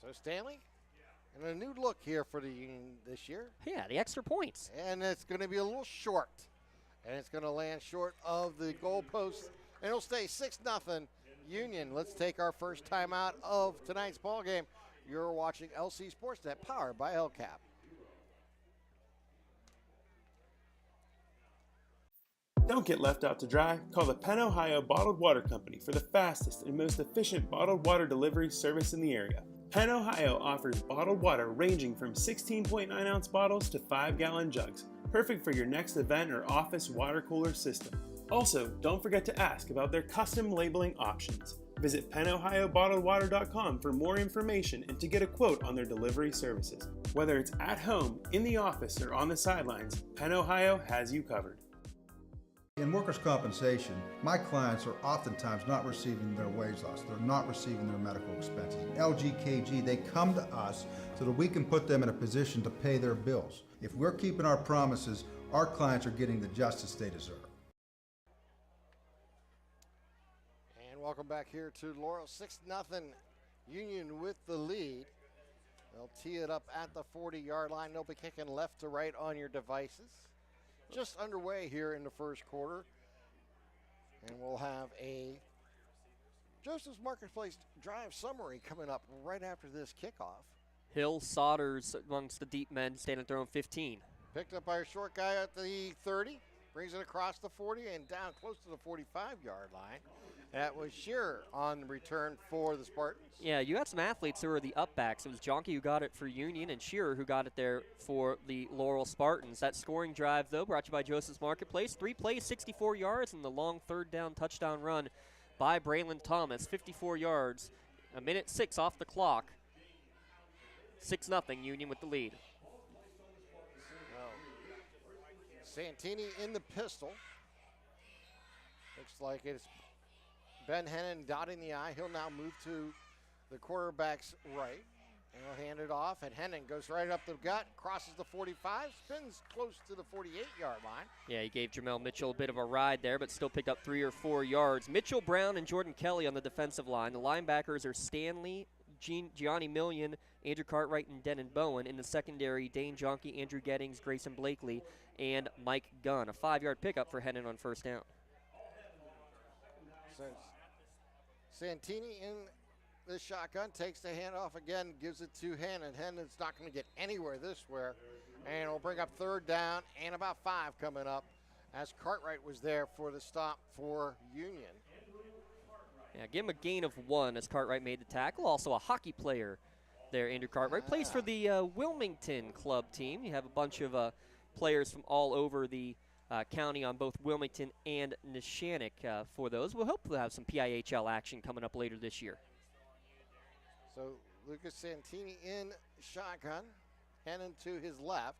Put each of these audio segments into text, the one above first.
So Stanley, and a new look here for the Union this year. Yeah, the extra points. And it's going to be a little short. And it's going to land short of the goalpost. And it'll stay 6-0 Union. Let's take our first time out of tonight's ball game. You're watching LC Sportsnet, powered by LCAP. Don't get left out to dry. Call the Penn Ohio Bottled Water Company for the fastest and most efficient bottled water delivery service in the area. Penn Ohio offers bottled water ranging from 16.9-ounce bottles to 5-gallon jugs, perfect for your next event or office water cooler system. Also, don't forget to ask about their custom labeling options. Visit PennOhioBottledWater.com for more information and to get a quote on their delivery services. Whether it's at home, in the office, or on the sidelines, Penn Ohio has you covered. In workers' compensation, my clients are oftentimes not receiving their wage loss. They're not receiving their medical expenses. LGKG, they come to us so that we can put them in a position to pay their bills. If we're keeping our promises, our clients are getting the justice they deserve. And welcome back here to Laurel. 6-0 Union with the lead. They'll tee it up at the 40-yard line. They'll be kicking left to right on your devices. Just underway here in the first quarter. And we'll have a Joseph's Marketplace drive summary coming up right after this kickoff. Hill Sodders amongst the deep men, standing at their own 15. Picked up by a short guy at the 30. Brings it across the 40 and down close to the 45-yard line. That was Shearer on the return for the Spartans. Yeah, you had some athletes who were the upbacks. It was Jonke who got it for Union and Shearer who got it there for the Laurel Spartans. That scoring drive, though, brought you by Joseph's Marketplace. 3 plays, 64 yards, and the long third down touchdown run by Braylon Thomas. 54 yards, 1:06 off the clock. 6-0 Union with the lead. Santini in the pistol. Looks like it's Ben Hennon dotting the I. He'll now move to the quarterback's right. And he'll hand it off, and Hennon goes right up the gut, crosses the 45, spins close to the 48-yard line. Yeah, he gave Jamel Mitchell a bit of a ride there, but still picked up 3 or 4 yards. Mitchell, Brown, and Jordan Kelly on the defensive line. The linebackers are Stanley, Gianni Million, Andrew Cartwright, and Denon Bowen. In the secondary, Dane Jonke, Andrew Gettings, Grayson Blakely, and Mike Gunn. A 5-yard pickup for Hennon on first down. So Santini in the shotgun, takes the handoff again, gives it to Hennon. Hennon's not going to get anywhere this way, and it'll bring up third down and about 5 coming up as Cartwright was there for the stop for Union. Yeah, give him a gain of 1 as Cartwright made the tackle. Also a hockey player there, Andrew Cartwright. Plays for the Wilmington club team. You have a bunch of players from all over the county on both Wilmington and Neshannock for those. We'll hopefully have some PIHL action coming up later this year. So Lucas Santini in shotgun, Hennon to his left.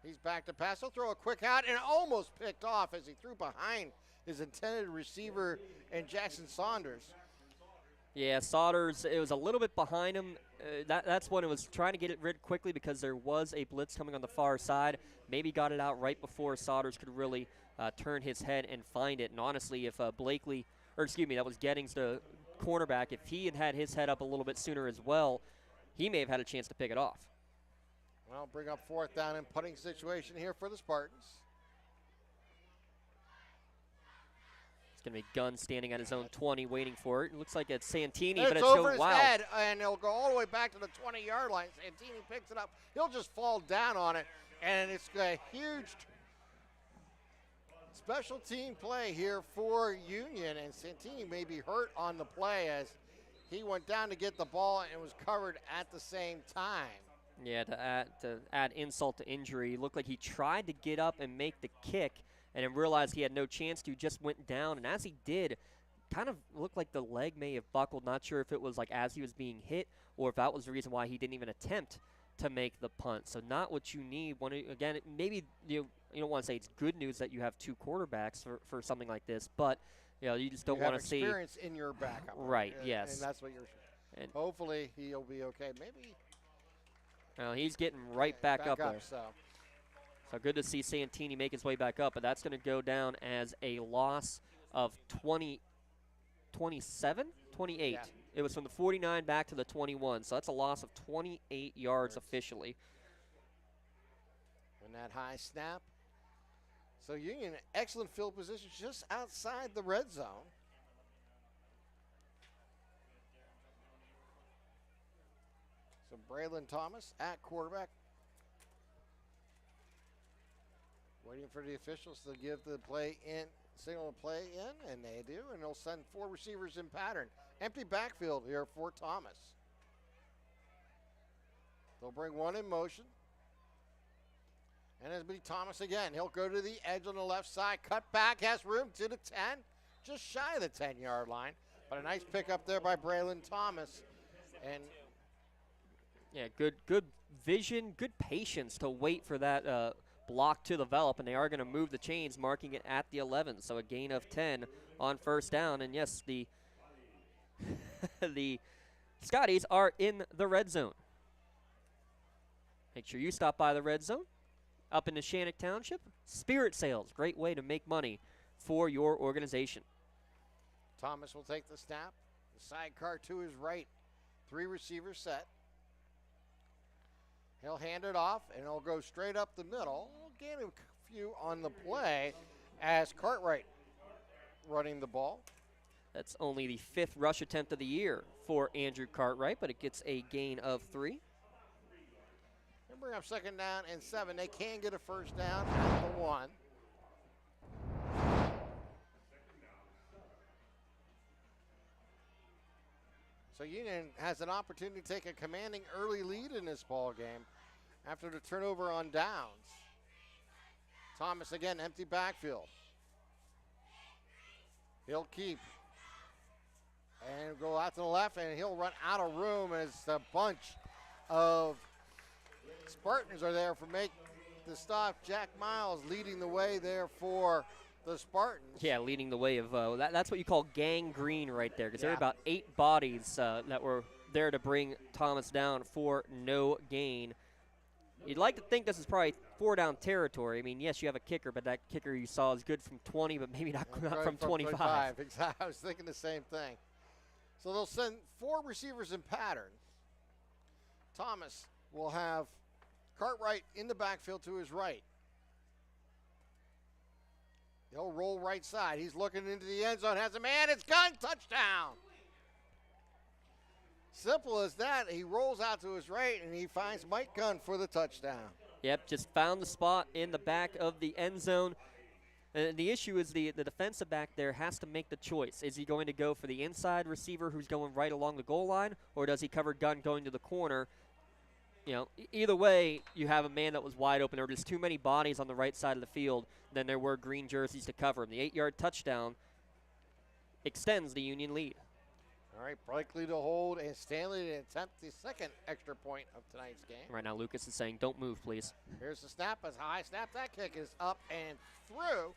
He's back to pass. He'll throw a quick out and almost picked off as he threw behind his intended receiver and Jackson Saunders. Yeah, Sodders, it was a little bit behind him. That's when it was trying to get it rid quickly because there was a blitz coming on the far side. Maybe got it out right before Sodders could really turn his head and find it. And honestly, if Blakely, or excuse me, that was Gettings, the cornerback, if he had had his head up a little bit sooner as well, he may have had a chance to pick it off. Well, bring up fourth down and punting situation here for the Spartans. It's going to be Gunn standing at his own 20 waiting for it. It looks like it's Santini, it's but it's over his wow. head, and he'll go all the way back to the 20-yard line. Santini picks it up. He'll just fall down on it, and it's a huge special team play here for Union, and Santini may be hurt on the play as he went down to get the ball and was covered at the same time. Yeah, to add insult to injury, it looked like he tried to get up and make the kick and then realized he had no chance to, just went down. And as he did, kind of looked like the leg may have buckled. Not sure if it was like as he was being hit or if that was the reason why he didn't even attempt to make the punt. So not what you need. Again, maybe you don't want to say it's good news that you have 2 quarterbacks for something like this, but you just don't want to see experience in your backup. Right, yes. And that's what you're – hopefully he'll be okay. Maybe – well, he's getting right back up there. So good to see Santini make his way back up, but that's going to go down as a loss of 28. It was from the 49 back to the 21, so that's a loss of 28 yards officially. And that high snap. So Union, excellent field position just outside the red zone. So Braylon Thomas at quarterback. Waiting for the officials to give the play in, signal to play in, and they do, and they'll send 4 receivers in pattern. Empty backfield here for Thomas. They'll bring 1 in motion. And it'll be Thomas again. He'll go to the edge on the left side, cut back, has room to the 10, just shy of the 10-yard line. But a nice pickup there by Braylon Thomas. And yeah, good vision, good patience to wait for that block to develop, and they are going to move the chains, marking it at the 11. So a gain of 10 on first down. And yes, the the Scotties are in the red zone. Make sure you stop by the red zone. Up in Neshannock Township, Spirit Sales, great way to make money for your organization. Thomas will take the snap. The sidecar to his right. 3 receivers set. He'll hand it off, and he'll go straight up the middle. We'll gain a few on the play as Cartwright running the ball. That's only the 5th rush attempt of the year for Andrew Cartwright, but it gets a gain of 3. They bring up 2nd down and 7. They can get a first down at the 1. So Union has an opportunity to take a commanding early lead in this ball game after the turnover on downs. Thomas again, empty backfield. He'll keep and go out to the left, and he'll run out of room as a bunch of Spartans are there for make the stop. Jack Miles leading the way there for the Spartans. Yeah, leading the way of that's what you call gangrene right there, because there Yeah. were about 8 bodies that were there to bring Thomas down for no gain. You'd like to think this is probably 4-down territory. I mean, yes, you have a kicker, but that kicker you saw is good from 20, but maybe not from 25. Exactly. I was thinking the same thing. So they'll send 4 receivers in pattern. Thomas will have Cartwright in the backfield to his right. He'll roll right side. He's looking into the end zone. Has a man. It's gone. Touchdown. Simple as that. He rolls out to his right, and he finds Mike Gunn for the touchdown. Yep, just found the spot in the back of the end zone. And the issue is the defensive back there has to make the choice. Is he going to go for the inside receiver who's going right along the goal line, or does he cover Gunn going to the corner? You know, either way, you have a man that was wide open. There were just too many bodies on the right side of the field than there were green jerseys to cover him. The 8-yard touchdown extends the Union lead. All right, Blakely to hold, and Stanley to attempt the 2nd extra point of tonight's game. Right now, Lucas is saying, don't move, please. Here's the snap, as high snap. That kick is up and through.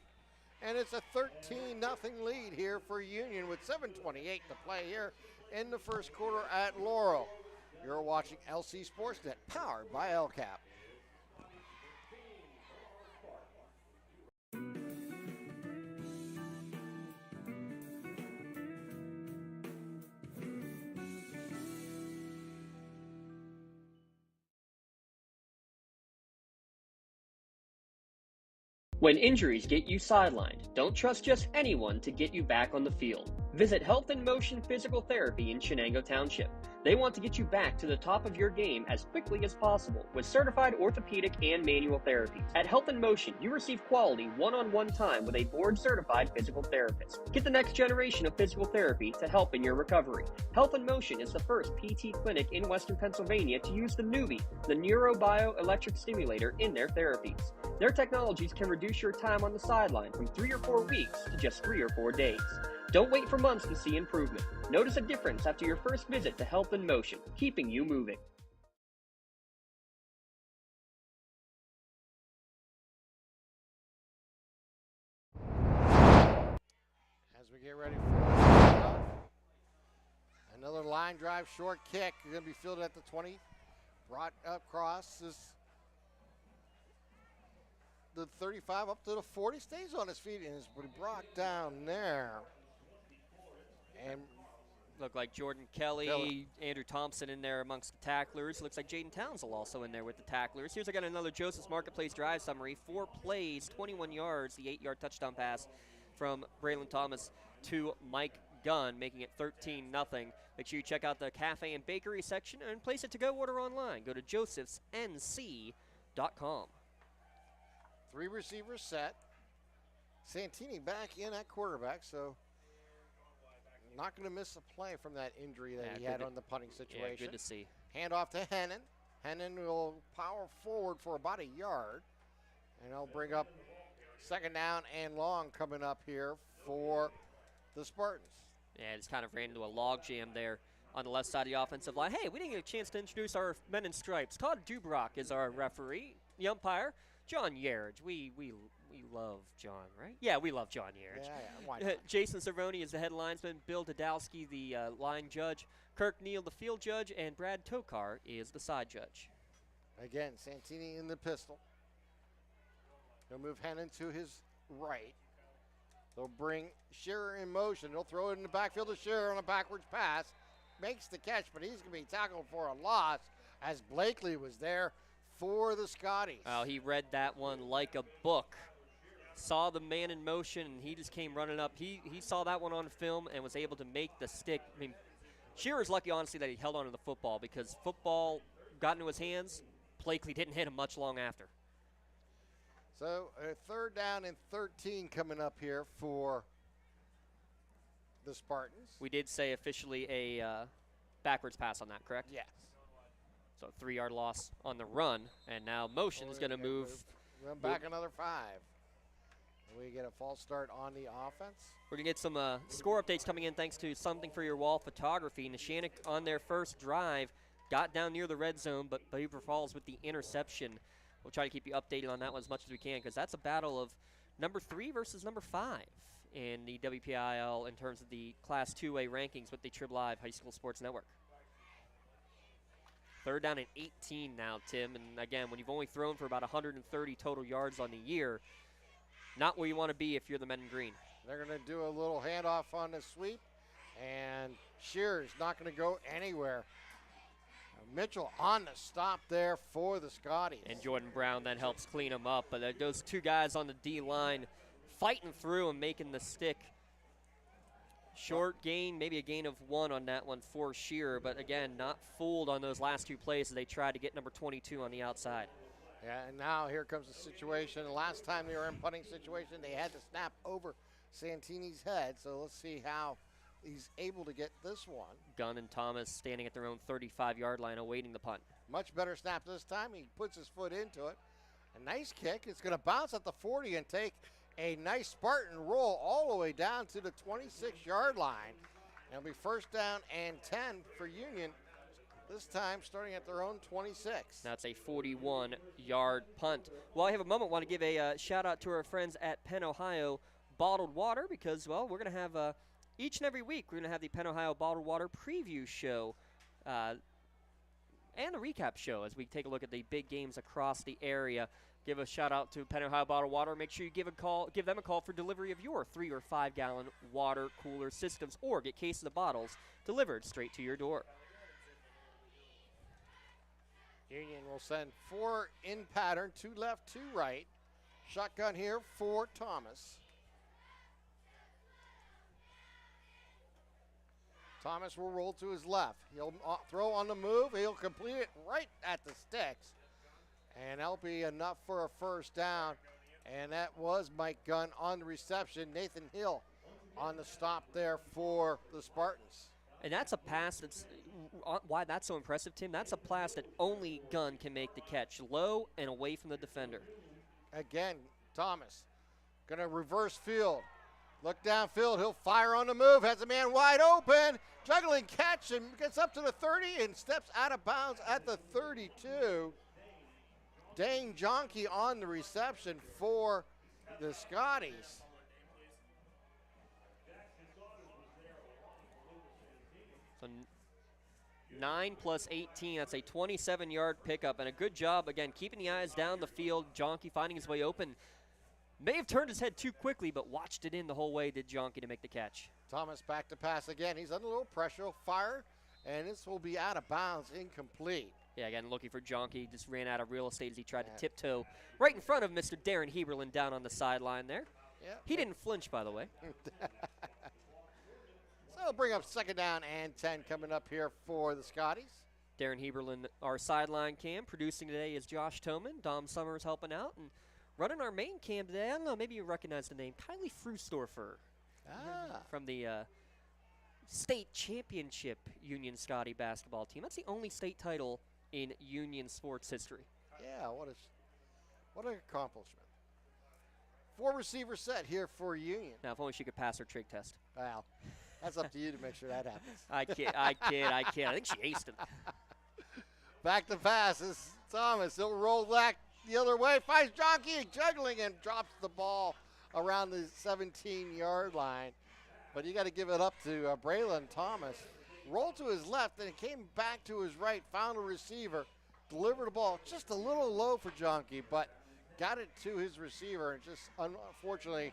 And it's a 13-0 lead here for Union with 7:28 to play here in the first quarter at Laurel. You're watching LC Sportsnet, powered by LCAP. When injuries get you sidelined, don't trust just anyone to get you back on the field. Visit Health in Motion Physical Therapy in Shenango Township. They want to get you back to the top of your game as quickly as possible with certified orthopedic and manual therapies. At Health in Motion, you receive quality one-on-one time with a board-certified physical therapist. Get the next generation of physical therapy to help in your recovery. Health in Motion is the first PT clinic in Western Pennsylvania to use the Newbie, the neurobioelectric stimulator, in their therapies. Their technologies can reduce your time on the sideline from 3 or 4 weeks to just 3 or 4 days. Don't wait for months to see improvement. Notice a difference after your first visit to Health in Motion, keeping you moving. As we get ready for another line drive, short kick. Going to be fielded at the 20. Brought across the 35 up to the 40. Stays on his feet and is brought down there. And Look like Jordan Kelly, Andrew Thompson in there amongst the tacklers. Looks like Jaden Townsend also in there with the tacklers. Here's again another Joseph's Marketplace drive summary. 4 plays, 21 yards, the 8-yard touchdown pass from Braylon Thomas to Mike Gunn, making it 13-0. Make sure you check out the cafe and bakery section and place it to go order online. Go to josephsnc.com. 3 receivers set. Santini back in at quarterback, so not going to miss a play from that injury that he had on the punting situation. Yeah, good to see. Hand off to Hennon. Hennon will power forward for about a yard, and he'll bring up 2nd down and long coming up here for the Spartans. Yeah, just kind of ran into a log jam there on the left side of the offensive line. Hey, we didn't get a chance to introduce our men in stripes. Todd Dubrock is our referee. The umpire, John Yerridge. We love John, right? Yeah, we love John Yerridge. Yeah, why not? Jason Cervoni is the head linesman. Bill Dadowski, the line judge. Kirk Neal, the field judge. And Brad Tokar is the side judge. Again, Santini in the pistol. He'll move Hennon to his right. They'll bring Shearer in motion. They'll throw it in the backfield to Shearer on a backwards pass. Makes the catch, but he's going to be tackled for a loss as Blakely was there for the Scotties. Oh, he read that one like a book. Saw the man in motion, and he just came running up. He saw that one on film and was able to make the stick. I mean, Shearer's lucky, honestly, that he held on to the football because football got into his hands. Blakely didn't hit him much long after. So a 3rd down and 13 coming up here for the Spartans. We did say officially a backwards pass on that, correct? Yes. So 3-yard loss on the run, and now motion is going to move. Run back another 5. We get a false start on the offense. We're going to get some score updates coming in thanks to Something for Your Wall Photography. Neshannock on their first drive got down near the red zone, but Beaver Falls with the interception. We'll try to keep you updated on that one as much as we can because that's a battle of number 3 versus number 5 in the WPIL in terms of the Class 2A rankings with the Trib Live High School Sports Network. 3rd down and 18 now, Tim. And again, when you've only thrown for about 130 total yards on the year, not where you want to be if you're the men in green. They're going to do a little handoff on the sweep, and Shearer's not going to go anywhere. Mitchell on the stop there for the Scotties. And Jordan Brown then helps clean him up. But those 2 guys on the D-line fighting through and making the stick. Short gain, maybe a gain of 1 on that one for Shearer. But again, not fooled on those last 2 plays as they tried to get number 22 on the outside. Yeah, and now here comes the situation. Last time they were in punting situation, they had to snap over Santini's head. So let's see how he's able to get this one. Gunn and Thomas standing at their own 35-yard line awaiting the punt. Much better snap this time. He puts his foot into it. A nice kick. It's going to bounce at the 40 and take a nice Spartan roll all the way down to the 26-yard line. It'll be 1st down and 10 for Union, this time starting at their own 26. That's a 41-yard punt. While I have a moment, want to give a shout-out to our friends at Penn Ohio Bottled Water because, well, we're going to have each and every week, we're going to have the Penn Ohio Bottled Water preview show and a recap show as we take a look at the big games across the area. Give a shout out to Penn Ohio Bottled Water. Make sure you give them a call for delivery of your 3 or 5 gallon water cooler systems, or get cases of bottles delivered straight to your door. Union will send 4 in pattern, 2 left, 2 right. Shotgun here for Thomas. Thomas will roll to his left. He'll throw on the move. He'll complete it right at the sticks. And that'll be enough for a 1st down. And that was Mike Gunn on the reception. Nathan Hill on the stop there for the Spartans. And that's a pass that's why that's so impressive, Tim. That's a pass that only Gunn can make the catch, low and away from the defender. Again, Thomas going to reverse field. Look downfield. He'll fire on the move. Has a man wide open. Juggling catch and gets up to the 30 and steps out of bounds at the 32. Dane Jonke on the reception for the Scotties. So 9 plus 18, that's a 27-yard pickup, and a good job, again, keeping the eyes down the field. Jonke finding his way open. May have turned his head too quickly, but watched it in the whole way, did Jonky to make the catch. Thomas back to pass again. He's under a little pressure. He'll fire, and this will be out of bounds, incomplete. Yeah, again, looking for Jonky. Just ran out of real estate as he tried to tiptoe right in front of Mr. Darren Heberlin down on the sideline there. Yeah. He didn't flinch, by the way. So it'll bring up 2nd down and 10 coming up here for the Scotties. Darren Heberlin, our sideline cam. Producing today is Josh Toman. Dom Summers helping out. And running our main cam today, I don't know, maybe you recognize the name, Kylie Frustorfer. From the state championship Union Scotty basketball team. That's the only state title in Union sports history. Yeah, what an accomplishment. 4 receiver set here for Union. Now, if only she could pass her trig test. Well, that's up to you to make sure that happens. I kid. I think she aced it. Back to pass is Thomas. He'll roll back the other way. Finds Jonky juggling and drops the ball around the 17-yard line. But you got to give it up to Braylon Thomas. Rolled to his left, and it came back to his right, found a receiver, delivered the ball just a little low for Jonky, but got it to his receiver, and just unfortunately,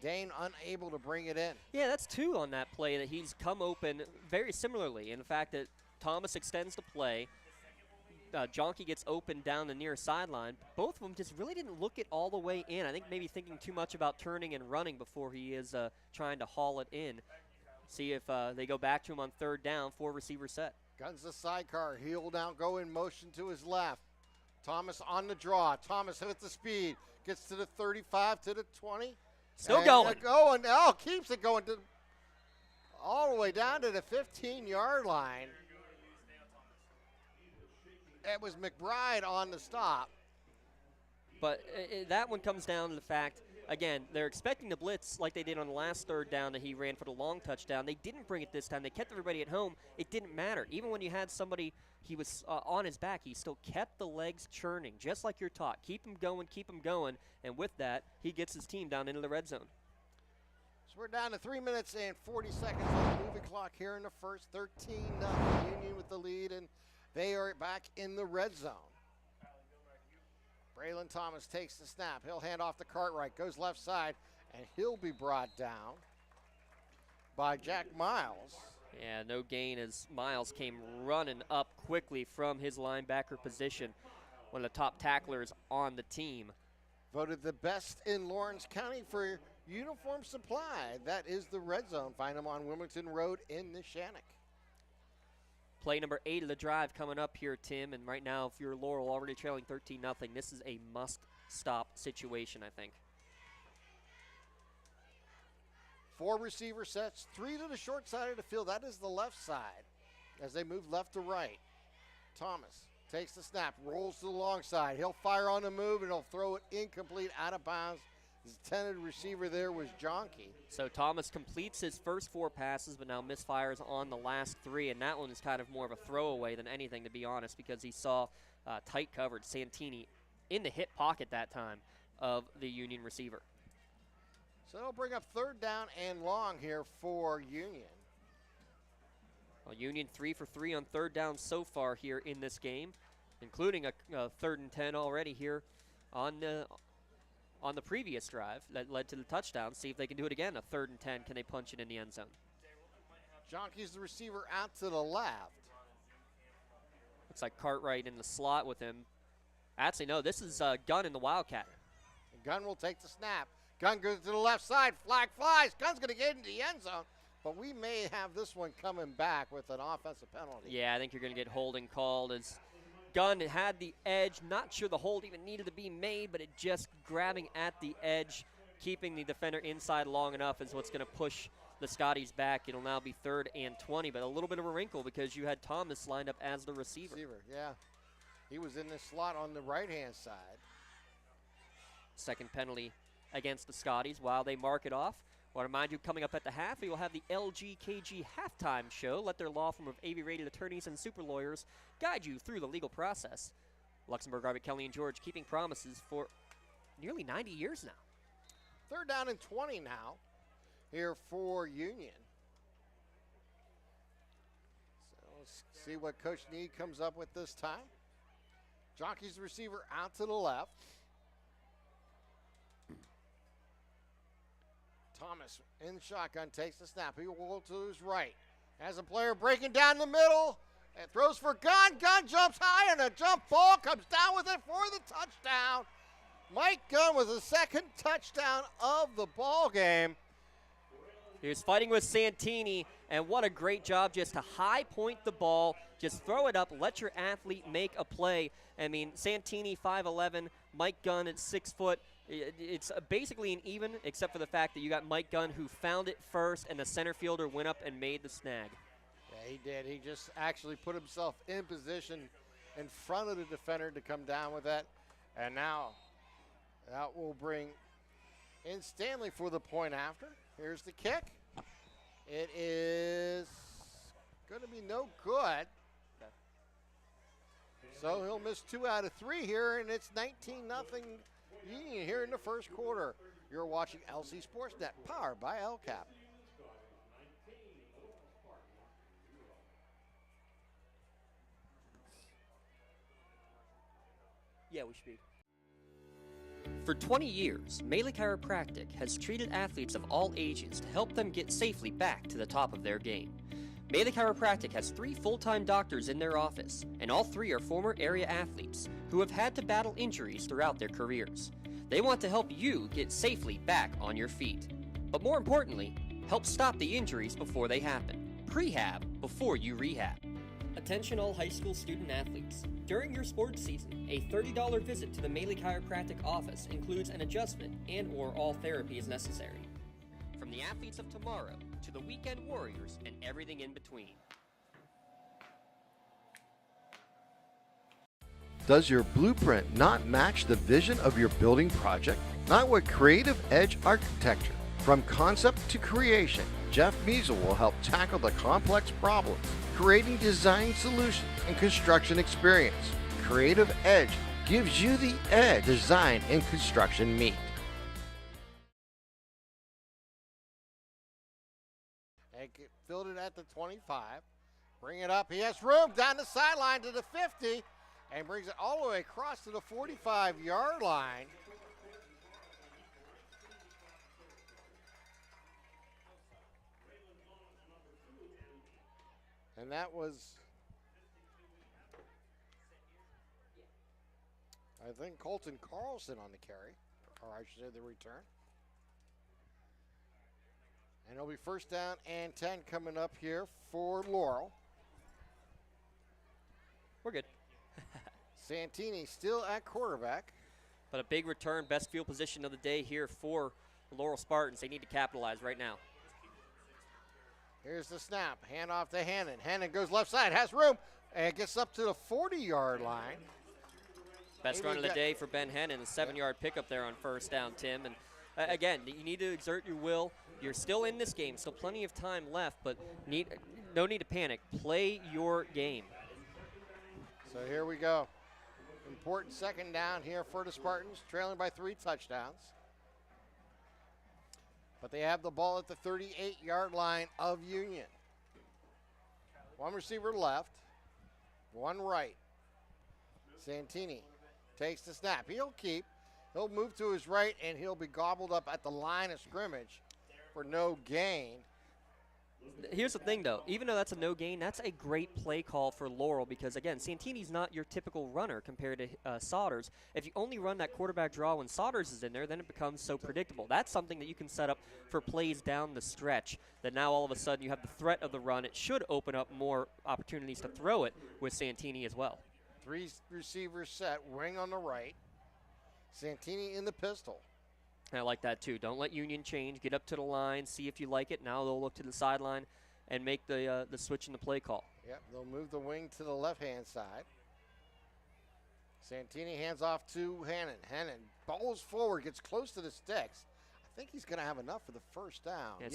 Dane unable to bring it in. Yeah, that's 2 on that play that he's come open very similarly. In fact, that Thomas extends the play. Jonky gets open down the near sideline. Both of them just really didn't look it all the way in. I think maybe thinking too much about turning and running before he is trying to haul it in. See if they go back to him on 3rd down, 4 receiver set. Guns the sidecar. He'll now go in motion to his left. Thomas on the draw. Thomas with the speed. Gets to the 35, to the 20. Still going. Oh, keeps it going to all the way down to the 15-yard line. It was McBride on the stop. But that one comes down to the fact, again, they're expecting the blitz like they did on the last 3rd down that he ran for the long touchdown. They didn't bring it this time. They kept everybody at home. It didn't matter. Even when you had somebody, he was on his back, he still kept the legs churning, just like you're taught. Keep him going. And with that, he gets his team down into the red zone. So we're down to 3 minutes and 40 seconds on the moving clock here in the first. 13-0 Union with the lead, and they are back in the red zone. Braylon Thomas takes the snap. He'll hand off to Cartwright, goes left side, and he'll be brought down by Jack Miles. Yeah, no gain as Miles came running up quickly from his linebacker position, one of the top tacklers on the team. Voted the best in Lawrence County for uniform supply. That is the red zone. Find them on Wilmington Road in Neshannock. Play number 8 of the drive coming up here, Tim. And right now, if you're Laurel already trailing 13-0, this is a must-stop situation, I think. 4 receiver sets, 3 to the short side of the field. That is the left side as they move left to right. Thomas takes the snap, rolls to the long side. He'll fire on the move, and he'll throw it incomplete, out of bounds. His intended receiver there was Jonky. So Thomas completes his first 4 passes, but now misfires on the last 3, and that one is kind of more of a throwaway than anything, to be honest, because he saw tight coverage Santini in the hip pocket that time of the Union receiver. So it'll bring up 3rd down and long here for Union. Well, Union 3 for 3 on 3rd down so far here in this game, including a 3rd and 10 already here on the previous drive that led to the touchdown. See if they can do it again. A 3rd and 10. Can they punch it in the end zone? Jonky's the receiver out to the left. Looks like Cartwright in the slot with him. Actually, no, this is Gunn in the Wildcat. Gunn will take the snap. Gunn goes to the left side. Flag flies. Gunn's going to get into the end zone. But we may have this one coming back with an offensive penalty. Yeah, I think you're going to get holding called as Gunn had the edge. Not sure the hold even needed to be made, but it just grabbing at the edge, keeping the defender inside long enough is what's going to push the Scotties back. It'll now be 3rd and 20, but a little bit of a wrinkle because you had Thomas lined up as the receiver. Yeah. He was in the slot on the right-hand side. Second penalty against the Scotties while they mark it off. I want to remind you, coming up at the half, we will have the LGKG halftime show. Let their law firm of AV-rated attorneys and super lawyers guide you through the legal process. Luxembourg, Arbit, Kelly, and George keeping promises for nearly 90 years now. 3rd down and 20 now here for Union. So let's see what Coach Need comes up with this time. Jonky's the receiver out to the left. Thomas in shotgun takes the snap. He will go to his right. Has a player breaking down the middle and throws for Gunn. Gunn jumps high and a jump ball comes down with it for the touchdown. Mike Gunn with the second touchdown of the ball game. He was fighting with Santini, and what a great job just to high point the ball, just throw it up, let your athlete make a play. I mean, Santini 5'11", Mike Gunn at 6 foot. It's basically an even, except for the fact that you got Mike Gunn who found it first, and the center fielder went up and made the snag. Yeah, he did. He just actually put himself in position in front of the defender to come down with that. And now that will bring in Stanley for the point after. Here's the kick. It is going to be no good. So he'll miss 2 out of 3 here, and it's 19-0 Union here in the first quarter. You're watching LC Sportsnet, powered by LCAP. Yeah, we should be. For 20 years, Melee Chiropractic has treated athletes of all ages to help them get safely back to the top of their game. Melee Chiropractic has 3 full-time doctors in their office, and all 3 are former area athletes who have had to battle injuries throughout their careers. They want to help you get safely back on your feet. But more importantly, help stop the injuries before they happen. Prehab before you rehab. Attention all high school student athletes. During your sports season, a $30 visit to the Melee Chiropractic office includes an adjustment and/or all therapy is necessary. From the athletes of tomorrow to the weekend warriors and everything in between. Does your blueprint not match the vision of your building project? Not with Creative Edge Architecture. From concept to creation, Jeff Measle will help tackle the complex problems, creating design solutions and construction experience. Creative Edge gives you the edge design and construction meet. And filled it at the 25. Bring it up. He has room down the sideline to the 50 and brings it all the way across to the 45-yard line. And that was, I think, Colton Carlson on the carry, or I should say the return. And it'll be first down and 10 coming up here for Laurel. We're good. Santini still at quarterback. But a big return, best field position of the day here for the Laurel Spartans. They need to capitalize right now. Here's the snap. Hand off to Hannon. Hannon goes left side, has room, and gets up to the 40-yard line. Best run of the day for Ben Hennon, a 7-yard pickup there on first down, Tim. And again, you need to exert your will. You're still in this game, still plenty of time left, but no need to panic. Play your game. So here we go. Important second down here for the Spartans, trailing by 3 touchdowns. But they have the ball at the 38-yard line of Union. 1 receiver left, 1 right. Santini takes the snap. He'll move to his right, and he'll be gobbled up at the line of scrimmage for no gain. Here's the thing, though. Even though that's a no gain, that's a great play call for Laurel because, again, Santini's not your typical runner compared to Sodders. If you only run that quarterback draw when Sodders is in there, then it becomes so predictable. That's something that you can set up for plays down the stretch, that now all of a sudden you have the threat of the run. It should open up more opportunities to throw it with Santini as well. 3 receivers set, wing on the right. Santini in the pistol. I like that too. Don't let Union change. Get up to the line, see if you like it. Now they'll look to the sideline and make the switch in the play call. Yep, they'll move the wing to the left-hand side. Santini hands off to Hannon. Hannon balls forward, gets close to the sticks. I think he's going to have enough for the first down. Yeah,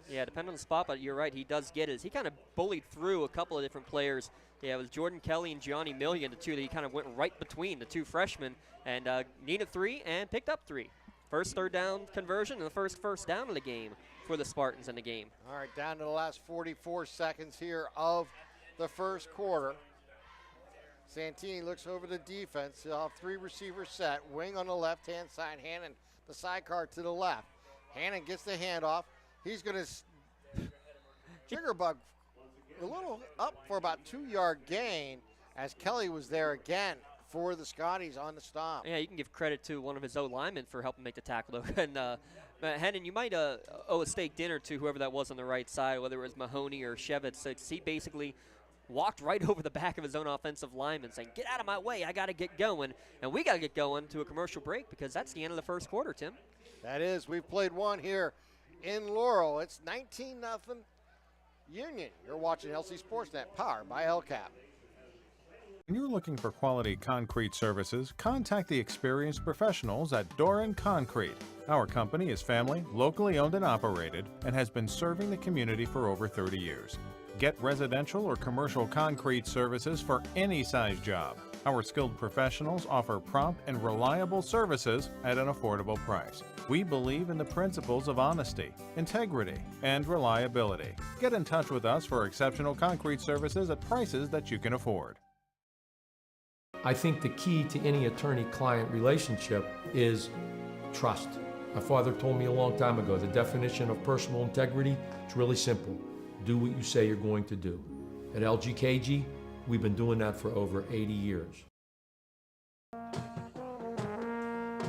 yes, depend on the spot, but you're right. He does get it. He kind of bullied through a couple of different players. Yeah, it was Jordan Kelly and Johnny Million, the two that he kind of went right between, the 2 freshmen, and needed 3 and picked up 3. First third down conversion and the first down of the game for the Spartans in the game. All right, down to the last 44 seconds here of the first quarter. Santini looks over the defense. He'll have 3 receivers set. Wing on the left-hand side, Hannon the sidecar to the left. Hannon gets the handoff. He's going to Jiggerbug a little up for about 2-yard gain as Kelly was there again for the Scotties on the stop. Yeah, you can give credit to one of his O-linemen for helping make the tackle, though. And Hannon, you might owe a steak dinner to whoever that was on the right side, whether it was Mahoney or Shevitz. He basically walked right over the back of his own offensive lineman saying, get out of my way, I got to get going. And we got to get going to a commercial break because that's the end of the first quarter, Tim. That is. We've played one here in Laurel. It's 19-0 Union. You're watching LC Sportsnet, powered by LCAP. When you're looking for quality concrete services, contact the experienced professionals at Doran Concrete. Our company is family, locally owned and operated, and has been serving the community for over 30 years. Get residential or commercial concrete services for any size job. Our skilled professionals offer prompt and reliable services at an affordable price. We believe in the principles of honesty, integrity, and reliability. Get in touch with us for exceptional concrete services at prices that you can afford. I think the key to any attorney-client relationship is trust. My father told me a long time ago, the definition of personal integrity is really simple. Do what you say you're going to do. At LGKG, we've been doing that for over 80 years.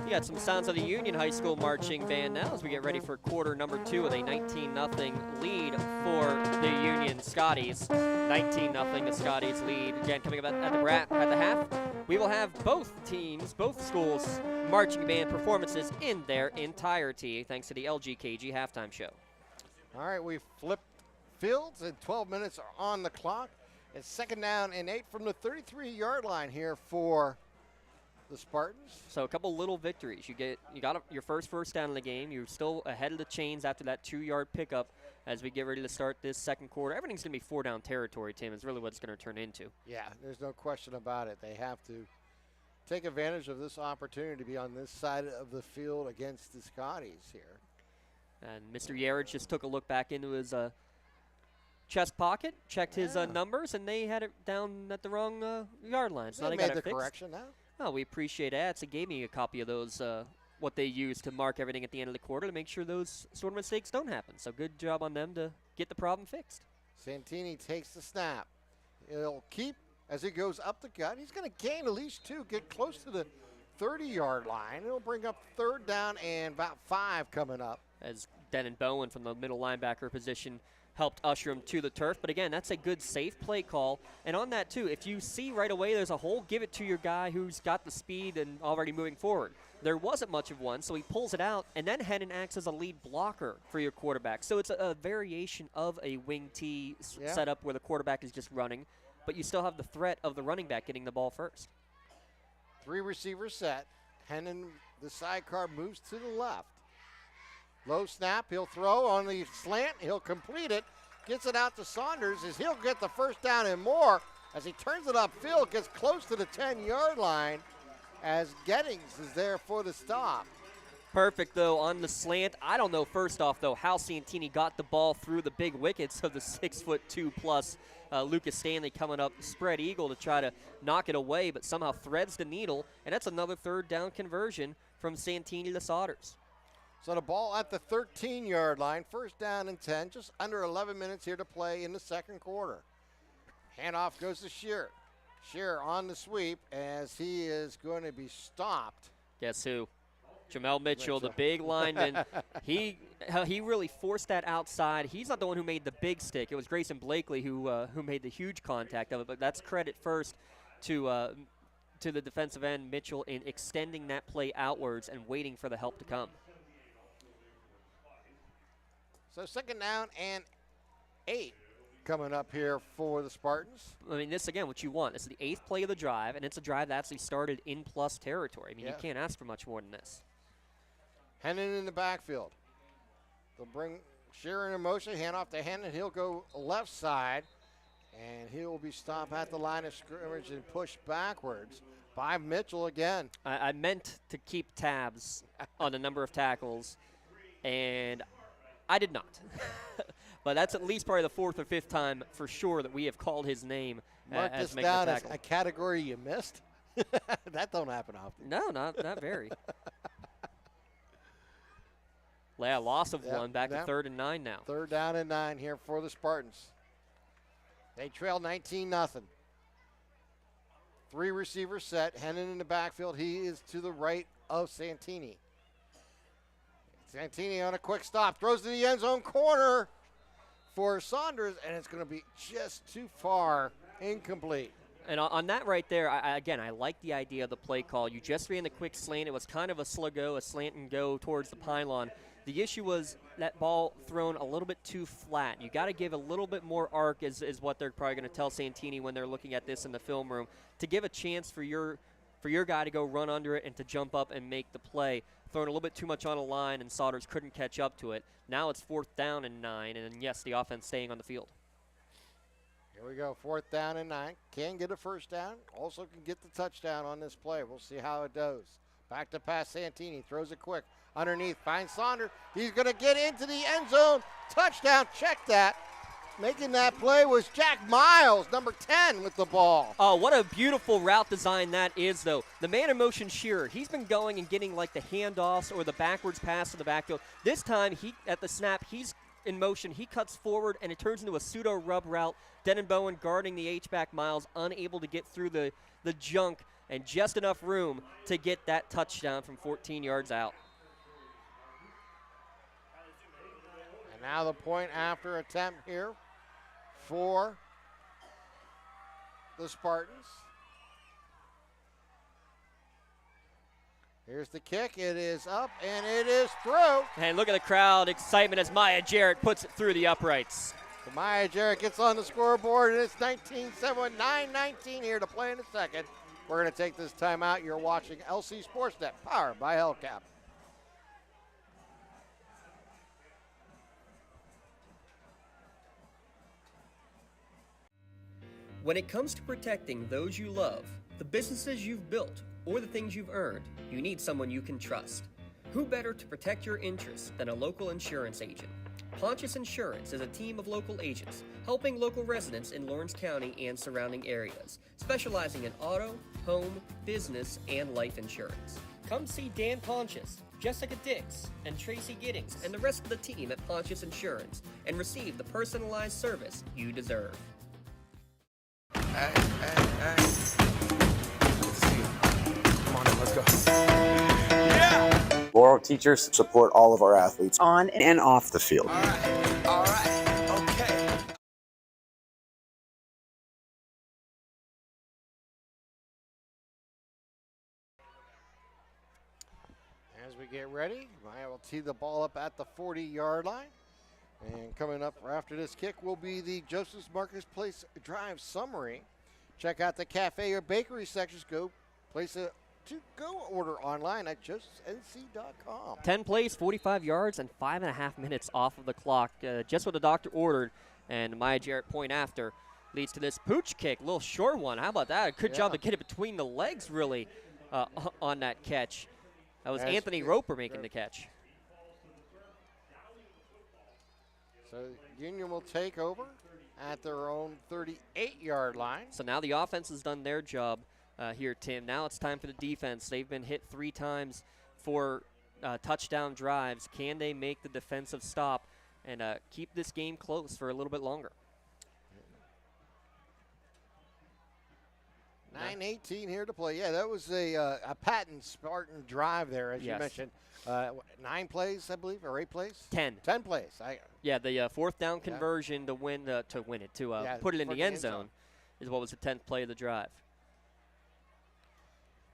You got some sounds of the Union High School marching band now as we get ready for quarter number 2 with a 19-0 lead for the Union Scotties. 19-0 the Scotties lead. Again, coming up at the half, we will have both teams, both schools' marching band performances in their entirety thanks to the LGKG halftime show. All right, we flipped fields and 12 minutes are on the clock. It's second down and 8 from the 33-yard line here for the Spartans. So a couple little victories. You got your first down in the game. You're still ahead of the chains after that 2-yard pickup as we get ready to start this second quarter. Everything's going to be 4-down territory, Tim, is really what it's going to turn into. Yeah, there's no question about it. They have to take advantage of this opportunity to be on this side of the field against the Scotties here. And Mr. Yarich just took a look back into his chest pocket, checked his numbers, and they had it down at the wrong yard line. So they made the correction now. Oh, we appreciate that. So gave me a copy of those, what they use to mark everything at the end of the quarter to make sure those sort of mistakes don't happen. So good job on them to get the problem fixed. Santini takes the snap. He'll keep as he goes up the gut. He's going to gain at least 2, get close to the 30-yard line. It'll bring up third down and about 5 coming up. As Denon Bowen from the middle linebacker position helped usher him to the turf. But again, that's a good safe play call. And on that too, if you see right away there's a hole, give it to your guy who's got the speed and already moving forward. There wasn't much of one, so he pulls it out, and then Hennon acts as a lead blocker for your quarterback. So it's a variation of a wing T setup where the quarterback is just running, but you still have the threat of the running back getting the ball first. 3 receivers set. Hennon, the sidecar, moves to the left. Low snap, he'll throw on the slant, he'll complete it, gets it out to Saunders as he'll get the first down and more as he turns it upfield, gets close to the 10-yard line as Gettings is there for the stop. Perfect, though, on the slant. I don't know, first off, though, how Santini got the ball through the big wickets of the 6'2+ Lucas Stanley coming up spread eagle to try to knock it away, but somehow threads the needle, and that's another third down conversion from Santini to Saunders. So the ball at the 13-yard line, first down and 10, just under 11 minutes here to play in the second quarter. Handoff goes to Shearer. Shearer on the sweep as he is going to be stopped. Guess who? Jamel Mitchell, the big lineman. He really forced that outside. He's not the one who made the big stick. It was Grayson Blakely who made the huge contact of it, but that's credit first to the defensive end, Mitchell, in extending that play outwards and waiting for the help to come. So second down and 8 coming up here for the Spartans. I mean, this, again, what you want. This is the 8th play of the drive, and it's a drive that actually started in plus territory. I mean, you can't ask for much more than this. Hennon in the backfield. They'll bring Shearer in motion, hand off to Hennon. He'll go left side, and he'll be stopped at the line of scrimmage and pushed backwards by Mitchell again. I meant to keep tabs on the number of tackles, and I did not. But that's at least probably the 4th or 5th time for sure that we have called his name Mark as this making down a as tackle. a category you missed. That don't happen often. No, not very. Yeah, loss of Yep, one, back to yep. 3rd and 9 now. 3rd down and 9 here for the Spartans. They trail 19-0. 3 receivers set. Hennon in the backfield. He is to the right of Santini. Santini on a quick stop. Throws to the end zone corner for Saunders, and it's going to be just too far. Incomplete. And on that right there, again, I like the idea of the play call. You just ran the quick slant. It was kind of a sluggo, a slant and go towards the pylon. The issue was that ball thrown a little bit too flat. You got to give a little bit more arc, is what they're probably going to tell Santini when they're looking at this in the film room, to give a chance for your guy to go run under it and to jump up and make the play. Throwing a little bit too much on a line, and Saunders couldn't catch up to it. Now it's 4th down and 9, and yes, the offense staying on the field. Here we go, 4th down and 9. Can get a first down. Also can get the touchdown on this play. We'll see how it goes. Back to pass Santini. Throws it quick. Underneath. Finds Saunders. He's going to get into the end zone. Touchdown. Check that. Making that play was Jack Miles, number 10, with the ball. Oh, what a beautiful route design that is, though. The man in motion, Shearer, he's been going and getting like the handoffs or the backwards pass to the backfield. This time, at the snap, he's in motion. He cuts forward, and it turns into a pseudo rub route. Denon Bowen guarding the H-back. Miles unable to get through the junk, and just enough room to get that touchdown from 14 yards out. And now the point after attempt here for the Spartans. Here's the kick. It is up, and it is through. And look at the crowd excitement as Maya Jarrett puts it through the uprights. So Maya Jarrett gets on the scoreboard, and it's 19-7, 9:19 here to play in a second. We're going to take this timeout. You're watching LC Sportsnet, powered by Hellcat. When it comes to protecting those you love, the businesses you've built, or the things you've earned, you need someone you can trust. Who better to protect your interests than a local insurance agent? Pontius Insurance is a team of local agents helping local residents in Lawrence County and surrounding areas, specializing in auto, home, business, and life insurance. Come see Dan Pontius, Jessica Dix, and Tracy Giddings, and the rest of the team at Pontius Insurance, and receive the personalized service you deserve. Hey. Let's see. Come on in, let's go. Yeah! Laurel teachers support all of our athletes on and off the field. All right, okay. As we get ready, Maya will tee the ball up at the 40-yard line. And coming up after this kick will be the Joseph's Marketplace Drive summary. Check out the cafe or bakery sections. Go place a to-go order online at josephsnc.com. 10 plays, 45 yards, and 5.5 minutes off of the clock. Just what the doctor ordered, and Maya Jarrett point after leads to this pooch kick, a little short one. How about that? A good job to get it between the legs, really, on that catch. That was Anthony Roper making the catch. So Union will take over at their own 38-yard line. So now the offense has done their job here, Tim. Now it's time for the defense. They've been hit 3 times for touchdown drives. Can they make the defensive stop and keep this game close for a little bit longer? 9:18 here to play. Yeah, that was a Patton Spartan drive there, as you mentioned. 9 plays, I believe, or 8 plays? 10. 10 plays. Yeah, the fourth down conversion to win it, to put it in the end zone is what was the 10th play of the drive.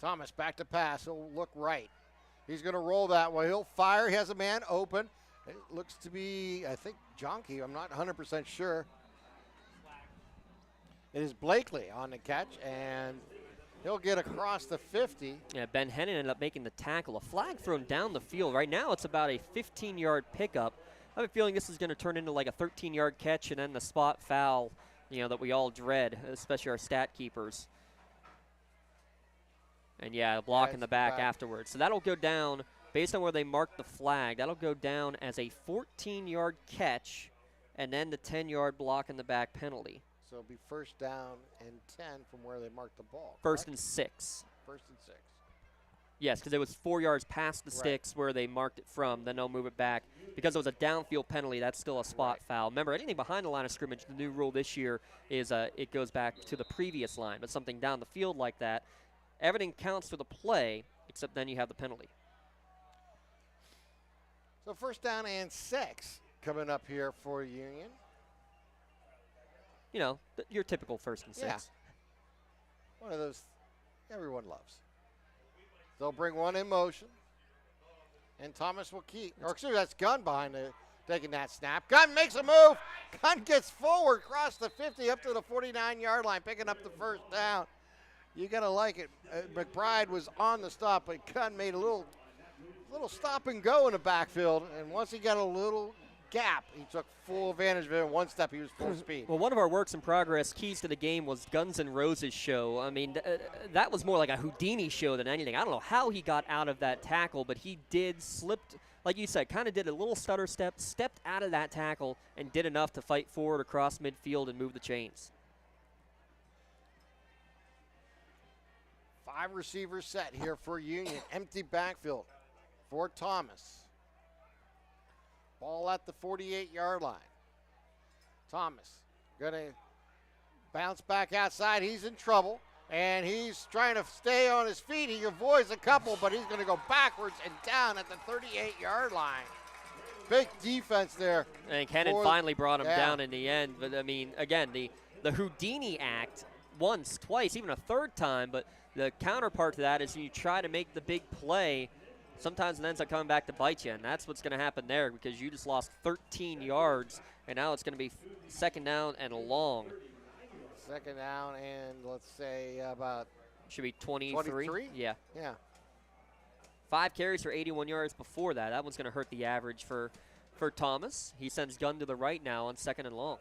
Thomas back to pass. He'll look right. He's going to roll that way. He'll fire. He has a man open. It looks to be, I think, Jonke. I'm not 100% sure. It is Blakely on the catch, and he'll get across the 50. Yeah, Ben Hennon ended up making the tackle. A flag thrown down the field. Right now it's about a 15-yard pickup. I have a feeling this is going to turn into like a 13-yard catch and then the spot foul, that we all dread, especially our stat keepers. And, a block in the back afterwards. So that'll go down, based on where they marked the flag, that'll go down as a 14-yard catch and then the 10-yard block in the back penalty. So it'll be first down and 10 from where they marked the ball. First and 6. First and 6. Yes, because it was 4 yards past the Right. sticks where they marked it from. Then they'll move it back. Because it was a downfield penalty, that's still a spot foul. Remember, anything behind the line of scrimmage, the new rule this year is it goes back to the previous line. But something down the field like that, everything counts for the play, except then you have the penalty. So 1st down and 6 coming up here for Union. You know, your typical 1st and 6. Yeah. One of those everyone loves. They'll bring one in motion, and Thomas will keep. Or excuse me, that's Gunn behind taking that snap. Gunn makes a move. Gunn gets forward, across the 50 up to the 49-yard line, picking up the 1st down. You gotta like it. McBride was on the stop, but Gunn made a little stop and go in the backfield, and once he got a little gap, he took full advantage of it. In 1 step, he was full speed. Well, one of our works in progress keys to the game was Guns N' Roses show. I mean, that was more like a Houdini show than anything. I don't know how he got out of that tackle, but he slipped, like you said, kind of did a little stutter step, stepped out of that tackle, and did enough to fight forward across midfield and move the chains. 5 receivers set here for Union. Empty backfield for Thomas. Ball at the 48-yard line. Thomas going to bounce back outside. He's in trouble, and he's trying to stay on his feet. He avoids a couple, but he's going to go backwards and down at the 38-yard line. Big defense there. And Kennan finally brought him down in the end. But, I mean, again, the Houdini act once, twice, even a 3rd time, but the counterpart to that is you try to make the big play. Sometimes it ends up coming back to bite you, and that's what's going to happen there because you just lost 13 yards, and now it's going to be 2nd down and long. 2nd down and let's say about should be 23. 23? Yeah. Yeah. 5 carries for 81 yards before that. That one's going to hurt the average for Thomas. He sends Gunn to the right now on 2nd and long.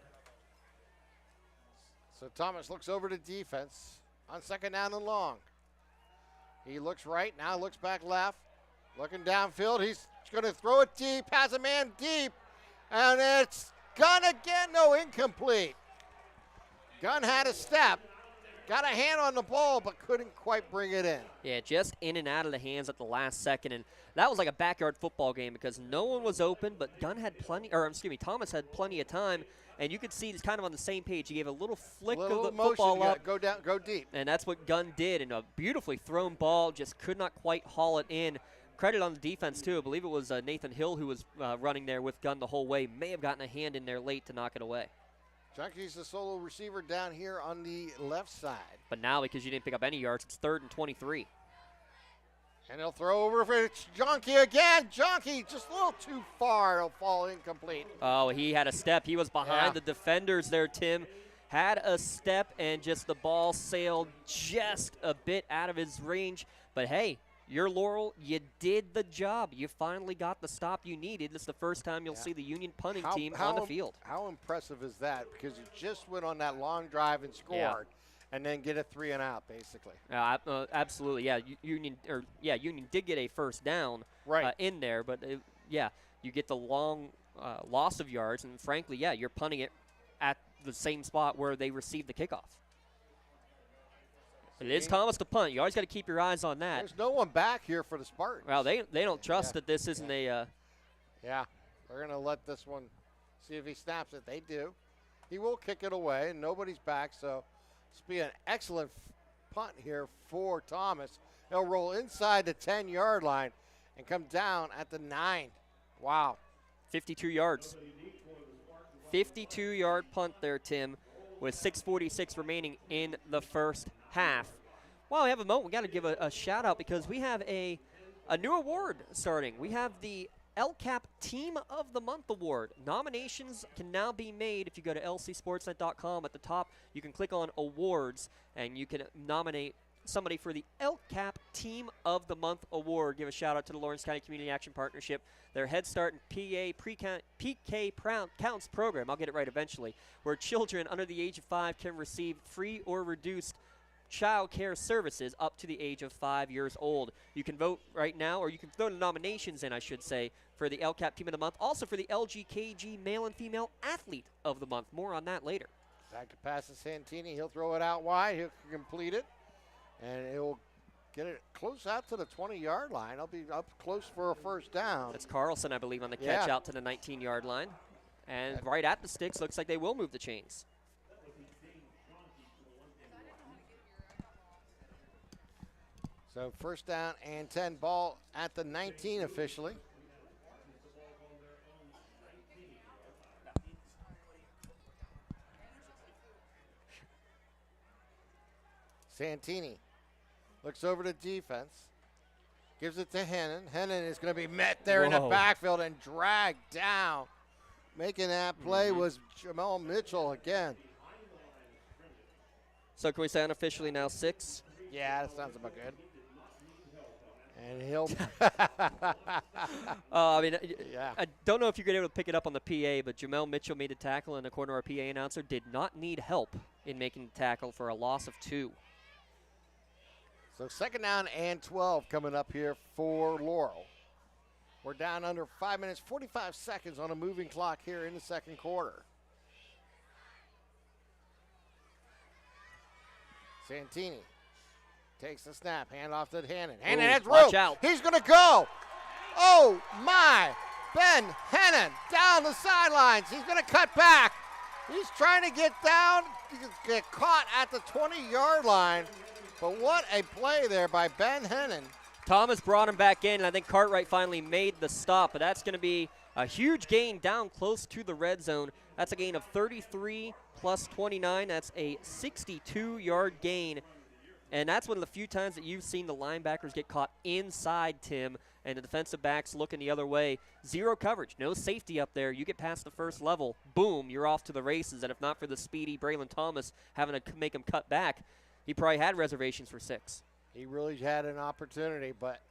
So Thomas looks over to defense on 2nd down and long. He looks right, now looks back left. Looking downfield, he's going to throw it deep, has a man deep, and it's Gunn again, no, incomplete. Gunn had a step, got a hand on the ball, but couldn't quite bring it in. Yeah, just in and out of the hands at the last second, and that was like a backyard football game because no one was open, but Thomas had plenty of time, and you could see he's kind of on the same page. He gave a little flick of the football up. Go down, go deep. And that's what Gunn did, and a beautifully thrown ball, just could not quite haul it in. Credit on the defense, too. I believe it was Nathan Hill who was running there with Gunn the whole way. May have gotten a hand in there late to knock it away. Junky's the solo receiver down here on the left side. But now, because you didn't pick up any yards, it's 3rd and 23. And he'll throw over for Junky again. Junky just a little too far. He'll fall incomplete. Oh, he had a step. He was behind the defenders there, Tim. Had a step, and just the ball sailed just a bit out of his range. But, hey, you're Laurel. You did the job. You finally got the stop you needed. This is the first time you'll see the Union punting team on the field. How impressive is that? Because you just went on that long drive and scored, and then get a 3 and out, basically. Absolutely, yeah. Union did get a 1st down in there, but you get the long loss of yards, and frankly, you're punting it at the same spot where they received the kickoff. It is Thomas to punt. You always got to keep your eyes on that. There's no one back here for the Spartans. Well, they don't trust that this isn't a. Yeah, they're going to let this one see if he snaps it. They do. He will kick it away, and nobody's back, so this will be an excellent punt here for Thomas. He'll roll inside the 10-yard line and come down at the 9. Wow. 52 yards. 52-yard punt there, Tim, with 6:46 remaining in the first half. While we have a moment, we got to give a shout out because we have a new award starting. We have the LCAP Team of the Month Award. Nominations can now be made if you go to lcsportsnet.com. At the top, you can click on awards and you can nominate somebody for the LCAP Team of the Month Award. Give a shout out to the Lawrence County Community Action Partnership, their Head Start and PK Counts program, I'll get it right eventually, where children under the age of 5 can receive free or reduced child care services up to the age of 5 years old. You can vote right now, or you can throw the nominations in, I should say, for the LCAP Team of the Month. Also for the LGKG Male and Female Athlete of the Month. More on that later. Back to pass to Santini. He'll throw it out wide. He'll complete it. And it will get it close out to the 20-yard line. I'll be up close for a first down. It's Carlson, I believe, on the catch Yeah. out to the 19-yard line. And right at the sticks, looks like they will move the chains. So first down and 10, ball at the 19 officially. Santini looks over to defense, gives it to Hennon. Hennon is going to be met there in the Whoa. backfield and dragged down. Making that play was Jamel Mitchell again. So can we say unofficially now 6? Yeah, that sounds about good. And he'll. I mean, Yeah. I don't know if you could able to pick it up on the PA, but Jamel Mitchell made a tackle, and according to our PA announcer, did not need help in making the tackle for a loss of 2. So second down and 12 coming up here for Laurel. We're down under 5 minutes, 45 seconds on a moving clock here in the second quarter. Santini takes the snap, hand off to Hannon. Hannon Ooh, has watch room. out. He's going to go. Oh, my. Ben Hannon down the sidelines. He's going to cut back. He's trying to get down, get caught at the 20-yard line. But what a play there by Ben Hannon. Thomas brought him back in, and I think Cartwright finally made the stop, but that's going to be a huge gain down close to the red zone. That's a gain of 33 plus 29. That's a 62-yard gain, and that's one of the few times that you've seen the linebackers get caught inside, Tim, and the defensive backs looking the other way. Zero coverage, no safety up there. You get past the first level, boom, you're off to the races, and if not for the speedy Braylon Thomas having to make him cut back, he probably had reservations for 6. He really had an opportunity, but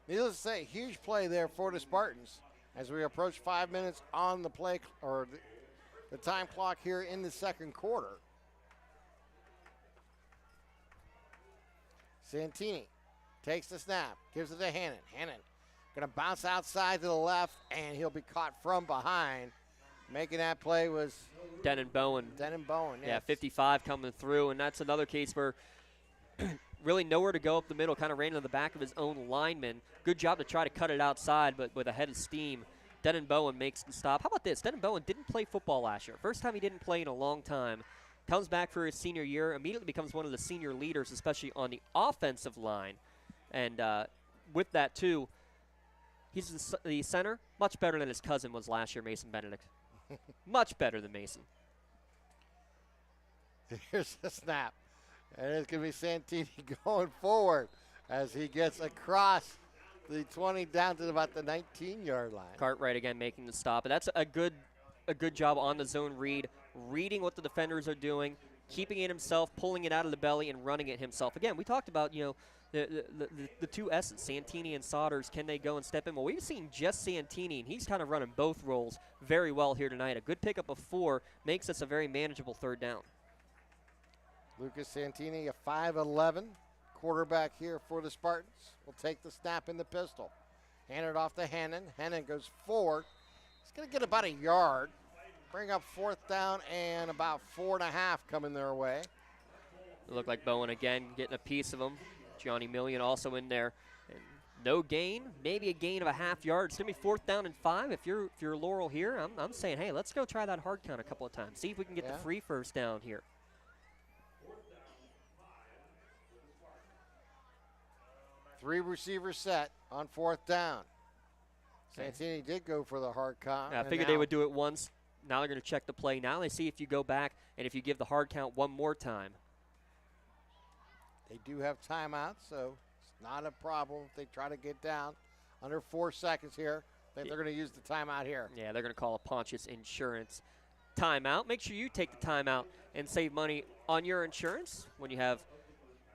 needless to say, huge play there for the Spartans as we approach 5 minutes on the play or the time clock here in the second quarter. Santini takes the snap, gives it to Hannon. Hannon going to bounce outside to the left, and he'll be caught from behind. Making that play was Denon Bowen. Denon Bowen. Yeah, Yes. 55 coming through, and that's another case where really nowhere to go up the middle, kind of ran into the back of his own lineman. Good job to try to cut it outside, but with a head of steam, Denon Bowen makes the stop. How about this? Denon Bowen didn't play football last year. First time he didn't play in a long time. Comes back for his senior year, immediately becomes one of the senior leaders, especially on the offensive line. And with that, too, he's the center, much better than his cousin was last year, Mason Benedict. Much better than Mason. Here's the snap. And it's going to be Santini going forward as he gets across the 20 down to about the 19-yard line. Cartwright again making the stop. And that's a good job on the zone read, reading what the defenders are doing, keeping it himself, pulling it out of the belly, and running it himself. Again, we talked about, the two S's, Santini and Sodders. Can they go and step in? Well, we've seen just Santini, and he's kind of running both roles very well here tonight. A good pickup of 4 makes this a very manageable third down. Lucas Santini, a 5'11" quarterback here for the Spartans, will take the snap in the pistol. Hand it off to Hannon. Hannon goes forward. He's going to get about a yard. Bring up fourth down and about 4.5 coming their way. It looked like Bowen again getting a piece of him. Johnny Million also in there. And no gain, maybe a gain of a half yard. It's going to be 4th down and 5. If you're Laurel here, I'm saying, hey, let's go try that hard count a couple of times. See if we can get the free first down here. Three receivers set on 4th down. Santini did go for the hard count. I figured they would do it once. Now they're going to check the play. Now they see if you go back and if you give the hard count one more time. They do have timeouts, so it's not a problem if they try to get down under 4 seconds here. I think they're going to use the timeout here. Yeah, they're going to call a Pontius Insurance timeout. Make sure you take the timeout and save money on your insurance when you have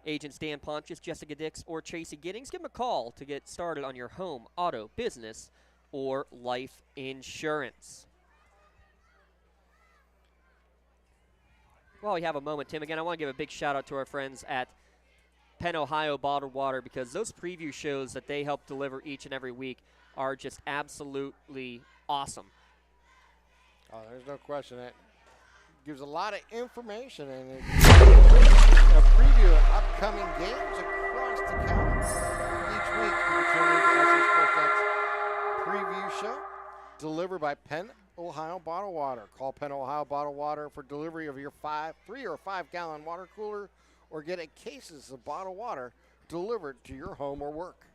agents Dan Pontius, Jessica Dix, or Tracy Giddings. Give them a call to get started on your home, auto, business, or life insurance. While we have a moment, Tim, again, I want to give a big shout out to our friends at Penn Ohio Bottled Water, because those preview shows that they help deliver each and every week are just absolutely awesome. Oh, there's no question. It gives a lot of information and a preview of upcoming games across the country. delivered by Penn Ohio Bottled Water. Call Penn Ohio Bottled Water for delivery of your 3 or 5 gallon water cooler, or get a cases of bottled water delivered to your home or work.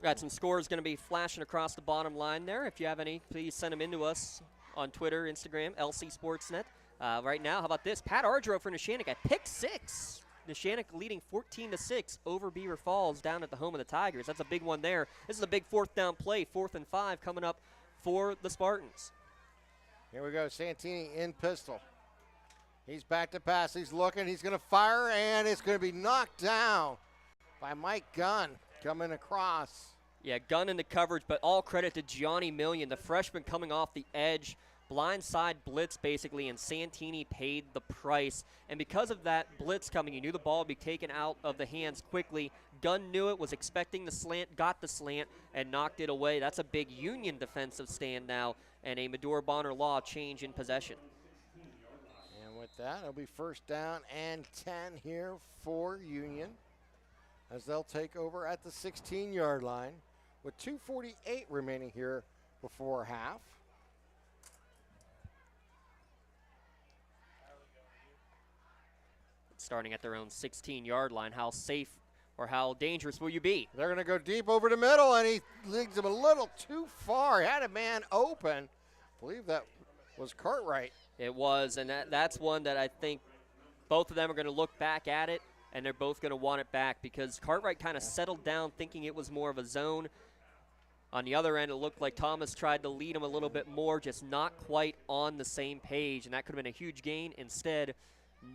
Got some scores going to be flashing across the bottom line there. If you have any, please send them in to us on Twitter, Instagram, LC Sportsnet. Right now, how about this? Pat Ardro for Neshannock at pick 6. Neshannock leading 14-6 over Beaver Falls down at the home of the Tigers. That's a big one there. This is a big 4th down play, 4th and 5 coming up for the Spartans. Here we go, Santini in pistol. He's back to pass. He's looking. He's going to fire, and it's going to be knocked down by Mike Gunn coming across. Yeah, Gunn in the coverage, but all credit to Gianni Million, the freshman coming off the edge. Blindside blitz, basically, and Santini paid the price. And because of that blitz coming, you knew the ball would be taken out of the hands quickly. Gunn knew it, was expecting the slant, got the slant, and knocked it away. That's a big Union defensive stand now, and a Medora Bonner Law change in possession. And with that, it'll be 1st down and 10 here for Union, as they'll take over at the 16-yard line with 2:48 remaining here before half. Starting at their own 16-yard line, how safe or how dangerous will you be? They're going to go deep over the middle, and he leads him a little too far. He had a man open. I believe that was Cartwright. It was, and that's one that I think both of them are going to look back at it, and they're both going to want it back because Cartwright kind of settled down thinking it was more of a zone. On the other end, it looked like Thomas tried to lead him a little bit more, just not quite on the same page, and that could have been a huge gain. Instead,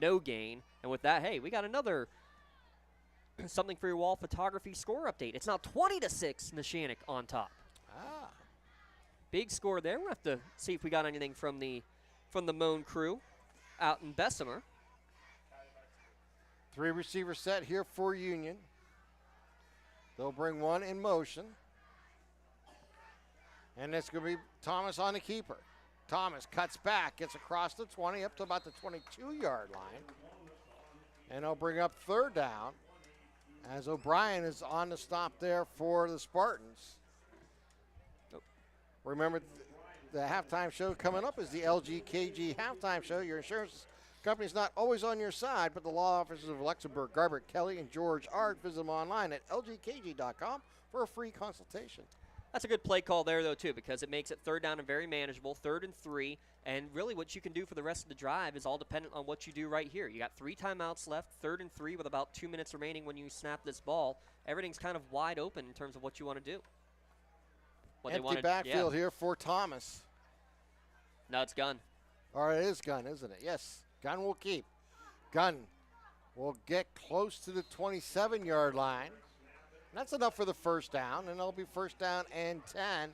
no gain. And with that, hey, we got another something for your wall photography score update. It's now 20-6 Neshannock on top. Big score there. We'll have to see if we got anything from the Moan crew out in Bessemer. 3 receiver set here for Union. They'll bring one in motion. And it's going to be Thomas on the keeper. Thomas cuts back, gets across the 20, up to about the 22-yard line. And they'll bring up 3rd down as O'Brien is on the stop there for the Spartans. Remember, the halftime show coming up is the LGKG halftime show. Your insurance company's not always on your side, but the law offices of Luxembourg, Garbert, Kelly, and George Art. Visit them online at lgkg.com for a free consultation. That's a good play call there, though, too, because it makes it 3rd down and very manageable, 3rd and 3. And really what you can do for the rest of the drive is all dependent on what you do right here. You got 3 timeouts left, 3rd and 3 with about 2 minutes remaining when you snap this ball. Everything's kind of wide open in terms of what you want to do. Empty backfield here for Thomas. No, it's Gunn. Or it is Gunn, isn't it? Yes, Gunn will keep. Gunn will get close to the 27-yard line. That's enough for the 1st down, and it'll be 1st down and 10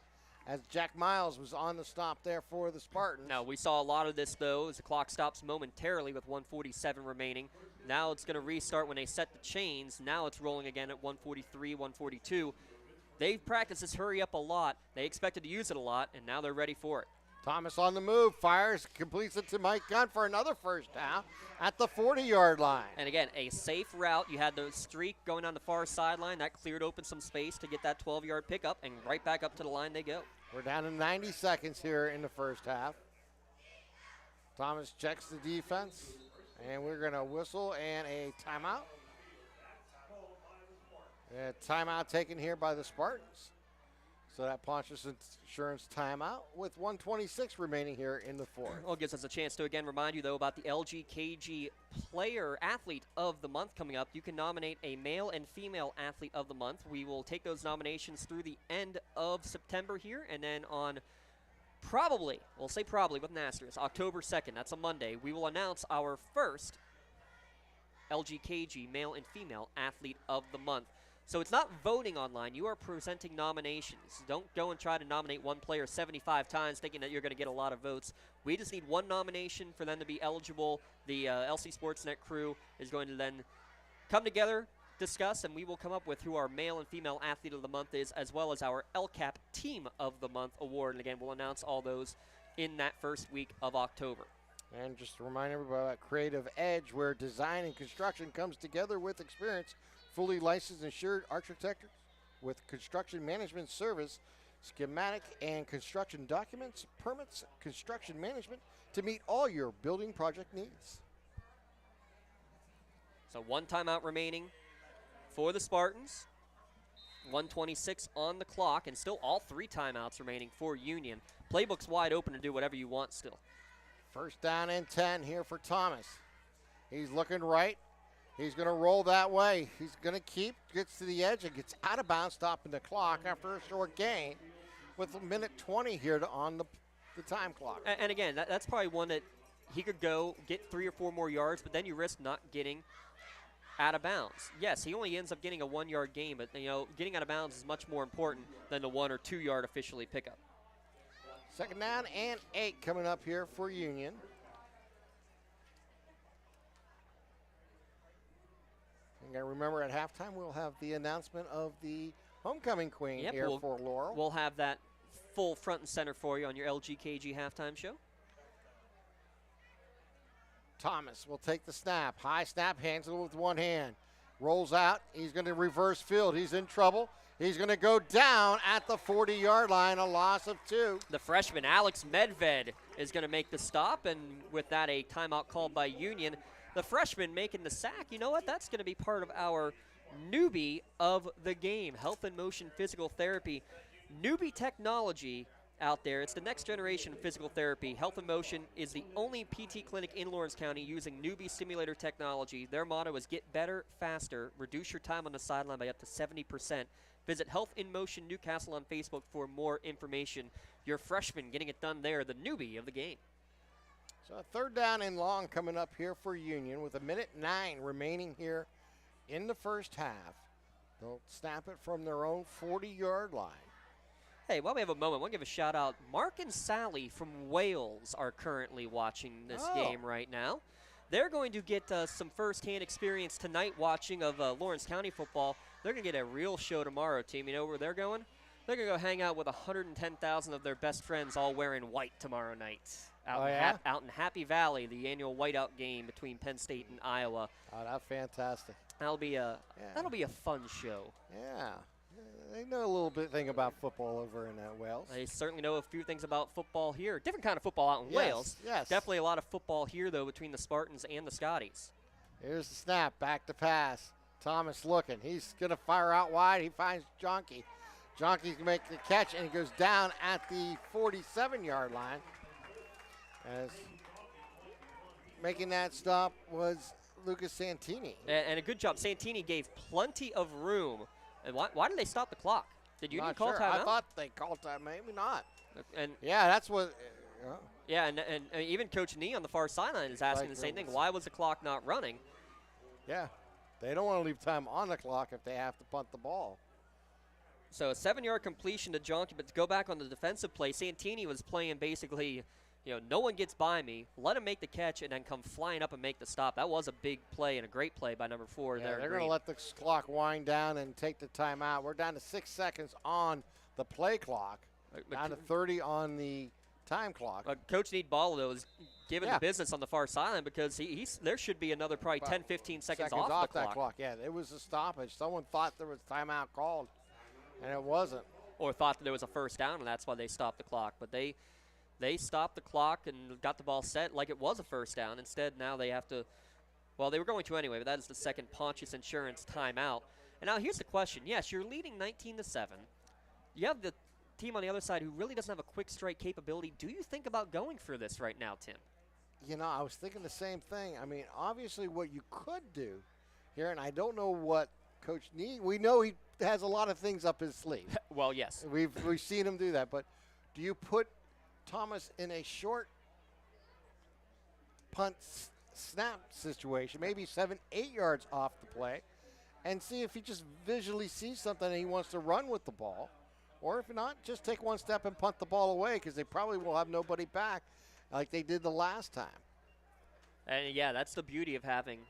as Jack Miles was on the stop there for the Spartans. Now, we saw a lot of this, though, as the clock stops momentarily with 1:47 remaining. Now it's going to restart when they set the chains. Now it's rolling again at 1:43, 1:42. They've practiced this hurry up a lot. They expected to use it a lot, and now they're ready for it. Thomas on the move, fires, completes it to Mike Gunn for another 1st down at the 40-yard line. And again, a safe route. You had the streak going on the far sideline. That cleared open some space to get that 12-yard pickup, and right back up to the line they go. We're down to 90 seconds here in the 1st half. Thomas checks the defense, and we're going to whistle and a timeout. A timeout taken here by the Spartans. So that Pontius Insurance timeout with 1:26 remaining here in the 4th. Well, it gives us a chance to again remind you, though, about the LGKG Player Athlete of the Month coming up. You can nominate a male and female Athlete of the Month. We will take those nominations through the end of September here, and then on probably, we'll say probably with an asterisk, October 2nd, that's a Monday, we will announce our first LGKG Male and Female Athlete of the Month. So it's not voting online. You are presenting nominations. Don't go and try to nominate one player 75 times thinking that you're going to get a lot of votes. We just need one nomination for them to be eligible. The LC Sportsnet crew is going to then come together, discuss, and we will come up with who our male and female athlete of the month is, as well as our LCAP Team of the Month award. And again, we'll announce all those in that first week of October. And just to remind everybody about Creative Edge, where design and construction comes together with experience. Fully licensed, insured architects with construction management service, schematic and construction documents, permits, construction management to meet all your building project needs. So 1 timeout remaining for the Spartans. 1:26 on the clock, and still all 3 timeouts remaining for Union. Playbook's wide open to do whatever you want still. First down and 10 here for Thomas. He's looking right. He's going to roll that way. He's going to keep, gets to the edge and gets out of bounds, stopping the clock after a short gain with a minute 20 here on the time clock. And again, that's probably one that he could go get 3 or 4 more yards, but then you risk not getting out of bounds. Yes, he only ends up getting a 1-yard gain, but getting out of bounds is much more important than the 1 or 2 yard officially pickup. Second down and 8 coming up here for Union. You got to remember at halftime we'll have the announcement of the homecoming queen here for Laurel. We'll have that full front and center for you on your LGKG halftime show. Thomas will take the snap. High snap, hands it with one hand. Rolls out. He's going to reverse field. He's in trouble. He's going to go down at the 40-yard line, a loss of 2. The freshman, Alex Medved, is going to make the stop, and with that, a timeout called by Union. The freshman making the sack. You know what? That's going to be part of our newbie of the game, health and motion physical therapy. Newbie technology out there. It's the next generation of physical therapy. Health and Motion is the only PT clinic in Lawrence County using newbie simulator technology. Their motto is get better, faster, reduce your time on the sideline by up to 70%. Visit Health in Motion Newcastle on Facebook for more information. Your freshman getting it done there, the newbie of the game. So a third down and long coming up here for Union with a minute 9 remaining here in the first half. They'll snap it from their own 40-yard line. Hey, while we have a moment, I want to give a shout out. Mark and Sally from Wales are currently watching this game right now. They're going to get some first-hand experience tonight watching of Lawrence County football. They're going to get a real show tomorrow, team. You know where they're going? They're going to go hang out with 110,000 of their best friends all wearing white tomorrow night. Out in Happy Valley, the annual whiteout game between Penn State and Iowa. Oh, that's fantastic. That'll be a fun show. Yeah. They know a little bit thing about football over in Wales. They certainly know a few things about football here. Different kind of football out in Wales. Yes. Definitely a lot of football here, though, between the Spartans and the Scotties. Here's the snap, back to pass. Thomas looking. He's going to fire out wide. He finds Jonke. Jonke's going to make the catch, and he goes down at the 47-yard line. As making that stop was Lucas Santini. And a good job. Santini gave plenty of room. And why did they stop the clock? Did Union call timeout? I thought they called time. Maybe not. And yeah, that's what. Yeah, and even Coach Nee on the far sideline is asking the same thing. Why was the clock not running? Yeah, they don't want to leave time on the clock if they have to punt the ball. So a 7-yard completion to Jonke, but to go back on the defensive play, Santini was playing basically, no one gets by me, let him make the catch, and then come flying up and make the stop. That was a big play and a great play by number 4 Yeah, there. They're going to let the clock wind down and take the timeout. We're down to 6 seconds on the play clock, down to 30 on the time clock. Coach Need Ball, though, is giving the business on the far sideline because there should be another probably 10, 15 seconds off the that clock. Yeah, it was a stoppage. Someone thought there was timeout called, and it wasn't. Or thought that there was a first down, and that's why they stopped the clock. But they stopped the clock and got the ball set like it was a first down. Instead, now they have to, well, they were going to anyway, but that is the second Pontius Insurance timeout. And now here's the question. Yes, you're leading 19-7. You have the team on the other side who really doesn't have a quick strike capability. Do you think about going for this right now, Tim? I was thinking the same thing. I mean, obviously what you could do here, and I don't know what Coach Nee, we know he has a lot of things up his sleeve. Well, yes. We've seen him do that, but do you put Thomas in a short punt snap situation, maybe 7-8 yards off the play, and see if he just visually sees something and he wants to run with the ball, or if not, just take one step and punt the ball away because they probably will have nobody back like they did the last time. And yeah, that's the beauty of having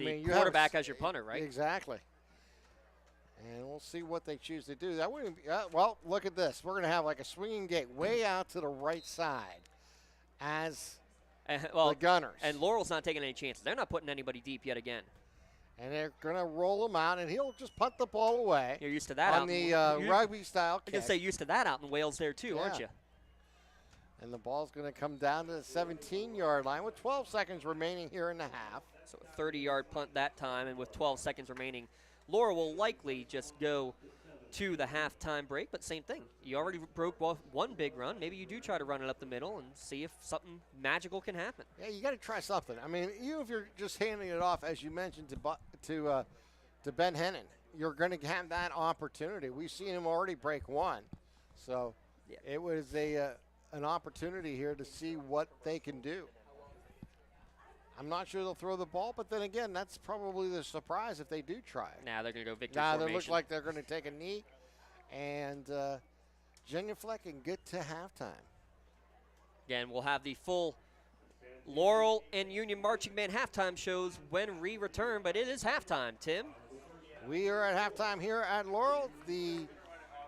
you quarterback as your punter, right? Exactly. And we'll see what they choose to do. That wouldn't be, well, look at this. We're going to have like a swinging gate way out to the right side as the Gunners. And Laurel's not taking any chances. They're not putting anybody deep yet again. And they're going to roll him out, and he'll just punt the ball away. You're used to that on the rugby-style kick. I can say used to that out in Wales there too, aren't you? And the ball's going to come down to the 17-yard line with 12 seconds remaining here in the half. So a 30-yard punt that time, and with 12 seconds remaining, Laurel will likely just go to the halftime break, but same thing. You already broke one big run. Maybe you do try to run it up the middle and see if something magical can happen. Yeah, you got to try something. I mean, even if you're just handing it off, as you mentioned, to Ben Hennon, you're going to have that opportunity. We've seen him already break one. So it was an opportunity here to see what they can do. I'm not sure they'll throw the ball, but then again, that's probably the surprise if they do try it. Now they're going to go victory Now formation. they look like they're going to take a knee, and Genuflect can get to halftime. Again, we'll have the full Laurel and Union Marching Band halftime shows when we return, but it is halftime, Tim. We are at halftime here at Laurel. The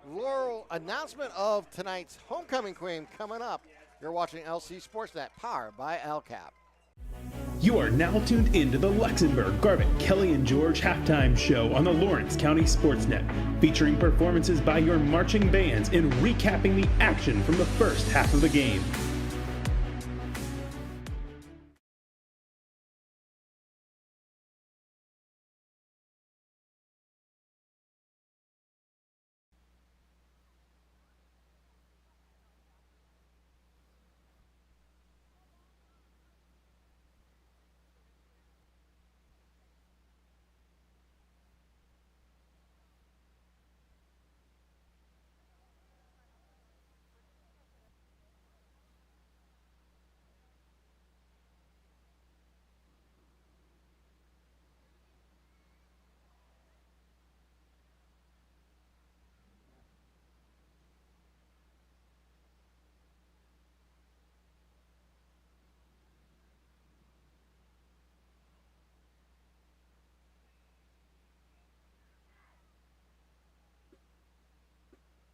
Laurel announcement of tonight's homecoming queen coming up. You're watching LC Sportsnet, powered by LCAP. You are now tuned into the Luxembourg, Garvin, Kelly, and George halftime show on the Lawrence County Sportsnet, featuring performances by your marching bands and recapping the action from the first half of the game.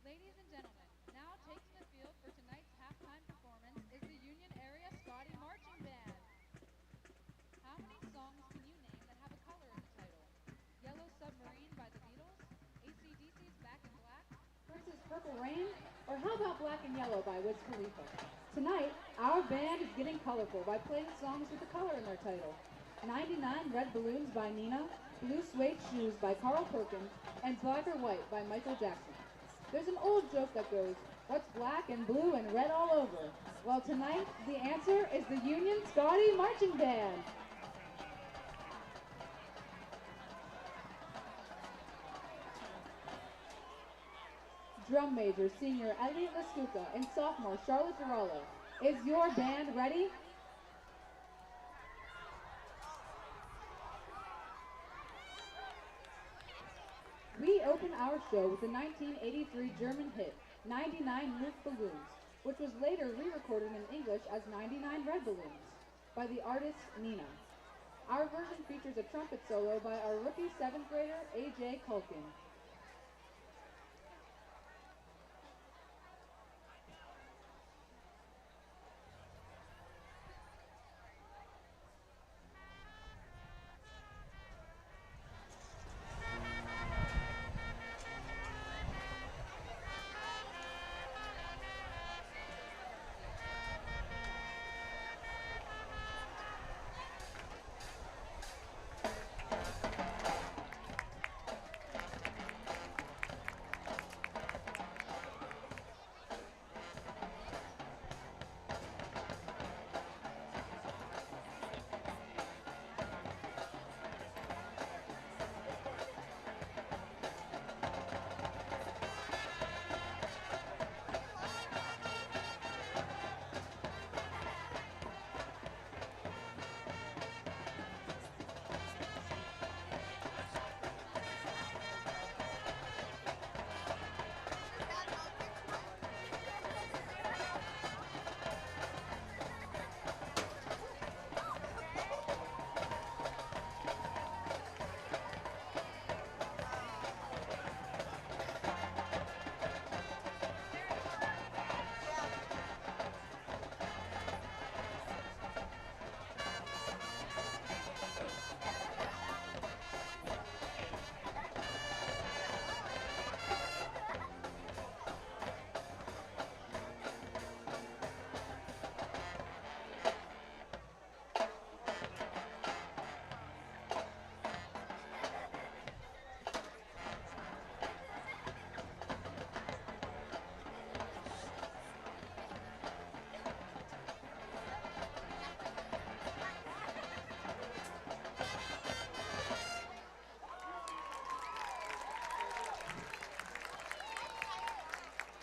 Ladies and gentlemen, now taking the field for tonight's halftime performance is the Union Area Scotty Marching Band. How many songs can you name that have a color in the title? Yellow Submarine by the Beatles, AC/DC's Back in Black, versus Purple Rain, or how about Black and Yellow by Wiz Khalifa? Tonight, our band is getting colorful by playing songs with a color in their title. 99 Red Balloons by Nina, Blue Suede Shoes by Carl Perkins, and Black or White by Michael Jackson. There's an old joke that goes, what's black and blue and red all over? Well, tonight, the answer is the Union Scotty Marching Band. Drum major senior Elliot Lascuca and sophomore Charlotte Durallo. Is your band ready? We open our show with the 1983 German hit, 99 Luft Balloons, which was later re-recorded in English as 99 Red Balloons by the artist Nina. Our version features a trumpet solo by our rookie 7th grader, A.J. Culkin.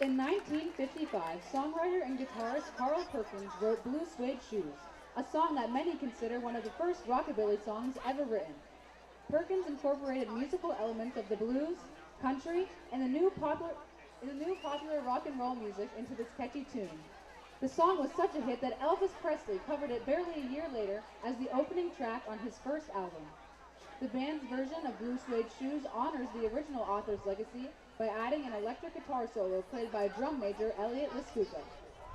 In 1955, songwriter and guitarist Carl Perkins wrote Blue Suede Shoes, a song that many consider one of the first rockabilly songs ever written. Perkins incorporated musical elements of the blues, country, and the new popular rock and roll music into this catchy tune. The song was such a hit that Elvis Presley covered it barely a year later as the opening track on his first album. The band's version of Blue Suede Shoes honors the original author's legacy by adding an electric guitar solo played by drum major Elliot Lescuca.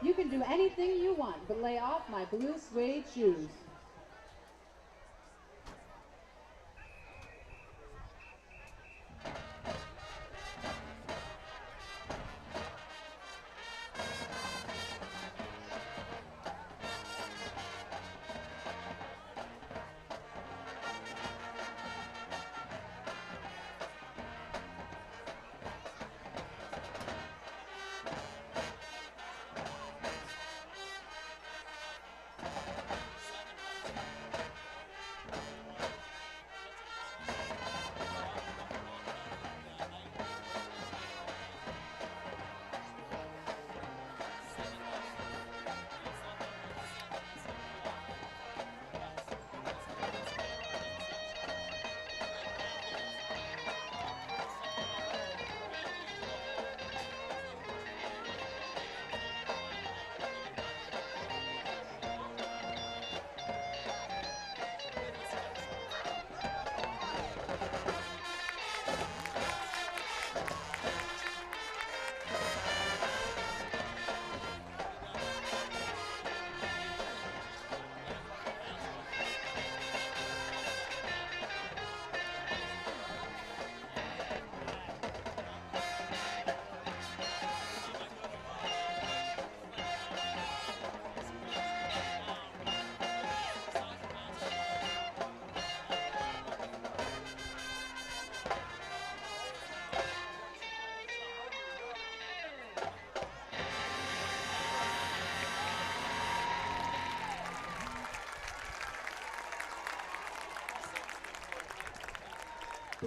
You can do anything you want, but lay off my blue suede shoes.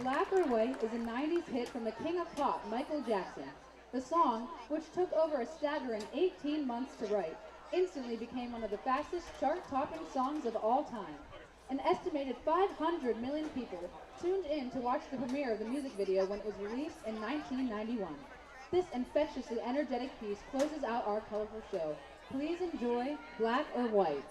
Black or White is a 90s hit from the king of pop, Michael Jackson. The song, which took over a staggering 18 months to write, instantly became one of the fastest chart-topping songs of all time. An estimated 500 million people tuned in to watch the premiere of the music video when it was released in 1991. This infectiously energetic piece closes out our colorful show. Please enjoy Black or White.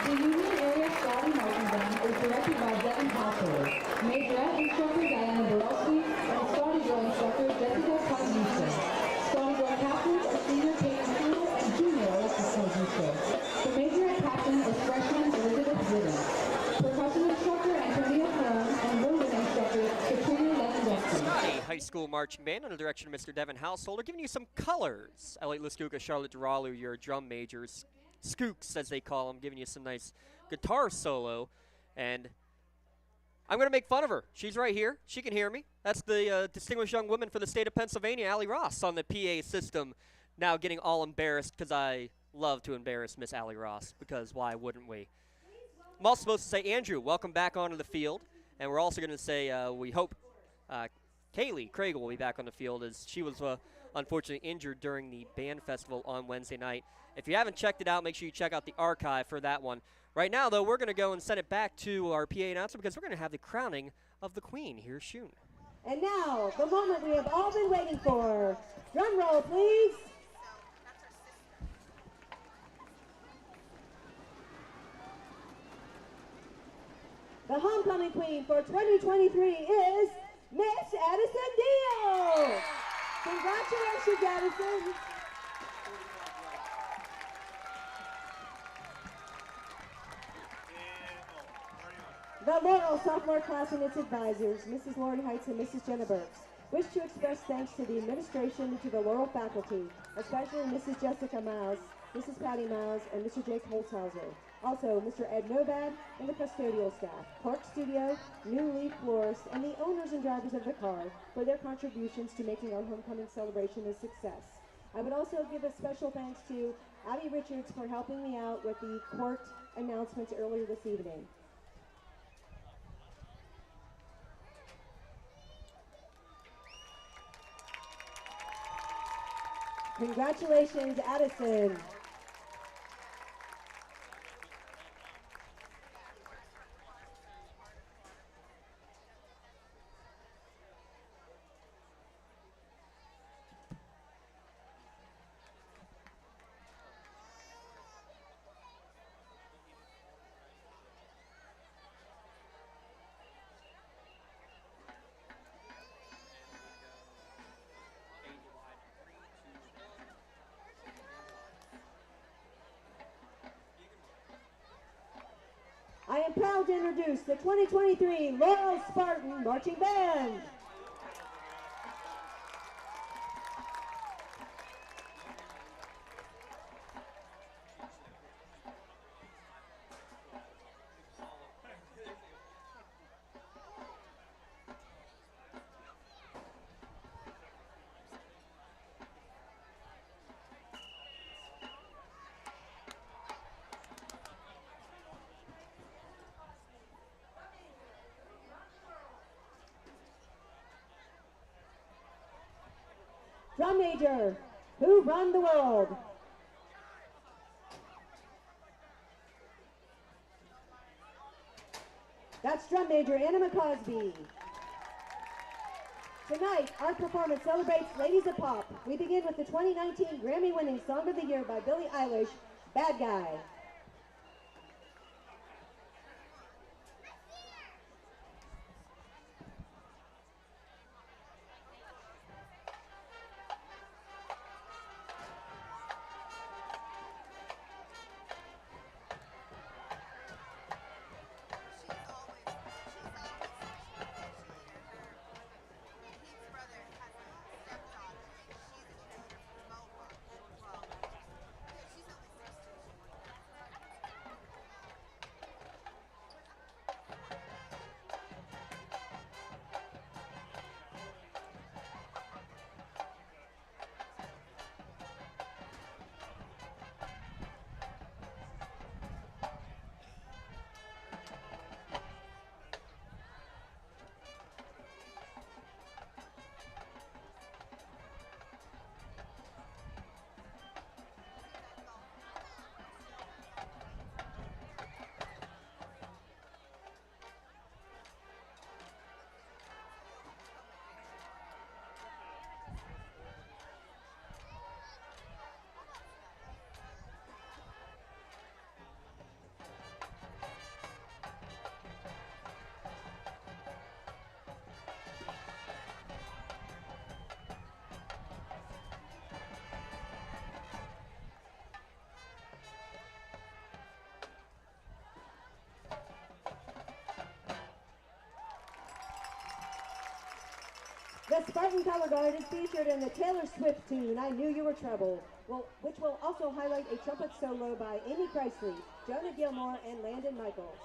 The Union Area Scouting Scotty Marching Band is directed by Devin Household. Majorette instructor Diana Borelski and Scotty drill instructor Jessica Cotton-Houston. Scotty drill captains are senior Peyton Sewell and junior Alexis Cotton-Houston. The majorette captain is freshman Elizabeth Zidden. Percussion instructor Antonio Peron and movement instructor Katrina Lewandowski. Scotty High School Marching Band under the direction of Mr. Devin Householder, giving you some colors. Elliot Laskuka, Charlotte Duralu, your drum majors. Skooks, as they call them, giving you some nice guitar solo. And I'm going to make fun of her. She's right here. She can hear me. That's the distinguished young woman for the state of Pennsylvania, Allie Ross, on the PA system, now getting all embarrassed because I love to embarrass Miss Allie Ross, because why wouldn't we? I'm also supposed to say, Andrew, welcome back onto the field. And we're also going to say we hope Kaylee Craig will be back on the field, as she was unfortunately injured during the band festival on Wednesday night. If you haven't checked it out, make sure you check out the archive for that one. Right now, though, we're going to go and send it back to our PA announcer, because we're going to have the crowning of the Queen here soon. And now, the moment we have all been waiting for. Drum roll, please. The homecoming queen for 2023 is Miss Addison Deal. Congratulations, Addison. The Laurel sophomore class and its advisors, Mrs. Lauren Heights and Mrs. Jenna Burks, wish to express thanks to the administration and to the Laurel faculty, especially Mrs. Jessica Miles, Mrs. Patty Miles, and Mr. Jake Holzhauser. Also, Mr. Ed Nobad and the custodial staff, Park Studio, New Leaf Florist, and the owners and drivers of the car for their contributions to making our homecoming celebration a success. I would also give a special thanks to Abby Richards for helping me out with the court announcements earlier this evening. Congratulations, Addison. I am proud to introduce the 2023 Laurel Spartan Marching Band. Drum major, Who Run the World? That's drum major Anna McCosby. Tonight, our performance celebrates Ladies of Pop. We begin with the 2019 Grammy-winning Song of the Year by Billie Eilish, Bad Guy. The Spartan Color Guard is featured in the Taylor Swift tune, I Knew You Were Trouble, which will also highlight a trumpet solo by Amy Chrysley, Jonah Gilmore, and Landon Michaels.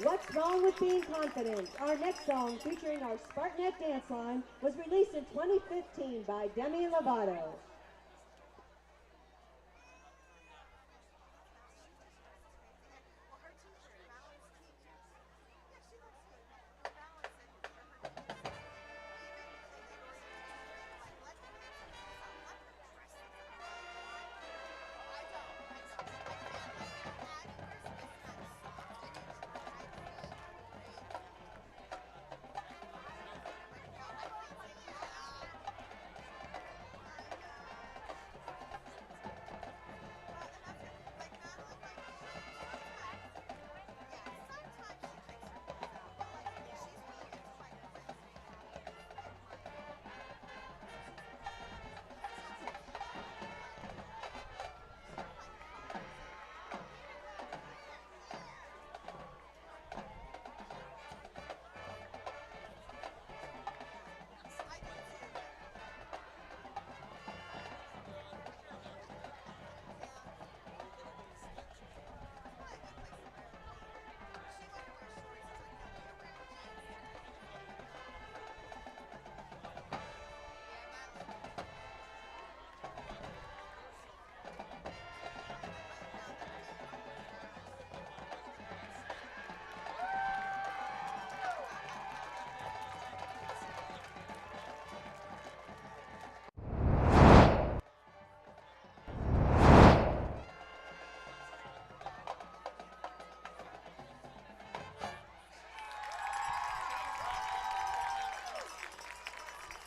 What's Wrong with Being Confident? Our next song, featuring our Spartanette dance line, was released in 2015 by Demi Lovato.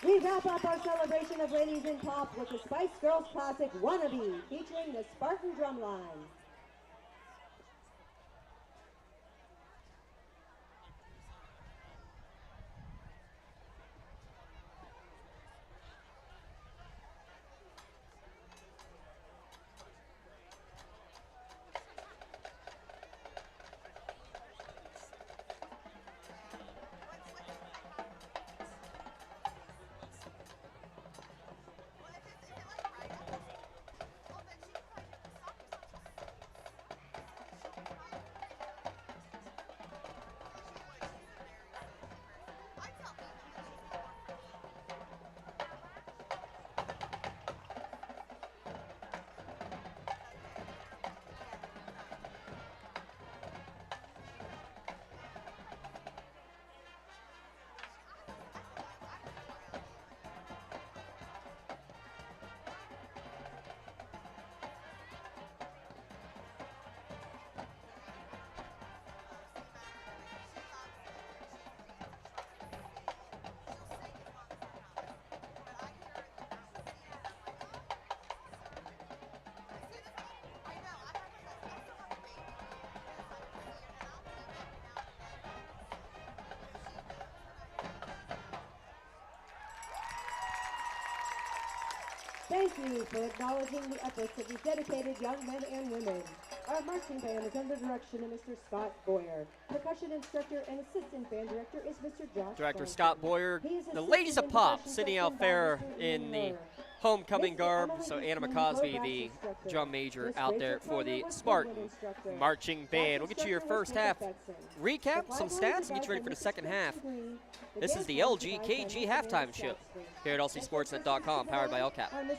We wrap up our celebration of ladies in pop with the Spice Girls classic Wannabe, featuring the Spartan Drumline. Thank you for acknowledging the efforts of these dedicated young men and women. Our marching band is under the direction of Mr. Scott Boyer. Percussion instructor and assistant band director is Mr. Josh Director Franklin. Scott Boyer. He is The ladies assisted of in pop percussion sitting section out by there Mr. in Ian the Murr. homecoming Mr. garb. Emily So Anna Easton, McCosby, choreograph the instructor. drum major Miss out Rachel there for Turner the was Spartan movement instructor. marching band. We'll get you your Instructor was first half Jacob Betson. recap, The some flag stats, was and get you ready devised for the by second Mrs. half. Jackson Green. The This is dance the was devised by LGKG Mrs. halftime Ann show Saxton. here at LCSportsnet.com, powered by LCAP. Mrs.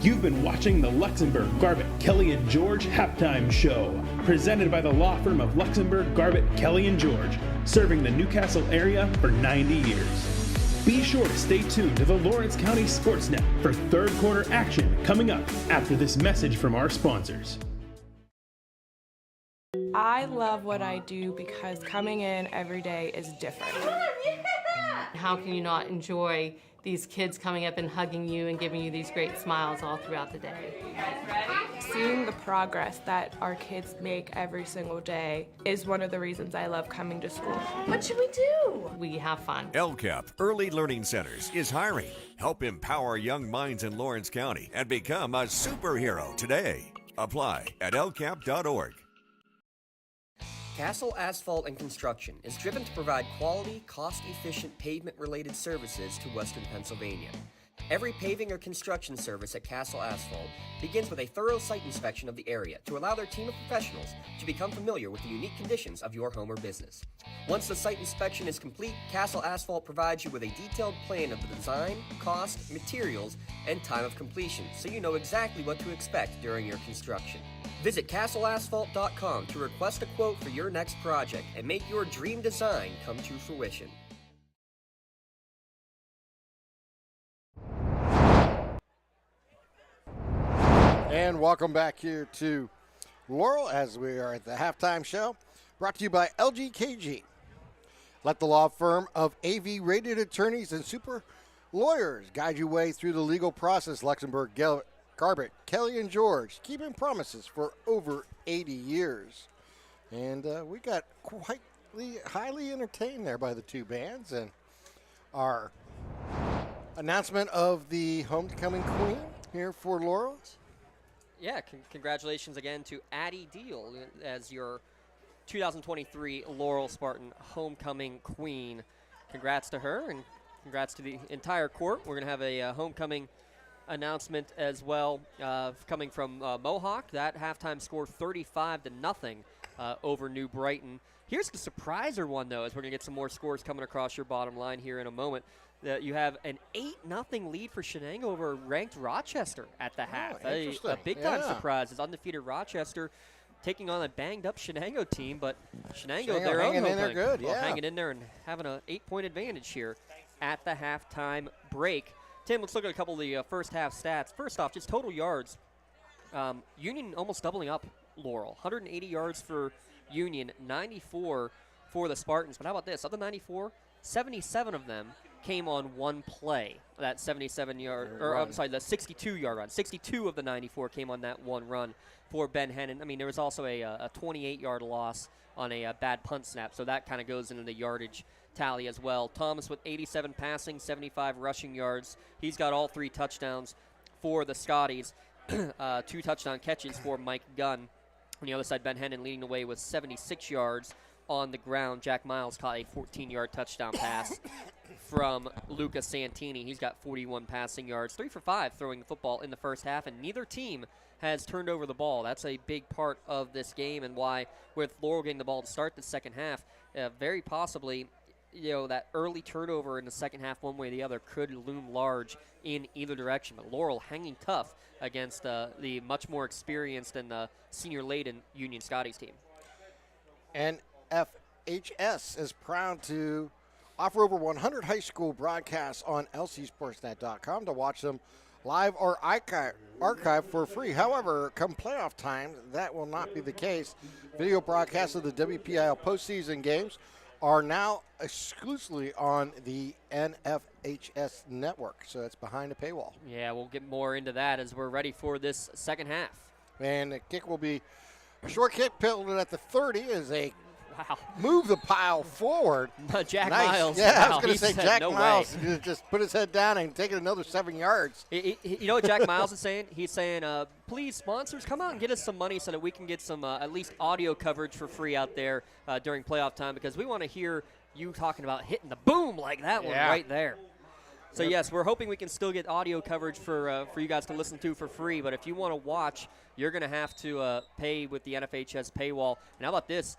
You've been watching the Luxembourg, Garbett, Kelly and George Halftime Show, presented by the law firm of Luxembourg, Garbett, Kelly and George, serving the Newcastle area for 90 years. Be sure to stay tuned to the Lawrence County Sportsnet for third quarter action coming up after this message from our sponsors. I love what I do because coming in every day is different. How can you not enjoy these kids coming up and hugging you and giving you these great smiles all throughout the day? Seeing the progress that our kids make every single day is one of the reasons I love coming to school. What should we do? We have fun. LCAP Early Learning Centers is hiring. Help empower young minds in Lawrence County and become a superhero today. Apply at lcap.org. Castle Asphalt and Construction is driven to provide quality, cost-efficient pavement-related services to Western Pennsylvania. Every paving or construction service at Castle Asphalt begins with a thorough site inspection of the area to allow their team of professionals to become familiar with the unique conditions of your home or business. Once the site inspection is complete, Castle Asphalt provides you with a detailed plan of the design, cost, materials, and time of completion, so you know exactly what to expect during your construction. Visit castleasphalt.com to request a quote for your next project and make your dream design come to fruition. And welcome back here to Laurel as we are at the halftime show, brought to you by LGKG. Let the law firm of AV rated attorneys and super lawyers guide your way through the legal process. Luxembourg, Garbett, Kelly and George, keeping promises for over 80 years. And we got quite highly entertained there by the two bands. And our announcement of the homecoming queen here for Laurel. Yeah, congratulations again to Addie Deal as your 2023 Laurel Spartan homecoming queen. Congrats to her and congrats to the entire court. We're going to have a homecoming announcement as well coming from Mohawk. That halftime score 35-0 over New Brighton. Here's the surpriser one, though, as we're going to get some more scores coming across your bottom line here in a moment. You have an 8-0 lead for Shenango over ranked Rochester at the half. A big-time surprise is undefeated Rochester taking on a banged-up Shenango team, but Shenango their own hanging in there good, hanging in there and having an 8-point advantage here at the halftime break. Tim, let's look at a couple of the first half stats. First off, just total yards. Union almost doubling up Laurel. 180 yards for Union, 94 for the Spartans. But how about this? Of the 94, 77 of them came on one play. That 77-yard, or I'm sorry, the 62-yard run. 62 of the 94 came on that one run for Ben Hennon. I mean, there was also a 28-yard loss on a bad punt snap, so that kind of goes into the yardage tally as well. Thomas with 87 passing, 75 rushing yards. He's got all 3 touchdowns for the Scotties. 2 touchdown catches for Mike Gunn. On the other side, Ben Hennon leading the way with 76 yards on the ground. Jack Miles caught a 14-yard touchdown pass from Luca Santini. He's got 41 passing yards, 3 for 5 throwing the football in the first half, and neither team has turned over the ball. That's a big part of this game and why, with Laurel getting the ball to start the second half, very possibly, that early turnover in the second half one way or the other could loom large in either direction. But Laurel hanging tough against the much more experienced and senior-laden Union Scotties team. And FHS is proud to offer over 100 high school broadcasts on lcsportsnet.com to watch them live or archive for free. However, come playoff time, that will not be the case. Video broadcasts of the WPIL postseason games are now exclusively on the NFHS network, so it's behind a paywall. Yeah, we'll get more into that as we're ready for this second half. And the kick will be a short kick, pilled at the 30 as a Wow. move the pile forward. Jack Nice. Miles. Yeah, I was wow, going he to say said, Jack no Miles way. just put his head down and take it another 7 yards. You know what Jack Miles is saying? He's saying, please, sponsors, come out and get us some money so that we can get some at least audio coverage for free out there during playoff time, because we want to hear you talking about hitting the boom like that one right there. So, yes, we're hoping we can still get audio coverage for you guys to listen to for free. But if you want to watch, you're going to have to pay with the NFHS paywall. And how about this?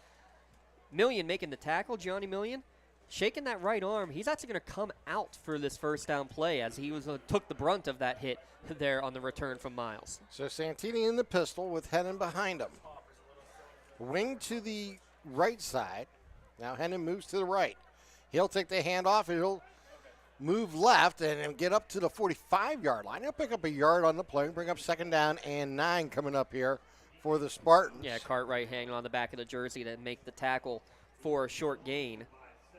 Million making the tackle, Johnny Million, shaking that right arm. He's actually going to come out for this first down play, as he was took the brunt of that hit there on the return from Miles. So Santini in the pistol with Hennon behind him. Wing to the right side. Now Hennon moves to the right. He'll take the handoff and he'll move left and get up to the 45-yard line. He'll pick up a yard on the play and bring up 2nd down and 9 coming up here for the Spartans. Yeah, Cartwright hanging on the back of the jersey to make the tackle for a short gain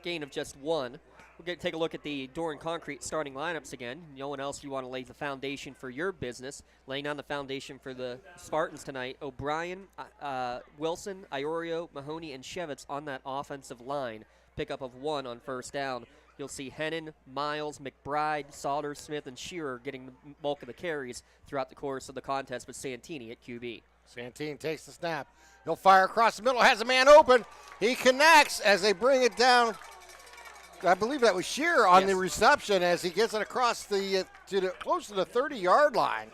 of just 1. We're going to take a look at the Doran Concrete starting lineups again. No one else you want to lay the foundation for your business. Laying down the foundation for the Spartans tonight, O'Brien, Wilson, Iorio, Mahoney, and Shevitz on that offensive line. Pickup of 1 on first down. You'll see Hennon, Miles, McBride, Saunders, Smith, and Shearer getting the bulk of the carries throughout the course of the contest with Santini at QB. Santini takes the snap. He'll fire across the middle, has a man open. He connects as they bring it down. I believe that was Shearer on the reception as he gets it across the close to the 30-yard line.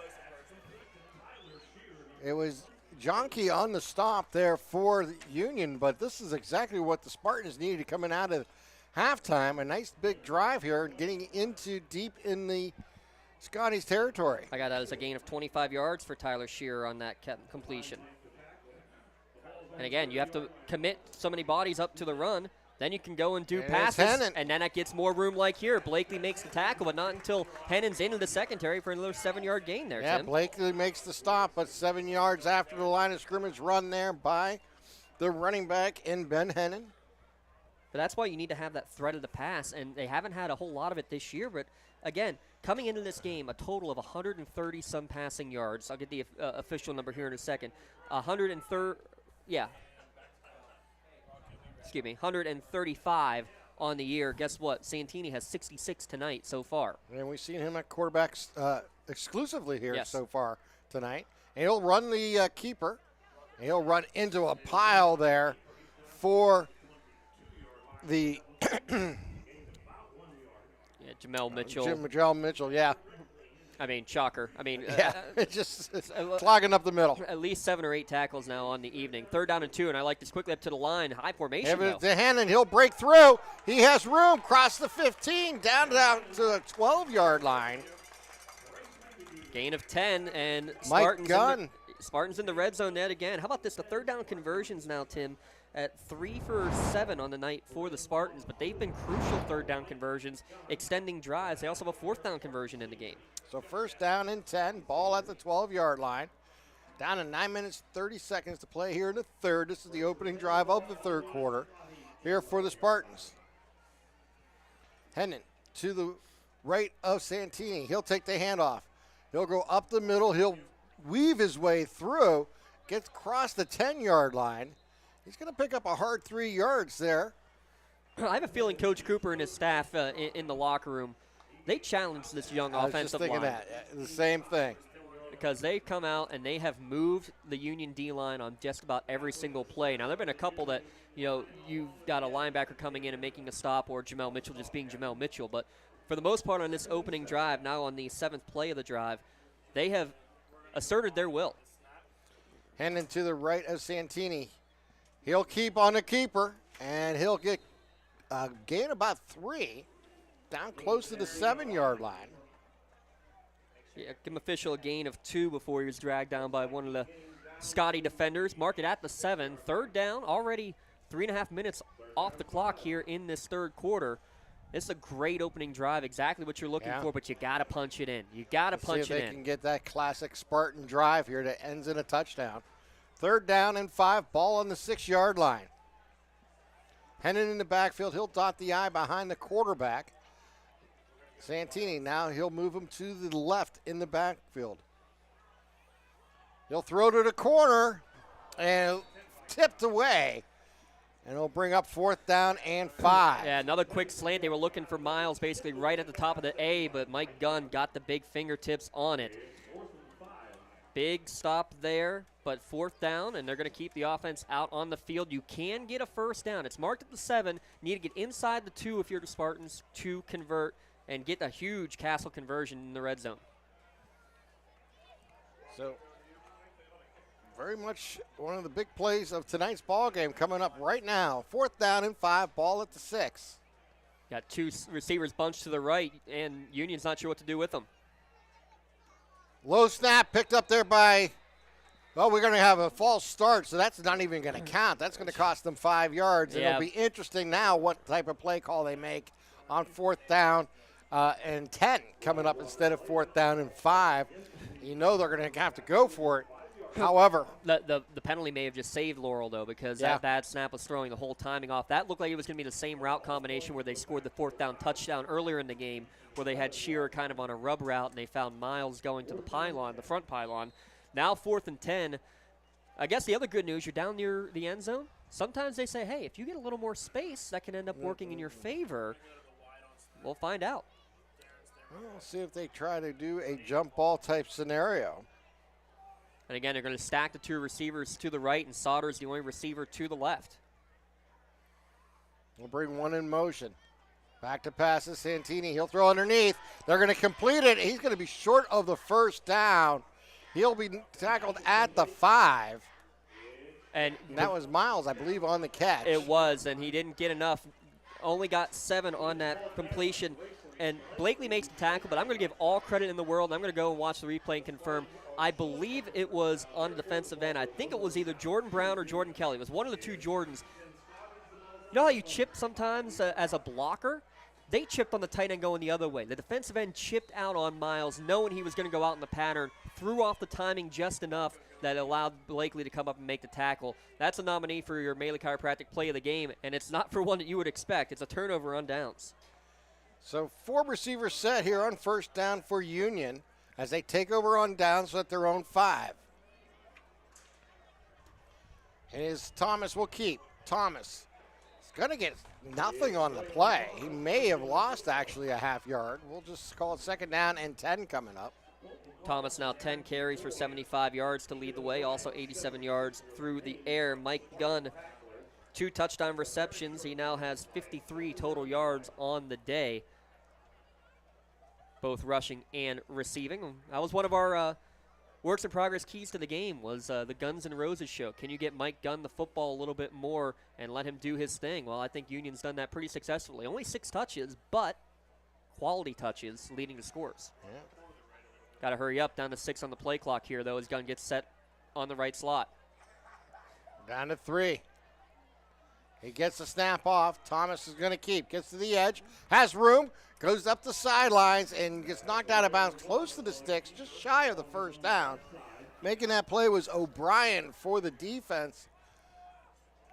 It was Jonke on the stop there for the Union, but this is exactly what the Spartans needed coming out of halftime. A nice big drive here, getting into deep in the Scotty's territory. I got that as a gain of 25 yards for Tyler Shearer on that completion. And again, you have to commit so many bodies up to the run. Then you can go and do passes, and then it gets more room like here. Blakely makes the tackle, but not until Hennon's into the secondary for another 7-yard gain there, Yeah, Tim. Blakely makes the stop, but 7 yards after the line of scrimmage run there by the running back in Ben Hennon. But that's why you need to have that threat of the pass, and they haven't had a whole lot of it this year. But, again, coming into this game, a total of 130-some passing yards. I'll get the official number here in a second. 135 on the year. Guess what? Santini has 66 tonight so far. And we've seen him at quarterbacks exclusively here so far tonight. And he'll run the keeper. And he'll run into a pile there for the Jamel Mitchell. Jamel Mitchell, yeah. I mean, shocker. I mean, it's just clogging up the middle. At least 7 or 8 tackles now on the evening. 3rd down and 2, and I like this quickly up to the line. High formation, though. To Hannon, he'll break through. He has room, cross the 15, down to the 12-yard line. Gain of 10, and Mike Gunn. Spartans in the red zone net again. How about this? The 3rd down conversions now, Tim, at 3 for 7 on the night for the Spartans, but they've been crucial 3rd down conversions, extending drives. They also have a 4th down conversion in the game. So 1st down and 10, ball at the 12-yard line. Down to 9 minutes, 30 seconds to play here in the 3rd. This is the opening drive of the 3rd quarter here for the Spartans. Hennon to the right of Santini. He'll take the handoff. He'll go up the middle. He'll weave his way through, gets across the 10-yard line. He's going to pick up a hard 3 yards there. I have a feeling Coach Cooper and his staff in the locker room, they challenged this young offensive line. I was just thinking that. The same thing. Because they've come out and they have moved the Union D-line on just about every single play. Now, there have been a couple that, you've got a linebacker coming in and making a stop, or Jamel Mitchell just being Jamel Mitchell. But for the most part on this opening drive, now on the 7th play of the drive, they have asserted their will. Hennon to the right of Santini. He'll keep on the keeper, and he'll get gain about 3. Down close to the 7-yard line. Yeah, give him official a gain of 2 before he was dragged down by one of the Scotty defenders. Mark it at the 7. 3rd down, already 3.5 minutes off the clock here in this 3rd quarter. This is a great opening drive, exactly what you're looking for, but you got to punch it in. You got to punch it in. See if they can get that classic Spartan drive here that ends in a touchdown. 3rd down and 5, ball on the 6-yard line. Hennon in the backfield, he'll dot the I behind the quarterback. Santini, now he'll move him to the left in the backfield. He'll throw to the corner and tipped away. And it'll bring up 4th down and 5. Yeah, another quick slant. They were looking for Miles basically right at the top of the A, but Mike Gunn got the big fingertips on it. Big stop there, but 4th down, and they're going to keep the offense out on the field. You can get a first down. It's marked at the 7. Need to get inside the 2 if you're the Spartans to convert and get a huge Castle conversion in the red zone. So, very much one of the big plays of tonight's ball game coming up right now. 4th down and 5, ball at the 6. Got 2 receivers bunched to the right, and Union's not sure what to do with them. Low snap picked up there by, well, we're going to have a false start, so that's not even going to count. That's going to cost them 5 yards. Yeah. It'll be interesting now what type of play call they make on 4th down and 10 coming up instead of 4th down and 5. You know they're going to have to go for it. However, the penalty may have just saved Laurel, though, because that bad snap was throwing the whole timing off. That looked like it was going to be the same route combination where they scored the 4th down touchdown earlier in the game, where they had Shearer kind of on a rub route, and they found Miles going to the pylon, the front pylon. Now 4th and 10. I guess the other good news, you're down near the end zone. Sometimes they say, hey, if you get a little more space, that can end up working in your favor. We'll find out. Well, we'll see if they try to do a jump ball type scenario. And again, they're going to stack the 2 receivers to the right, and Sauter's the only receiver to the left. We'll bring one in motion. Back to pass to Santini. He'll throw underneath. They're going to complete it. He's going to be short of the first down. He'll be tackled at the 5. And that was Miles, I believe, on the catch. It was, and he didn't get enough. Only got 7 on that completion. And Blakely makes the tackle, but I'm going to give all credit in the world. I'm going to go and watch the replay and confirm. I believe it was on the defensive end. I think it was either Jordan Brown or Jordan Kelly. It was one of the 2 Jordans. You know how you chip sometimes as a blocker? They chipped on the tight end going the other way. The defensive end chipped out on Miles, knowing he was going to go out in the pattern, threw off the timing just enough that allowed Blakely to come up and make the tackle. That's a nominee for your Maley Chiropractic play of the game, and it's not for one that you would expect. It's a turnover on downs. So 4 receivers set here on 1st down for Union as they take over on downs at their own 5. And his Thomas will keep. Thomas is going to get nothing on the play. He may have lost actually a half yard. We'll just call it 2nd down and 10 coming up. Thomas now 10 carries for 75 yards to lead the way, also 87 yards through the air. Mike Gunn, 2 touchdown receptions. He now has 53 total yards on the day, both rushing and receiving. That was one of our works in progress keys to the game, was the Guns N' Roses show. Can you get Mike Gunn the football a little bit more and let him do his thing? Well, I think Union's done that pretty successfully. Only 6 touches, but quality touches leading to scores. Yeah. Got to hurry up, down to 6 on the play clock here, though, as Gunn gets set on the right slot. Down to 3. He gets the snap off. Thomas is going to keep. Gets to the edge. Has room. Goes up the sidelines and gets knocked out of bounds close to the sticks, just shy of the 1st down. Making that play was O'Brien for the defense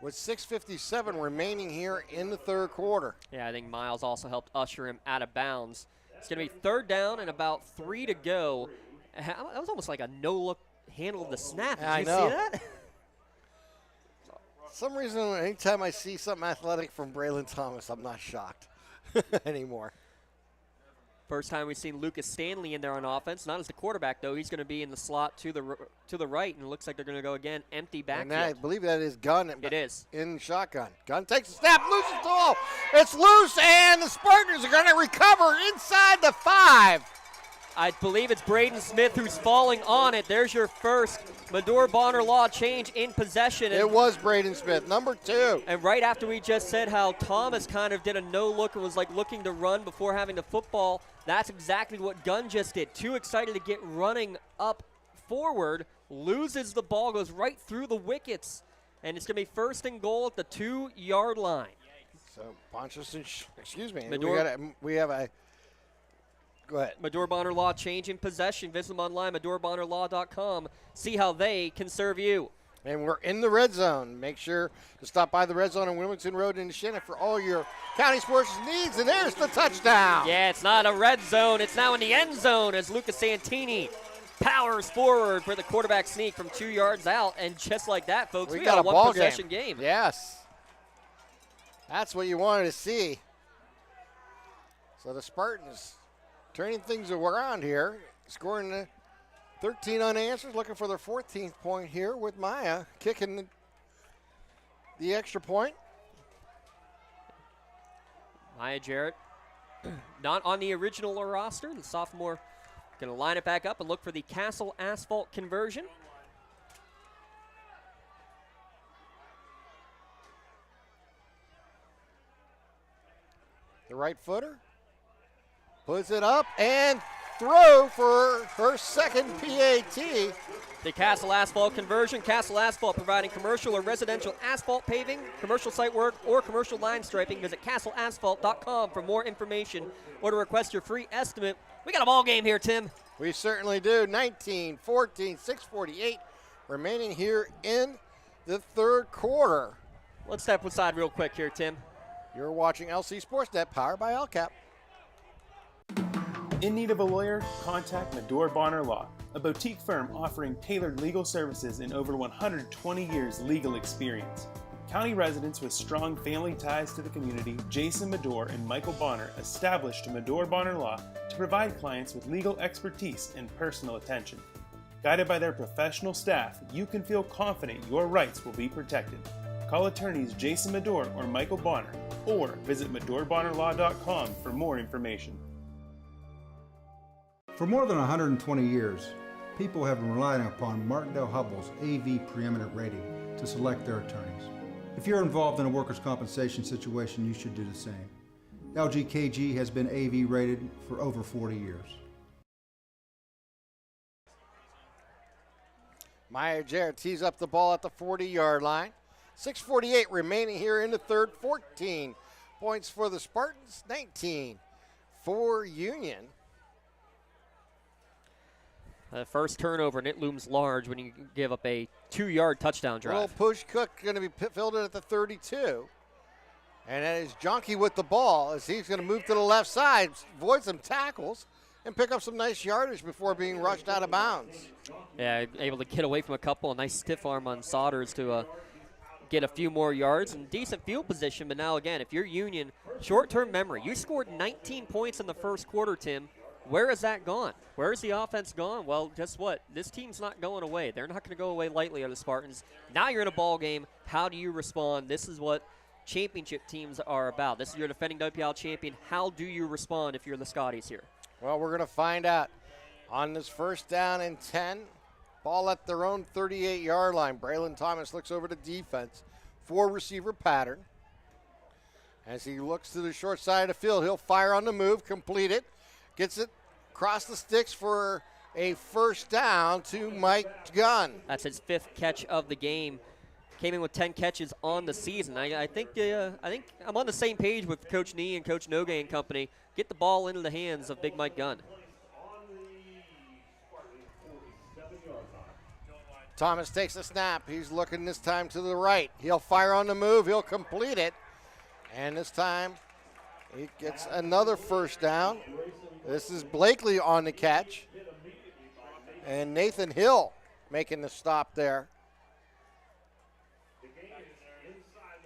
with 6:57 remaining here in the 3rd quarter. Yeah, I think Miles also helped usher him out of bounds. It's going to be 3rd down and about 3 to go. That was almost like a no-look handle of the snap. Did you see that? For some reason, anytime I see something athletic from Braylon Thomas, I'm not shocked anymore. First time we've seen Lucas Stanley in there on offense. Not as the quarterback, though. He's going to be in the slot to the right, and it looks like they're going to go again empty backfield. And I believe that is Gunn. It is. In shotgun. Gunn takes a snap, loses the ball. It's loose, and the Spartans are going to recover inside the 5. I believe it's Braden Smith who's falling on it. There's your first Medor Bonner Law change in possession. It was Braden Smith, number 2. And right after we just said how Thomas kind of did a no-look and was like looking to run before having the football, that's exactly what Gunn just did. Too excited to get running up forward, loses the ball, goes right through the wickets, and it's going to be 1st and goal at the 2-yard line. So Ponchos and excuse me, we have a go ahead. Medor Bonner Law change in possession. Visit them online, MedorBonnerLaw.com. See how they can serve you. And we're in the red zone. Make sure to stop by the red zone on Wilmington Road in Shannon for all your county sports needs. And there's the touchdown. Yeah, it's not a red zone. It's now in the end zone as Lucas Santini powers forward for the quarterback sneak from 2 yards out. And just like that, folks, we got a one-possession game. Yes. That's what you wanted to see. So the Spartans turning things around here, scoring the 13 unanswered, looking for their 14th point here with Maya kicking the extra point. Maya Jarrett, not on the original roster. The sophomore going to line it back up and look for the Castle Asphalt conversion. The right footer puts it up and throw for her second PAT. The Castle Asphalt conversion. Castle Asphalt providing commercial or residential asphalt paving, commercial site work, or commercial line striping. Visit castleasphalt.com for more information or to request your free estimate. We got a ball game here, Tim. We certainly do. 19-14, 6:48 remaining here in the third quarter. Let's step aside real quick here, Tim. You're watching LC Sportsnet, powered by LCAP. In need of a lawyer? Contact Medore Bonner Law, a boutique firm offering tailored legal services and over 120 years legal experience. County residents with strong family ties to the community, Jason Medore and Michael Bonner, established Medore Bonner Law to provide clients with legal expertise and personal attention. Guided by their professional staff, you can feel confident your rights will be protected. Call attorneys Jason Medore or Michael Bonner, or visit MedoreBonnerLaw.com for more information. For more than 120 years, people have been relying upon Martindale Hubbell's AV preeminent rating to select their attorneys. If you're involved in a workers' compensation situation, you should do the same. LGKG has been AV rated for over 40 years. Maya Jarrett tees up the ball at the 40-yard line. 6:48 remaining here in the third. 14 points for the Spartans, 19 for Union. First turnover, and it looms large when you give up a 2-yard touchdown drive. Little push Cook going to be filled in at the 32. And that is Jonke with the ball as he's going to move to the left side, avoid some tackles, and pick up some nice yardage before being rushed out of bounds. Yeah, able to get away from a couple. A nice stiff arm on Sodders to get a few more yards and decent field position. But now again, if you're Union, short-term memory. You scored 19 points in the first quarter, Tim. Where has that gone? Where has the offense gone? Well, guess what? This team's not going away. They're not going to go away lightly on the Spartans. Now you're in a ball game. How do you respond? This is what championship teams are about. This is your defending WPL champion. How do you respond if you're the Scotties here? Well, we're going to find out on this first down and 10. Ball at their own 38-yard line. Braylon Thomas looks over to defense. 4-receiver pattern. As he looks to the short side of the field, he'll fire on the move, complete it. Gets it across the sticks for a first down to Mike Gunn. That's his 5th catch of the game. Came in with 10 catches on the season. I think I'm on the same page with Coach Nee and Coach Nogue and company. Get the ball into the hands of Big Mike Gunn. Thomas takes a snap. He's looking this time to the right. He'll fire on the move. He'll complete it. And this time he gets another first down. This is Blakely on the catch. And Nathan Hill making the stop there.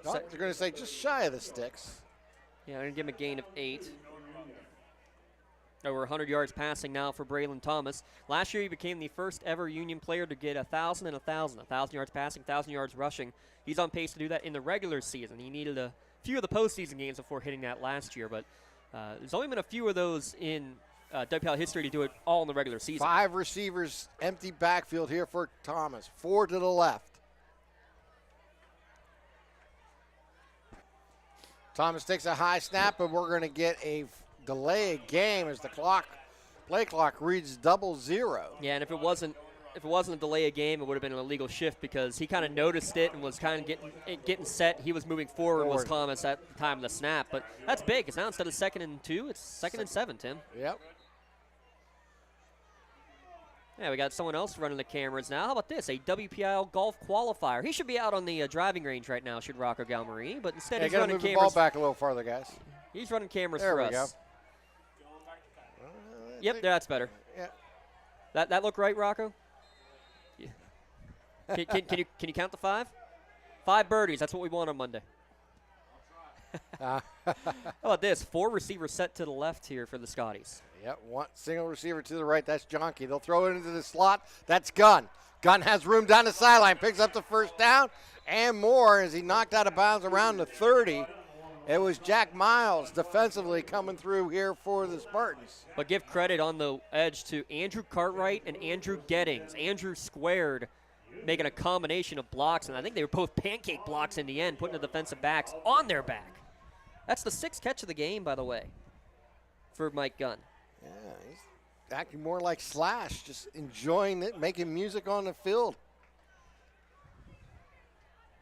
They're going to say just shy of the sticks. Yeah, they're going to give him a gain of 8. Over 100 yards passing now for Braylon Thomas. Last year he became the first ever Union player to get 1,000 and 1,000. 1,000 yards passing, 1,000 yards rushing. He's on pace to do that in the regular season. He needed a few of the postseason games before hitting that last year, but there's only been a few of those in WPL history to do it all in the regular season. 5 receivers, empty backfield here for Thomas. 4 to the left. Thomas takes a high snap, and we're going to get a delay of game as the play clock reads 00. Yeah, and if it wasn't a delay of game, it would have been an illegal shift because he kind of noticed it and was kind of getting set. He was moving forward, was Thomas at the time of the snap. But that's big. It's now instead of 2nd and 2, it's 2nd and 7, Tim. Yep. Yeah, we got someone else running the cameras now. How about this? A WPIL golf qualifier. He should be out on the driving range right now, should Rocco Galmarini, but instead he's running move cameras. The ball back a little farther, guys. He's running cameras there for we us. Go. Yep, that's better. Yeah. That look right, Rocco? Yeah. Can you count the 5? 5 birdies. That's what we want on Monday. How about this? 4 receivers set to the left here for the Scotties. Yep, one single receiver to the right. That's Jonky. They'll throw it into the slot. That's Gunn. Gunn has room down the sideline. Picks up the first down and more as he knocked out of bounds around the 30. It was Jack Miles defensively coming through here for the Spartans. But give credit on the edge to Andrew Cartwright and Andrew Gettings. Andrew squared, making a combination of blocks, and I think they were both pancake blocks in the end, putting the defensive backs on their back. That's the 6th catch of the game, by the way, for Mike Gunn. Yeah, he's acting more like Slash, just enjoying it, making music on the field.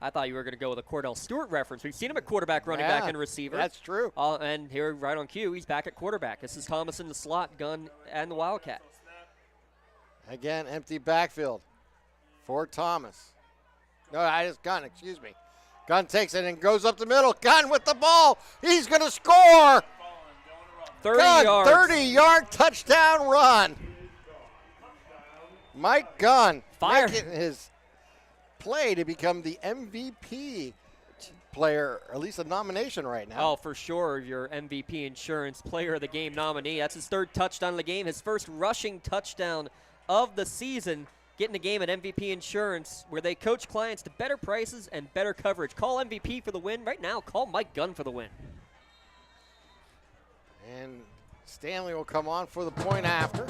I thought you were going to go with a Cordell Stewart reference. We've seen him at quarterback, running back, and receiver. That's true. And here, right on cue, he's back at quarterback. This is Thomas in the slot, Gunn, and the Wildcat. Again, empty backfield for Thomas. No, I just Gunn, excuse me. Gunn takes it and goes up the middle. Gunn with the ball. He's going to score. 30 yards. 30-yard touchdown run. Mike Gunn making his play to become the MVP player, or at least a nomination right now. Oh, for sure, your MVP insurance player of the game nominee. That's his 3rd touchdown of the game, his first rushing touchdown of the season. Getting the game at MVP Insurance, where they coach clients to better prices and better coverage. Call MVP for the win. Right now, call Mike Gunn for the win. And Stanley will come on for the point after.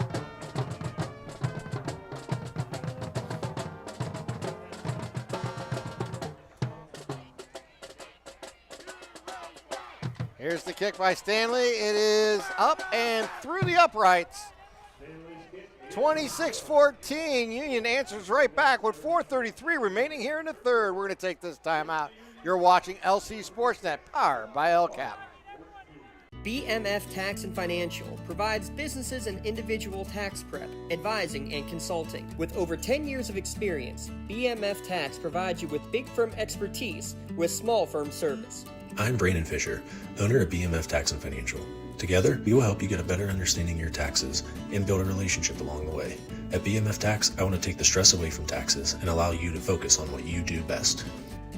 Here's the kick by Stanley. It is up and through the uprights. 26-14. Union answers right back with 4:33 remaining here in the 3rd. We're going to take this time out. You're watching LC Sportsnet, powered by LCAP. BMF Tax and Financial provides businesses and individual tax prep, advising, and consulting. With over 10 years of experience, BMF Tax provides you with big firm expertise with small firm service. I'm Brandon Fisher, owner of BMF Tax and Financial. Together, we will help you get a better understanding of your taxes and build a relationship along the way. At BMF Tax, I want to take the stress away from taxes and allow you to focus on what you do best.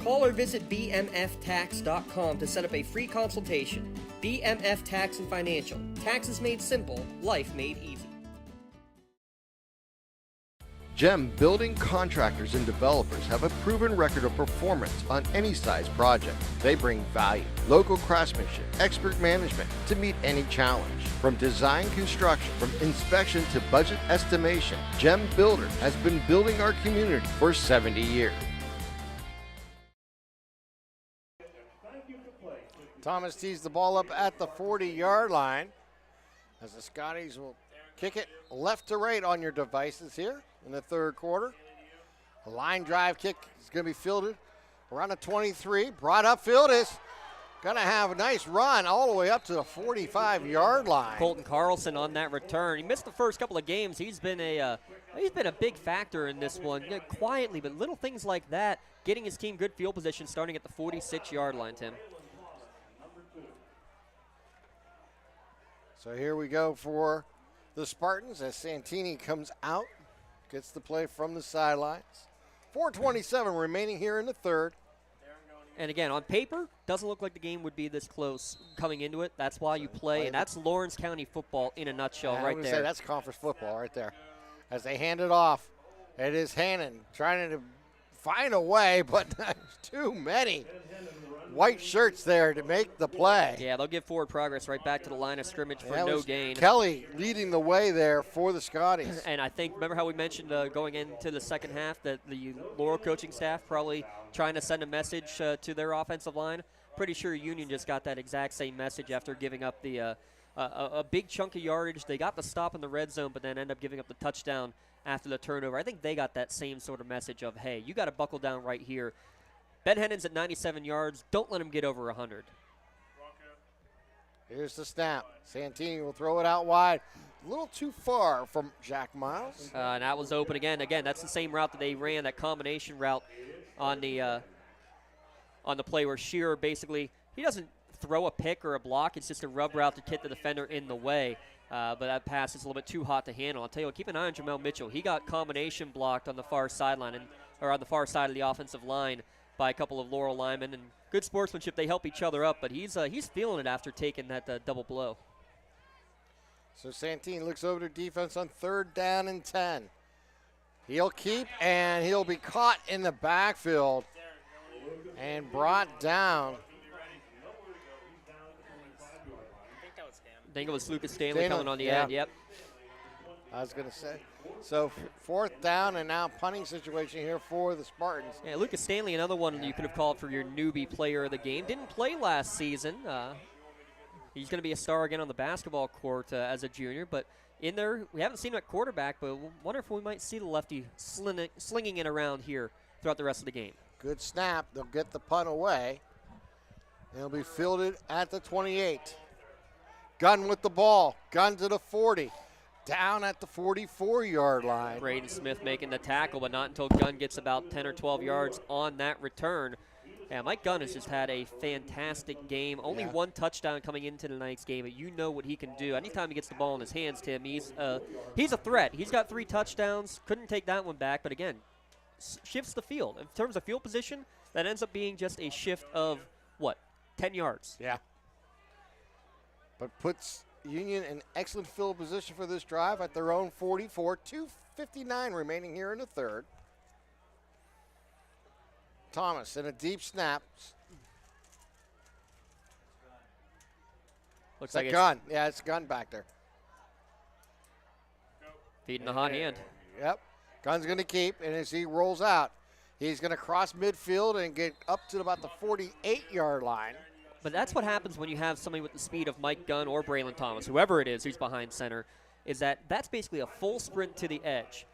Call or visit bmftax.com to set up a free consultation. BMF Tax and Financial. Taxes made simple, life made easy. GEM building contractors and developers have a proven record of performance on any size project. They bring value, local craftsmanship, expert management to meet any challenge. From design construction, from inspection to budget estimation, GEM Builder has been building our community for 70 years. Thomas tees the ball up at the 40-yard line as the Scotties will kick it left to right on your devices here in the 3rd quarter. A line drive kick is going to be fielded around the 23. Brought upfield is going to have a nice run all the way up to the 45-yard line. Colton Carlson on that return. He missed the first couple of games. He's been a big factor in this one, quietly, but little things like that, getting his team good field position starting at the 46-yard line, Tim. So here we go for the Spartans as Santini comes out, gets the play from the sidelines. 4:27 remaining here in the 3rd. And again, on paper, doesn't look like the game would be this close coming into it. That's why you play, and that's Lawrence County football in a nutshell right there. Say that's conference football right there. As they hand it off, it is Hannon trying to find a way, but there's too many white shirts there to make the play. Yeah, they'll give forward progress right back to the line of scrimmage for no gain. Kelly leading the way there for the Scotties. And I think, remember how we mentioned going into the second half that the Laurel coaching staff probably trying to send a message to their offensive line? Pretty sure Union just got that exact same message after giving up the a big chunk of yardage. They got the stop in the red zone, but then end up giving up the touchdown after the turnover. I think they got that same sort of message of, hey, you got to buckle down right here. Ben Hennon's at 97 yards. Don't let him get over 100. Here's the snap. Santini will throw it out wide. A little too far from Jack Miles. And that was open again. Again, that's the same route that they ran, that combination route on the play where Shearer basically, he doesn't throw a pick or a block. It's just a rub route to get the defender in the way. But that pass is a little bit too hot to handle. I'll tell you what, keep an eye on Jamel Mitchell. He got combination blocked on the far sideline, or on the far side of the offensive line by a couple of Laurel linemen, and good sportsmanship. They help each other up, but he's feeling it after taking that double blow. So Santine looks over to defense on 3rd down and 10. He'll keep, and he'll be caught in the backfield and brought down. I think it was Lucas Stanley coming on the end. Yep. I was going to say. So 4th down and now punting situation here for the Spartans. Yeah, Lucas Stanley, another one you could have called for your newbie player of the game. Didn't play last season. He's going to be a star again on the basketball court as a junior, but in there, we haven't seen him at quarterback, but wonder if we might see the lefty slinging it around here throughout the rest of the game. Good snap. They'll get the punt away. It'll be fielded at the 28. Gunn with the ball. Gunn to the 40. Down at the 44-yard line. Braden Smith making the tackle, but not until Gunn gets about 10 or 12 yards on that return. Yeah, Mike Gunn has just had a fantastic game. Only one touchdown coming into tonight's game, but you know what he can do. Anytime he gets the ball in his hands, Tim, he's a threat. He's got 3 touchdowns. Couldn't take that one back, but again, shifts the field. In terms of field position, that ends up being just a shift of, 10 yards. Yeah. But puts Union in excellent field position for this drive at their own 44. 2:59 remaining here in the 3rd. Thomas in a deep snap. Looks like Gunn. Yeah, it's Gunn back there. Feeding the hot hand. Yep. Gunn's going to keep, and as he rolls out, he's going to cross midfield and get up to about the 48-yard line. But that's what happens when you have somebody with the speed of Mike Gunn or Braylon Thomas, whoever it is who's behind center, is that's basically a full sprint to the edge.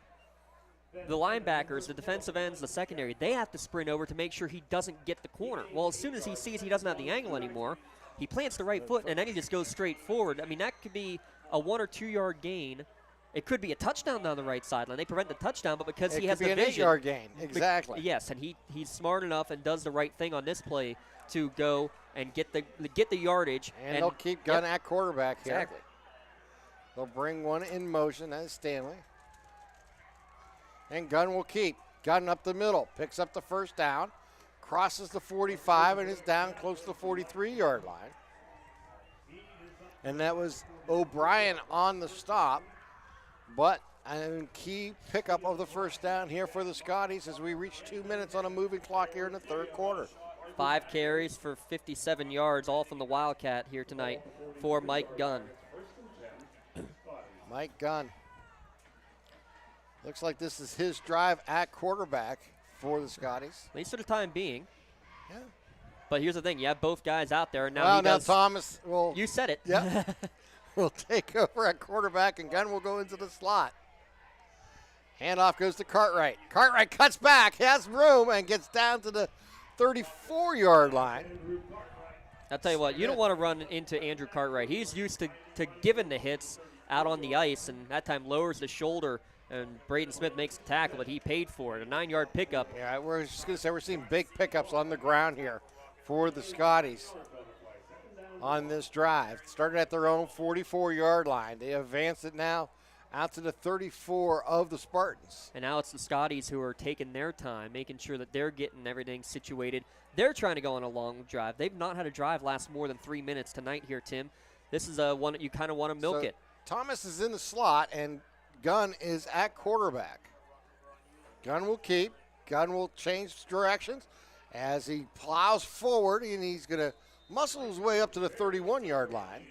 The linebackers, the defensive ends, the secondary, they have to sprint over to make sure he doesn't get the corner. Well, as soon as he sees he doesn't have the angle anymore, he plants the right foot, and then he just goes straight forward. I mean, that could be a 1 or 2 yard gain. It could be a touchdown down the right sideline. They prevent the touchdown, but because he has the vision. It could be an 8-yard gain, exactly. Yes, and he's smart enough and does the right thing on this play to go and get the yardage. And they'll keep Gunn at quarterback here. Exactly. They'll bring one in motion. That's Stanley. And Gunn will keep. Gunn up the middle. Picks up the 1st down. Crosses the 45 and is down close to the 43-yard line. And that was O'Brien on the stop. But a key pickup of the 1st down here for the Scotties as we reach 2 minutes on a moving clock here in the 3rd quarter. 5 carries for 57 yards, all from the Wildcat here tonight for Mike Gunn. Mike Gunn. Looks like this is his drive at quarterback for the Scotties. At least for the time being. Yeah. But here's the thing. You have both guys out there. And now now Thomas will. You said it. Yeah. will take over at quarterback, and Gunn will go into the slot. Handoff goes to Cartwright. Cartwright cuts back, has room, and gets down to the 34-yard line. I'll tell you what, you don't want to run into Andrew Cartwright. He's used to giving the hits out on the ice, and that time lowers the shoulder, and Braden Smith makes the tackle, but he paid for it. A 9-yard pickup. Yeah, we're just going to say we're seeing big pickups on the ground here for the Scotties on this drive. Started at their own 44-yard line. They advance it now out to the 34 of the Spartans. And now it's the Scotties who are taking their time, making sure that they're getting everything situated. They're trying to go on a long drive. They've not had a drive last more than 3 minutes tonight here, Tim. This is one that you kind of want to milk it. Thomas is in the slot, and Gunn is at quarterback. Gunn will keep. Gunn will change directions as he plows forward, and he's going to muscle his way up to the 31-yard line.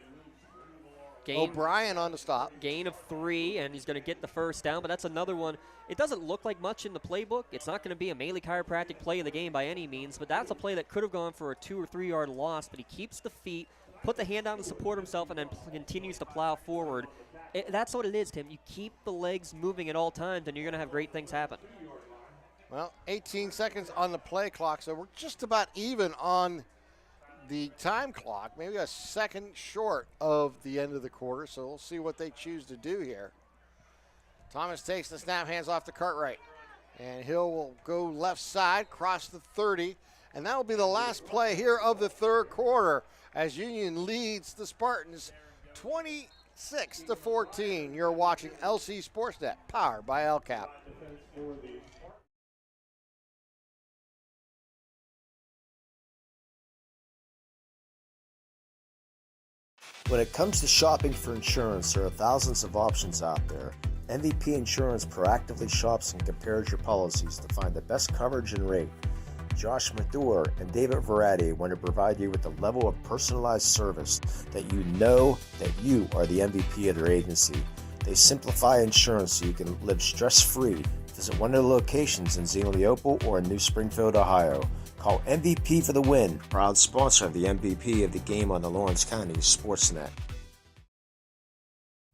O'Brien on the stop. Gain of 3, and he's going to get the 1st down, but that's another one. It doesn't look like much in the playbook. It's not going to be a Maley chiropractic play of the game by any means, but that's a play that could have gone for a 2 or 3 yard loss, but he keeps the feet, put the hand out to support himself, and then continues to plow forward. That's what it is, Tim. You keep the legs moving at all times, and you're going to have great things happen. Well, 18 seconds on the play clock, so we're just about even on the time clock, maybe a second short of the end of the quarter, so we'll see what they choose to do here. Thomas takes the snap, hands off to Cartwright, and Hill will go left side, cross the 30, and that will be the last play here of the 3rd quarter as Union leads the Spartans 26-14. You're watching LC Sportsnet, powered by LCAP. When it comes to shopping for insurance, there are thousands of options out there. MVP Insurance proactively shops and compares your policies to find the best coverage and rate. Josh Madure and David Verratti want to provide you with the level of personalized service that you know that you are the MVP of their agency. They simplify insurance so you can live stress-free. Visit one of the locations in Xenia Leopold or in New Springfield, Ohio. Call MVP for the win. Proud sponsor of the MVP of the game on the Lawrence County Sportsnet.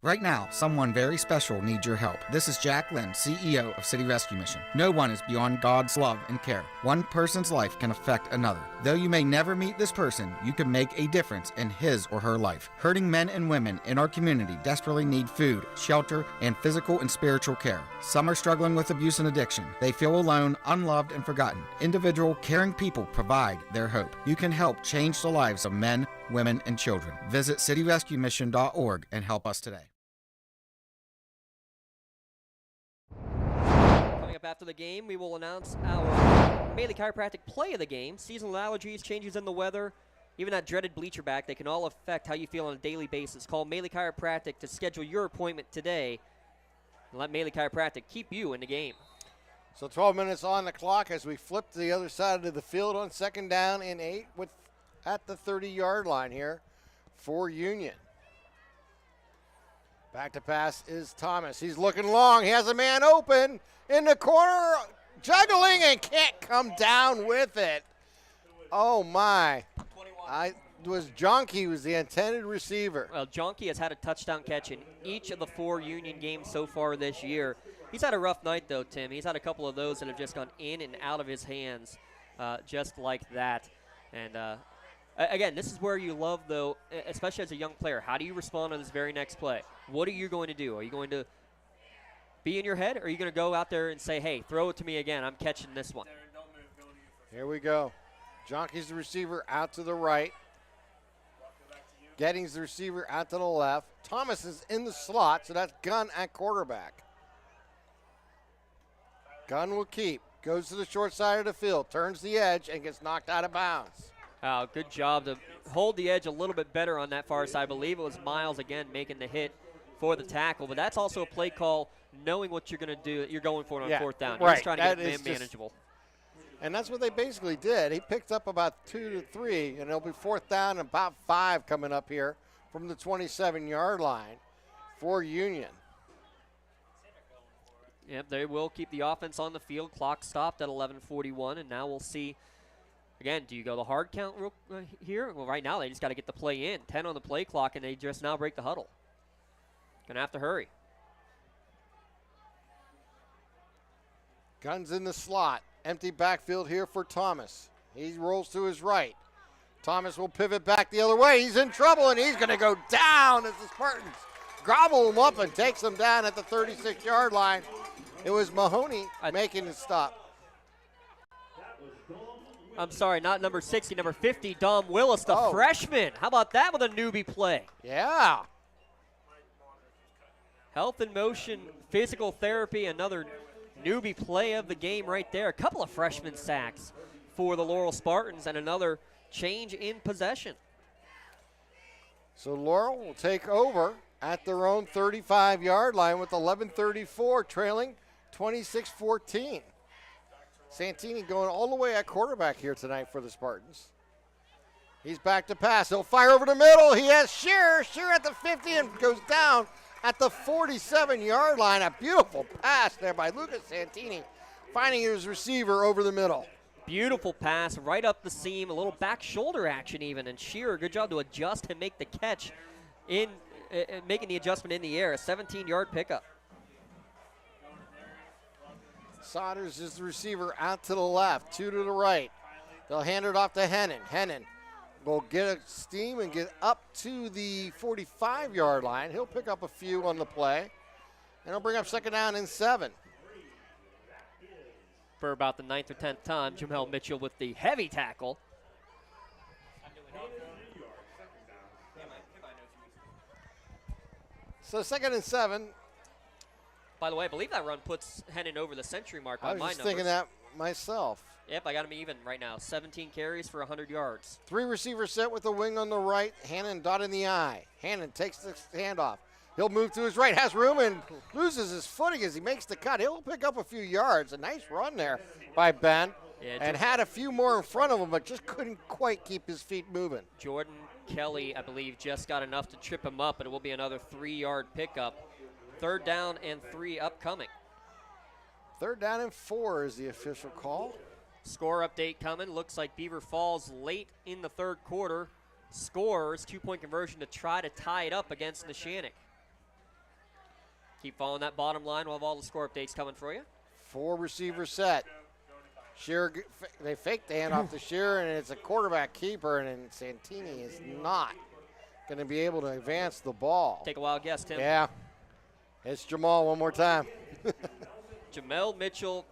Right now, someone very special needs your help. This is Jack Lynn, CEO of City Rescue Mission. No one is beyond God's love and care. One person's life can affect another. Though you may never meet this person, you can make a difference in his or her life. Hurting men and women in our community desperately need food, shelter, and physical and spiritual care. Some are struggling with abuse and addiction. They feel alone, unloved, and forgotten. Individual, caring people provide their hope. You can help change the lives of men, women, and children. Visit cityrescuemission.org and help us today. Coming up after the game, we will announce our Melee Chiropractic play of the game. Seasonal allergies, changes in the weather, even that dreaded bleacher back, they can all affect how you feel on a daily basis. Call Melee Chiropractic to schedule your appointment today and let Melee Chiropractic keep you in the game. So 12 minutes on the clock as we flip to the other side of the field on 2nd down and 8 at the 30-yard line here for Union. Back to pass is Thomas. He's looking long. He has a man open in the corner, juggling and can't come down with it. Oh, my. Jonky was the intended receiver. Well, Jonky has had a touchdown catch in each of the 4 Union games so far this year. He's had a rough night, though, Tim. He's had a couple of those that have just gone in and out of his hands just like that. And, again, this is where you love, though, especially as a young player. How do you respond on this very next play? What are you going to do? Are you going to be in your head, or are you going to go out there and say, hey, throw it to me again, I'm catching this one? Here we go. Jonky's the receiver out to the right. Gettings the receiver out to the left. Thomas is in the slot, so that's Gunn at quarterback. Gunn will keep. Goes to the short side of the field, turns the edge, and gets knocked out of bounds. Good job to hold the edge a little bit better on that far side. I believe it was Miles, again, making the hit for the tackle. But that's also a play call, knowing what you're going to do, you're going for it on 4th down. You're just trying to get it manageable. And that's what they basically did. He picked up about 2 to 3, and it'll be 4th down and about 5 coming up here from the 27-yard line for Union. Yep, they will keep the offense on the field. Clock stopped at 11:41, and now we'll see. Again, do you go the hard count here? Well, right now they just got to get the play in. 10 on the play clock, and they just now break the huddle. Gonna have to hurry. Guns in the slot. Empty backfield here for Thomas. He rolls to his right. Thomas will pivot back the other way. He's in trouble, and he's going to go down as the Spartans gobble him up and takes him down at the 36-yard line. It was Mahoney making the stop. I'm sorry, not number 60, number 50, Dom Willis, the freshman. How about that with a newbie play? Yeah. Health in motion, physical therapy, another newbie play of the game right there. A couple of freshman sacks for the Laurel Spartans and another change in possession. So Laurel will take over at their own 35-yard line with 11:34 trailing 26-14. Santini going all the way at quarterback here tonight for the Spartans. He's back to pass. He'll fire over the middle. He has Shearer at the 50 and goes down at the 47-yard line. A beautiful pass there by Lucas Santini, finding his receiver over the middle. Beautiful pass right up the seam, a little back shoulder action even, and Shearer, good job to adjust and make the catch in making the adjustment in the air. A 17-yard pickup. Sodders is the receiver out to the left, 2 to the right. They'll hand it off to Hennon. Hennon will get a steam and get up to the 45-yard line. He'll pick up a few on the play, and he'll bring up 2nd down and 7. For about the 9th or 10th time, Jamel Mitchell with the heavy tackle. So 2nd and 7. By the way, I believe that run puts Hennon over the century mark on my numbers. I was just thinking that myself. Yep, I got him even right now. 17 carries for 100 yards. 3 receiver set with the wing on the right. Hannon dot in the eye. Hannon takes the handoff. He'll move to his right, has room, and loses his footing as he makes the cut. He'll pick up a few yards. A nice run there by Ben. Yeah, and had a few more in front of him, but just couldn't quite keep his feet moving. Jordan Kelly, I believe, just got enough to trip him up, but it will be another 3-yard pickup. 3rd down and 3 upcoming. 3rd down and 4 is the official call. Score update coming. Looks like Beaver Falls late in the 3rd quarter scores 2-point conversion to try to tie it up against Neshannock. Keep following that bottom line. We'll have all the score updates coming for you. 4 receiver set. Shearer, they fake the handoff to Shearer, and it's a quarterback keeper, and Santini is not going to be able to advance the ball. Take a wild guess, Tim. Yeah. It's Jamal one more time. Jamel Mitchell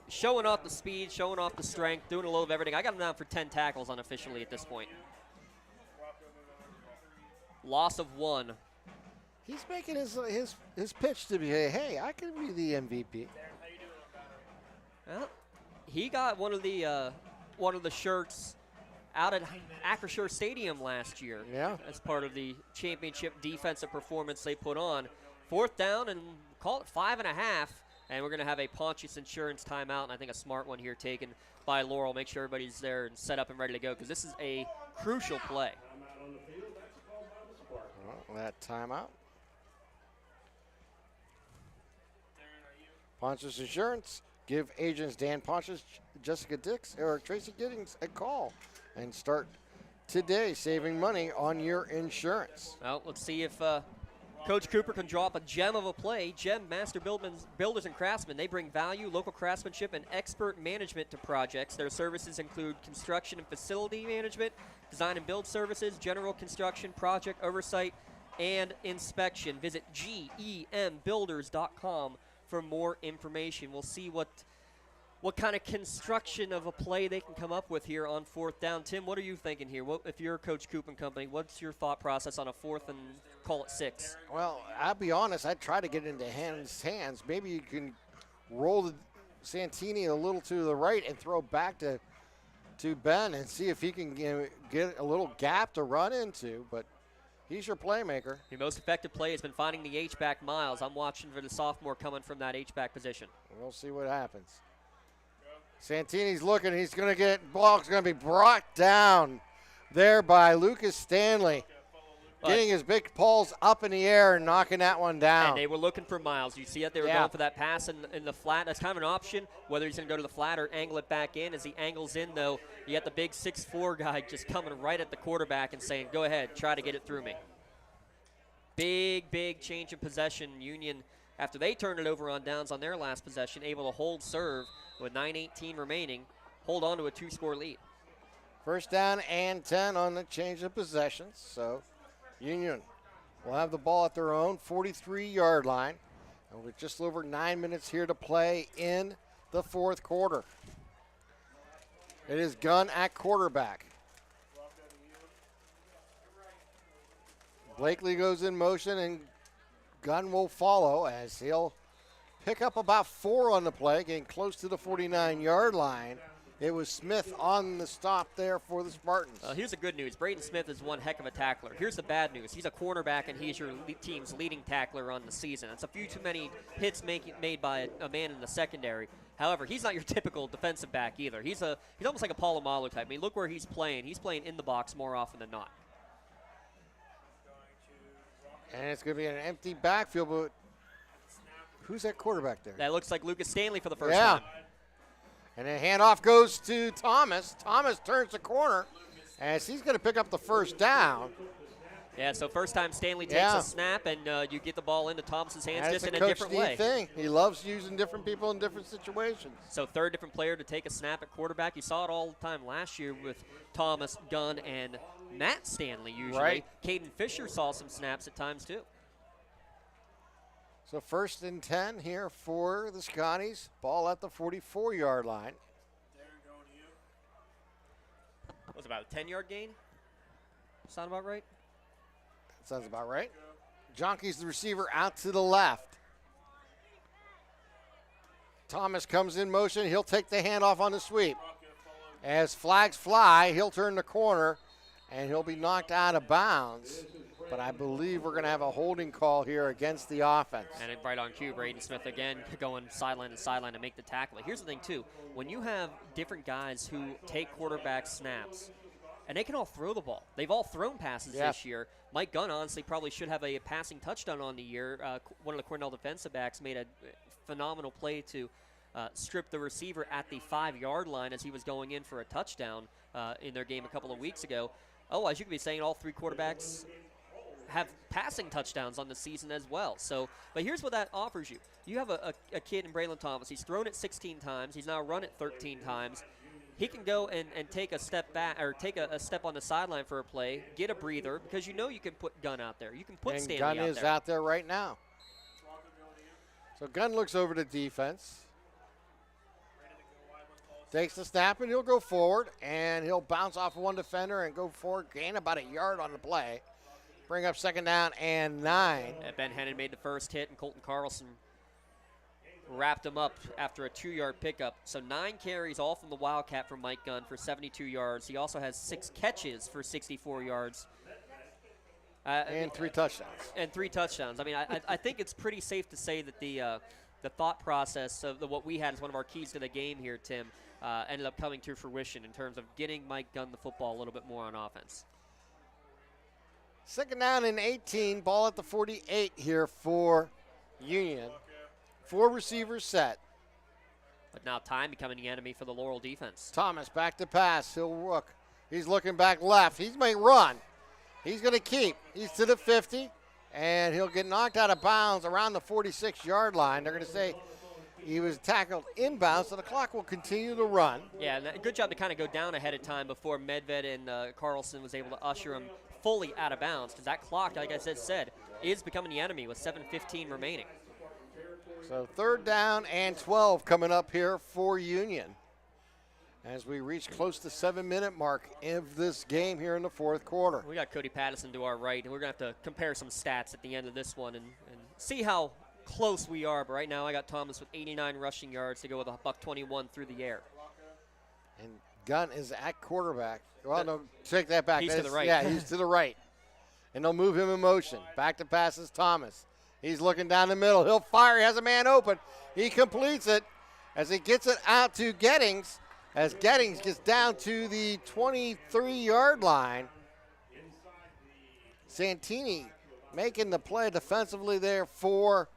showing off the speed, showing off the strength, doing a little of everything. I got him down for 10 tackles unofficially at this point. Loss of 1. He's making his pitch to be, hey, I can be the MVP. Well, he got one of the shirts out at Acrisure Stadium last year. Yeah. As part of the championship defensive performance they put on. 4th down and call it 5.5. And we're going to have a Pontius Insurance timeout, and I think a smart one here taken by Laurel. Make sure everybody's there and set up and ready to go because this is a crucial play. Well, that timeout. Pontius Insurance. Give agents Dan Pontius, Jessica Dix, or Tracy Giddings a call and start today saving money on your insurance. Well, let's see if Coach Cooper can draw up a gem of a play. Gem Master Builders and Craftsmen. They bring value, local craftsmanship, and expert management to projects. Their services include construction and facility management, design and build services, general construction, project oversight, and inspection. Visit gembuilders.com for more information. We'll see what kind of construction of a play they can come up with here on 4th down. Tim, what are you thinking here? If you're Coach Coop and company, what's your thought process on a 4th and call it 6? Well, I'll be honest, I'd try to get into hands. Maybe you can roll the Santini a little to the right and throw back to Ben and see if he can get a little gap to run into, but he's your playmaker. Your most effective play has been finding the H-back Miles. I'm watching for the sophomore coming from that H-back position. We'll see what happens. Santini's looking. He's going to get, ball's going to be brought down there by Lucas Stanley. Getting his big paws up in the air and knocking that one down. And they were looking for Miles. You see that they were going for that pass in the flat. That's kind of an option, whether he's going to go to the flat or angle it back in. As he angles in, though, you got the big 6'4" guy just coming right at the quarterback and saying, go ahead, try to get it through me. Big change of possession. Union, after they turned it over on downs on their last possession, able to hold serve with 9:18 remaining, hold on to a 2-score lead. 1st down and 10 on the change of possessions. So Union will have the ball at their own 43-yard line. And with just over 9 minutes here to play in the 4th quarter. It is Gunn at quarterback. Blakely goes in motion, and Gunn will follow as he'll pick up about 4 on the play, getting close to the 49-yard line. It was Smith on the stop there for the Spartans. Here's the good news. Braden Smith is one heck of a tackler. Here's the bad news. He's a cornerback, and he's your team's leading tackler on the season. It's a few too many hits made by a man in the secondary. However, he's not your typical defensive back either. He's almost like a Polamalu type. I mean, look where he's playing. He's playing in the box more often than not. And it's going to be an empty backfield, but who's that quarterback there? That looks like Lucas Stanley for the first time. And then handoff goes to Thomas. Thomas turns the corner as he's going to pick up the 1st down. Yeah, so first time Stanley takes a snap, and you get the ball into Thomas's hands just in a different way. Thing. He loves using different people in different situations. So 3rd different player to take a snap at quarterback. You saw it all the time last year with Thomas, Gunn, and Matt Stanley usually. Right. Caden Fisher saw some snaps at times too. So 1st and 10 here for the Scotties. Ball at the 44-yard line. Was about a 10-yard gain? Sound about right? Sounds about right. Jonke's the receiver out to the left. Thomas comes in motion. He'll take the handoff on the sweep. As flags fly, he'll turn the corner, and he'll be knocked out of bounds. But I believe we're going to have a holding call here against the offense. And right on cue, Braden Smith again going sideline to sideline to make the tackle. Here's the thing, too. When you have different guys who take quarterback snaps, and they can all throw the ball. They've all thrown passes this year. Mike Gunn, honestly, probably should have a passing touchdown on the year. One of the Cornell defensive backs made a phenomenal play to strip the receiver at the 5-yard line as he was going in for a touchdown in their game a couple of weeks ago. Oh, as you could be saying, all three quarterbacks have passing touchdowns on the season as well. So, but here's what that offers you. You have a kid in Braylon Thomas. He's thrown it 16 times. He's now run it 13 times. He can go and take a step back or take a step on the sideline for a play, get a breather, because you know you can put Gunn out there. You can put Stanley out there. Gunn is out there right now. So Gunn looks over to defense. Takes the snap, and he'll go forward, and he'll bounce off one defender and go forward, gain about a yard on the play. Bring up 2nd down and 9. Ben Hennon made the first hit, and Colton Carlson wrapped him up after a 2-yard pickup. So 9 carries, all from the Wildcat from Mike Gunn for 72 yards. He also has 6 catches for 64 yards. And 3 touchdowns. And 3 touchdowns. I mean, I think it's pretty safe to say that the thought process of what we had as one of our keys to the game here, Tim, ended up coming to fruition in terms of getting Mike Gunn the football a little bit more on offense. 2nd down and 18, ball at the 48 here for Union. 4 receivers set. But now time becoming the enemy for the Laurel defense. Thomas back to pass. He'll look. He's looking back left. He may run. He's going to keep. He's to the 50, and he'll get knocked out of bounds around the 46-yard line. They're going to say he was tackled inbounds, so the clock will continue to run. Yeah, and good job to kind of go down ahead of time before Medved and Carlson was able to usher him fully out of bounds, because that clock, like I said, is becoming the enemy with 7:15 remaining. So 3rd down and 12 coming up here for Union as we reach close to 7-minute mark of this game here in the 4th quarter. We got Cody Pattison to our right, and we're going to have to compare some stats at the end of this one and see how close we are. But right now I got Thomas with 89 rushing yards to go with a $121 through the air. And Gunn is at quarterback. Well, no, take that back. He's to the right. Yeah, he's to the right. And they'll move him in motion. Back to passes Thomas. He's looking down the middle. He'll fire. He has a man open. He completes it as he gets it out to Gettings. As Gettings gets down to the 23-yard line. Santini making the play defensively there for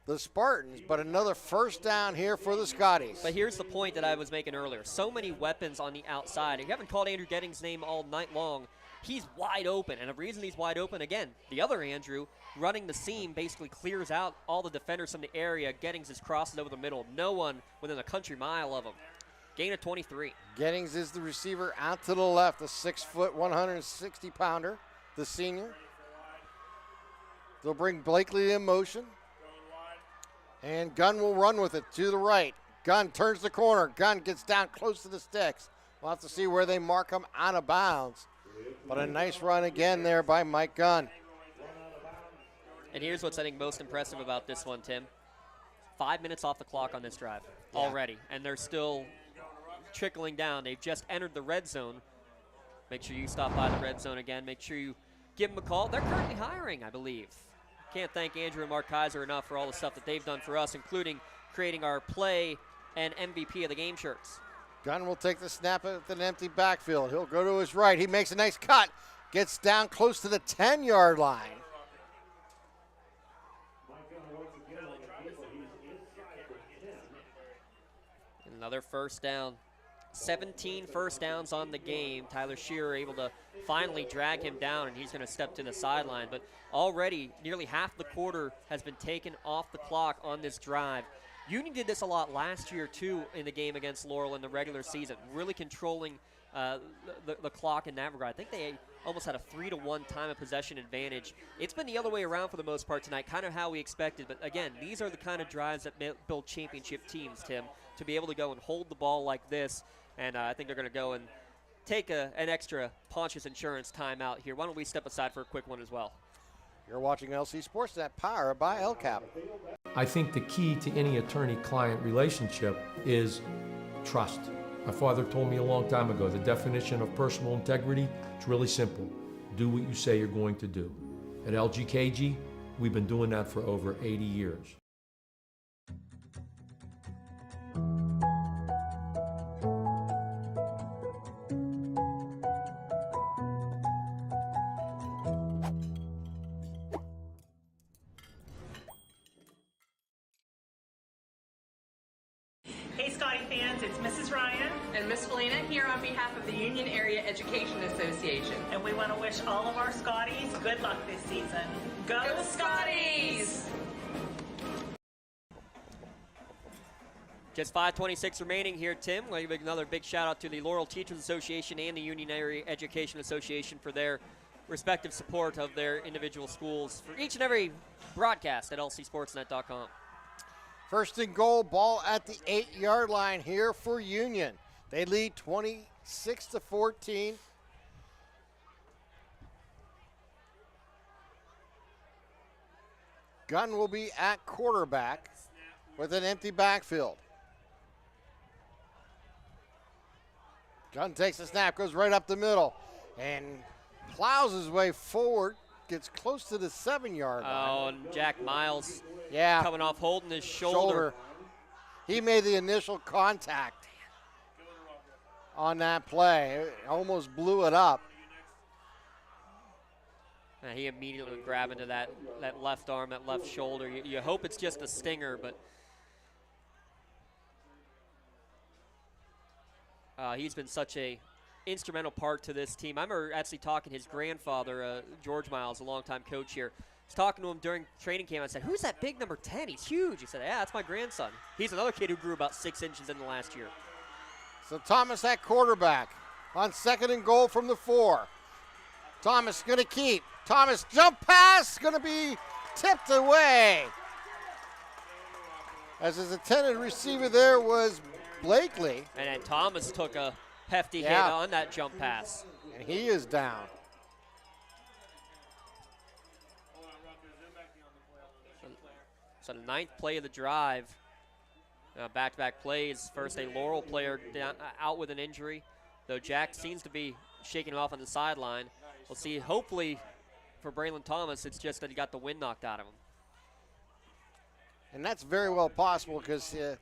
the Spartans, but another 1st down here for the Scotties. But here's the point that I was making earlier. So many weapons on the outside. If you haven't called Andrew Gettings' name all night long, he's wide open. And the reason he's wide open, again, the other Andrew running the seam basically clears out all the defenders from the area. Gettings is crossing over the middle. No one within a country mile of him. Gain of 23. Gettings is the receiver out to the left, a 6-foot, 160-pounder, the senior. They'll bring Blakely in motion. And Gunn will run with it to the right. Gunn turns the corner. Gunn gets down close to the sticks. We'll have to see where they mark him out of bounds. But a nice run again there by Mike Gunn. And here's what's I think most impressive about this one, Tim. 5 minutes off the clock on this drive already. And they're still trickling down. They've just entered the red zone. Make sure you stop by the red zone again. Make sure you give them a call. They're currently hiring, I believe. Can't thank Andrew and Mark Kaiser enough for all the stuff that they've done for us, including creating our play and MVP of the game shirts. Gunn will take the snap at an empty backfield. He'll go to his right. He makes a nice cut. Gets down close to the 10-yard line. Another 1st down. 17 first downs on the game. Tyler Shearer able to finally drag him down, and he's going to step to the sideline. But already nearly half the quarter has been taken off the clock on this drive. Union did this a lot last year, too, in the game against Laurel in the regular season, really controlling the clock in that regard. I think they almost had a 3-to-1 time of possession advantage. It's been the other way around for the most part tonight, kind of how we expected. But, again, these are the kind of drives that build championship teams, Tim, to be able to go and hold the ball like this. And I think they're going to go and take an extra Pontius Insurance timeout here. Why don't we step aside for a quick one as well? You're watching LC Sportsnet, powered by LCAP. I think the key to any attorney-client relationship is trust. My father told me a long time ago, the definition of personal integrity is really simple. Do what you say you're going to do. At LGKG, we've been doing that for over 80 years. Hey Scotty fans, it's Mrs. Ryan and Miss Felina here on behalf of the Union Area Education Association. And we want to wish all of our Scotties good luck this season. Go Scotties! Just 5:26 remaining here, Tim. We'll give another big shout out to the Laurel Teachers Association and the Union Area Education Association for their respective support of their individual schools for each and every broadcast at lcsportsnet.com. First and goal, ball at the 8-yard line here for Union. They lead 26-14. Gunn will be at quarterback with an empty backfield. Gunn takes the snap, goes right up the middle, and plows his way forward, gets close to the 7-yard line. Oh, and Jack Miles coming off holding his shoulder. He made the initial contact on that play. It almost blew it up. And he immediately grabbed into that left arm, that left shoulder. You hope it's just a stinger, but he's been such a instrumental part to this team. I remember actually talking to his grandfather, George Miles, a longtime coach here. I was talking to him during training camp. I said, "Who's that big number 10? He's huge." He said, "Yeah, that's my grandson." He's another kid who grew about 6 inches in the last year. So Thomas at quarterback on second and goal from the 4. Thomas going to keep. Thomas jump pass going to be tipped away. As his intended receiver there was Blakely. And then Thomas took a hefty hit on that jump pass. And he is down. So the 9th play of the drive. Back-to-back plays. First a Laurel player out with an injury, though Jack seems to be shaking him off on the sideline. We'll see. Hopefully for Braylon Thomas, it's just that he got the wind knocked out of him. And that's very well possible because at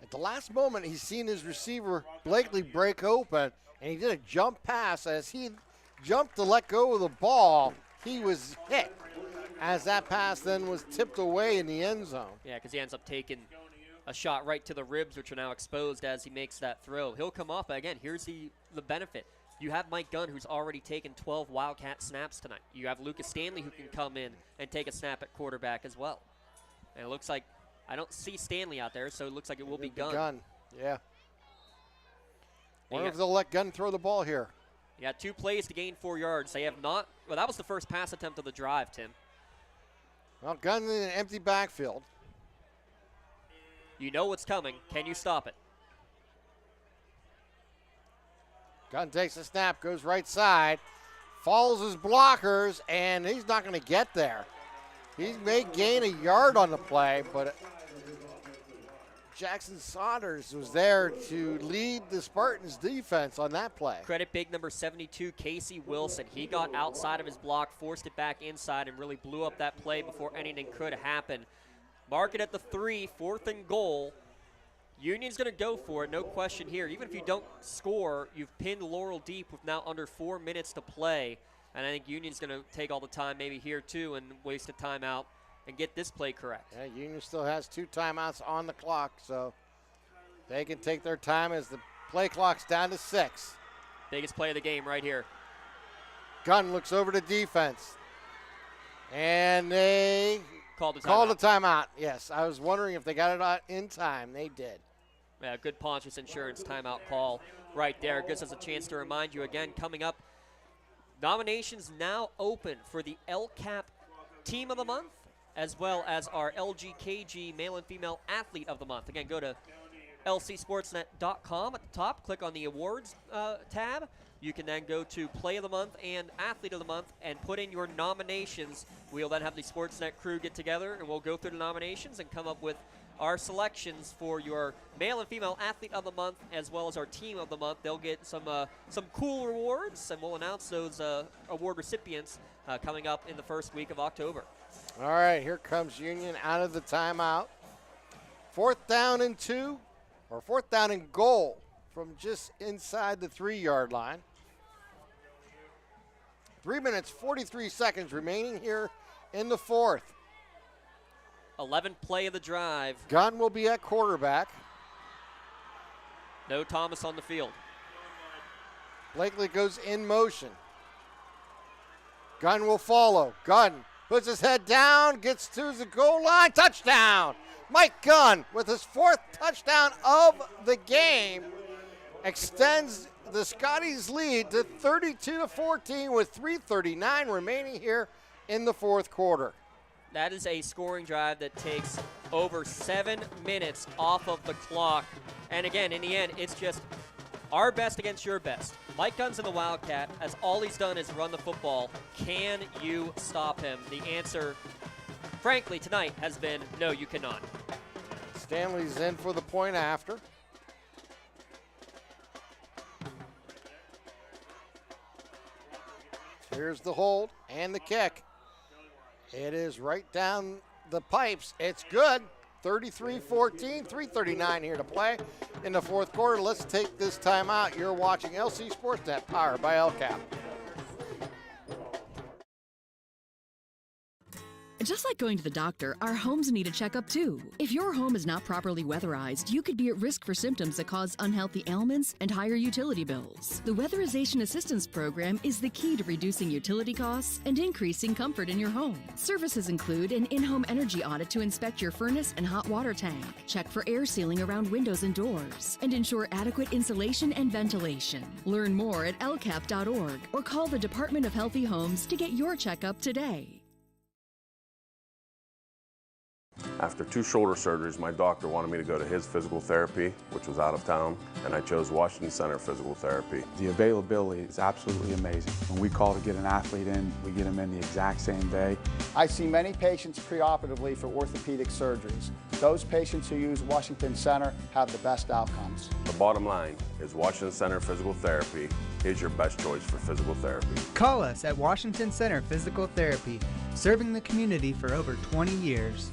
the last moment he's seen his receiver Blakely break open, and he did a jump pass. As he jumped to let go of the ball, he was hit as that pass then was tipped away in the end zone. Yeah, because he ends up taking a shot right to the ribs, which are now exposed as he makes that throw. He'll come off, but again, here's the benefit. You have Mike Gunn, who's already taken 12 Wildcat snaps tonight. You have Lucas Stanley, who can come in and take a snap at quarterback as well. And it looks like, I don't see Stanley out there, so it looks like it will be Gunn. Gunn, yeah. Wonder if they'll let Gunn throw the ball here. You got 2 plays to gain 4 yards. They have not, well, that was the first pass attempt of the drive, Tim. Well, Gunn in an empty backfield. You know what's coming. Can you stop it? Gunn takes the snap, goes right side, follows his blockers, and he's not going to get there. He may gain a yard on the play, but Jackson Saunders was there to lead the Spartans defense on that play. Credit big number 72, Casey Wilson. He got outside of his block, forced it back inside, and really blew up that play before anything could happen. Mark it at the 3, 4th and goal. Union's going to go for it, no question here. Even if you don't score, you've pinned Laurel deep with now under 4 minutes to play. And I think Union's going to take all the time maybe here too and waste a timeout and get this play correct. Yeah, Union still has 2 timeouts on the clock, so they can take their time as the play clock's down to 6. Biggest play of the game right here. Gunn looks over to defense. And they called a timeout. Yes, I was wondering if they got it out in time. They did. Yeah, good Pontius Insurance timeout call right there. Gives us a chance to remind you again, coming up, nominations now open for the LCAP Team of the Month, as well as our LGKG Male and Female Athlete of the Month. Again, go to lcsportsnet.com at the top, click on the awards tab. You can then go to Play of the Month and Athlete of the Month and put in your nominations. We'll then have the Sportsnet crew get together, and we'll go through the nominations and come up with our selections for your male and female athlete of the month, as well as our team of the month. They'll get some cool rewards, and we'll announce those award recipients coming up in the first week of October. All right, here comes Union out of the timeout. 4th down and 2, or 4th down and goal from just inside the 3-yard line. 3 minutes, 43 seconds remaining here in the 4th. 11th play of the drive. Gunn will be at quarterback. No Thomas on the field. Blakely goes in motion. Gunn will follow. Gunn puts his head down, gets to the goal line, touchdown. Mike Gunn with his 4th touchdown of the game extends the Scotties lead to 32-14 with 3:39 remaining here in the 4th quarter. That is a scoring drive that takes over 7 minutes off of the clock. And again, in the end, it's just our best against your best. Mike Gunn's in the Wildcat, as all he's done is run the football. Can you stop him? The answer, frankly, tonight has been no, you cannot. Stanley's in for the point after. Here's the hold and the kick. It is right down the pipes. It's good. 33-14, 3:39 here to play in the 4th quarter. Let's take this time out. You're watching LC Sportsnet, powered by LCAP. Just like going to the doctor, our homes need a checkup too. If your home is not properly weatherized, you could be at risk for symptoms that cause unhealthy ailments and higher utility bills. The Weatherization Assistance Program is the key to reducing utility costs and increasing comfort in your home. Services include an in-home energy audit to inspect your furnace and hot water tank, check for air sealing around windows and doors, and ensure adequate insulation and ventilation. Learn more at lcap.org or call the Department of Healthy Homes to get your checkup today. After 2 shoulder surgeries, my doctor wanted me to go to his physical therapy, which was out of town, and I chose Washington Center Physical Therapy. The availability is absolutely amazing. When we call to get an athlete in, we get them in the exact same day. I see many patients preoperatively for orthopedic surgeries. Those patients who use Washington Center have the best outcomes. The bottom line is Washington Center Physical Therapy is your best choice for physical therapy. Call us at Washington Center Physical Therapy, serving the community for over 20 years.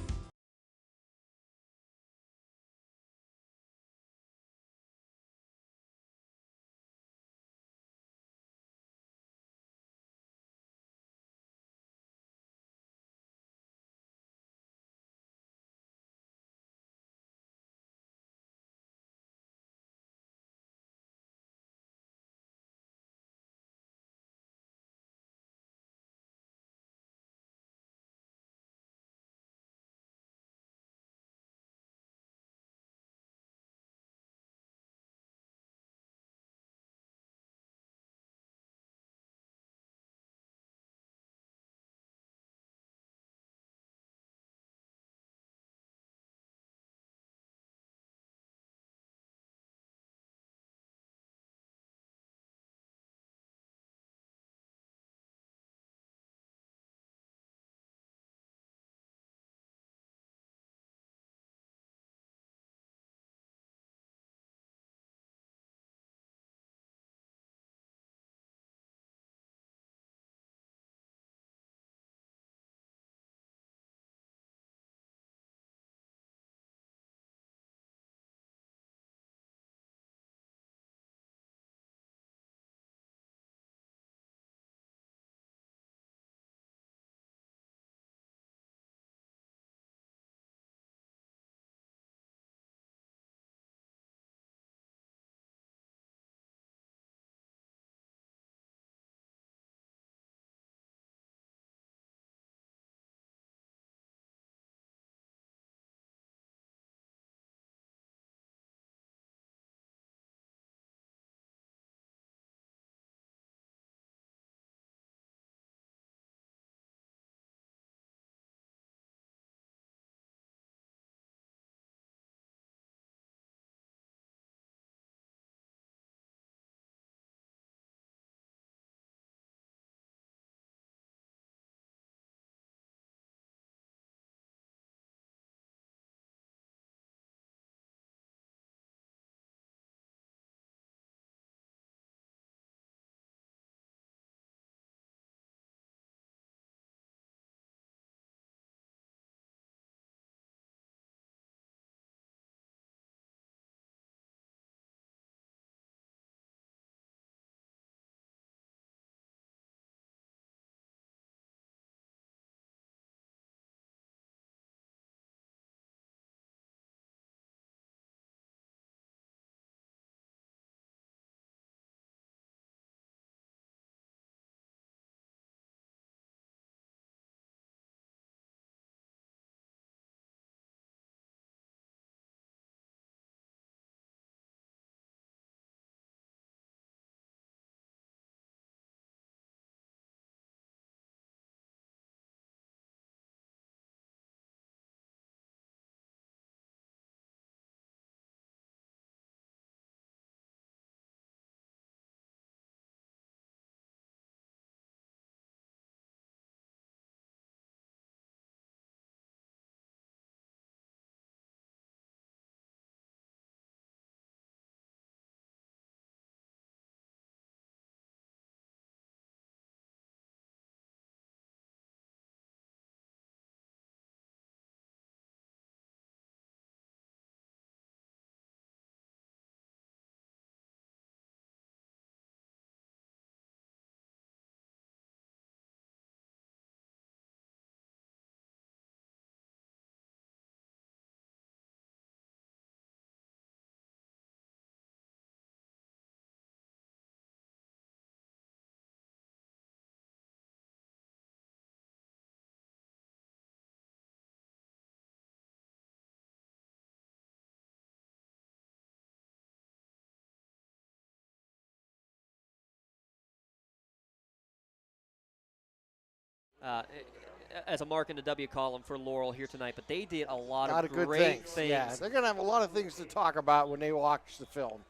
as a mark in the W column for Laurel here tonight, but they did a lot of good great things. Yeah, they're going to have a lot of things to talk about when they watch the film.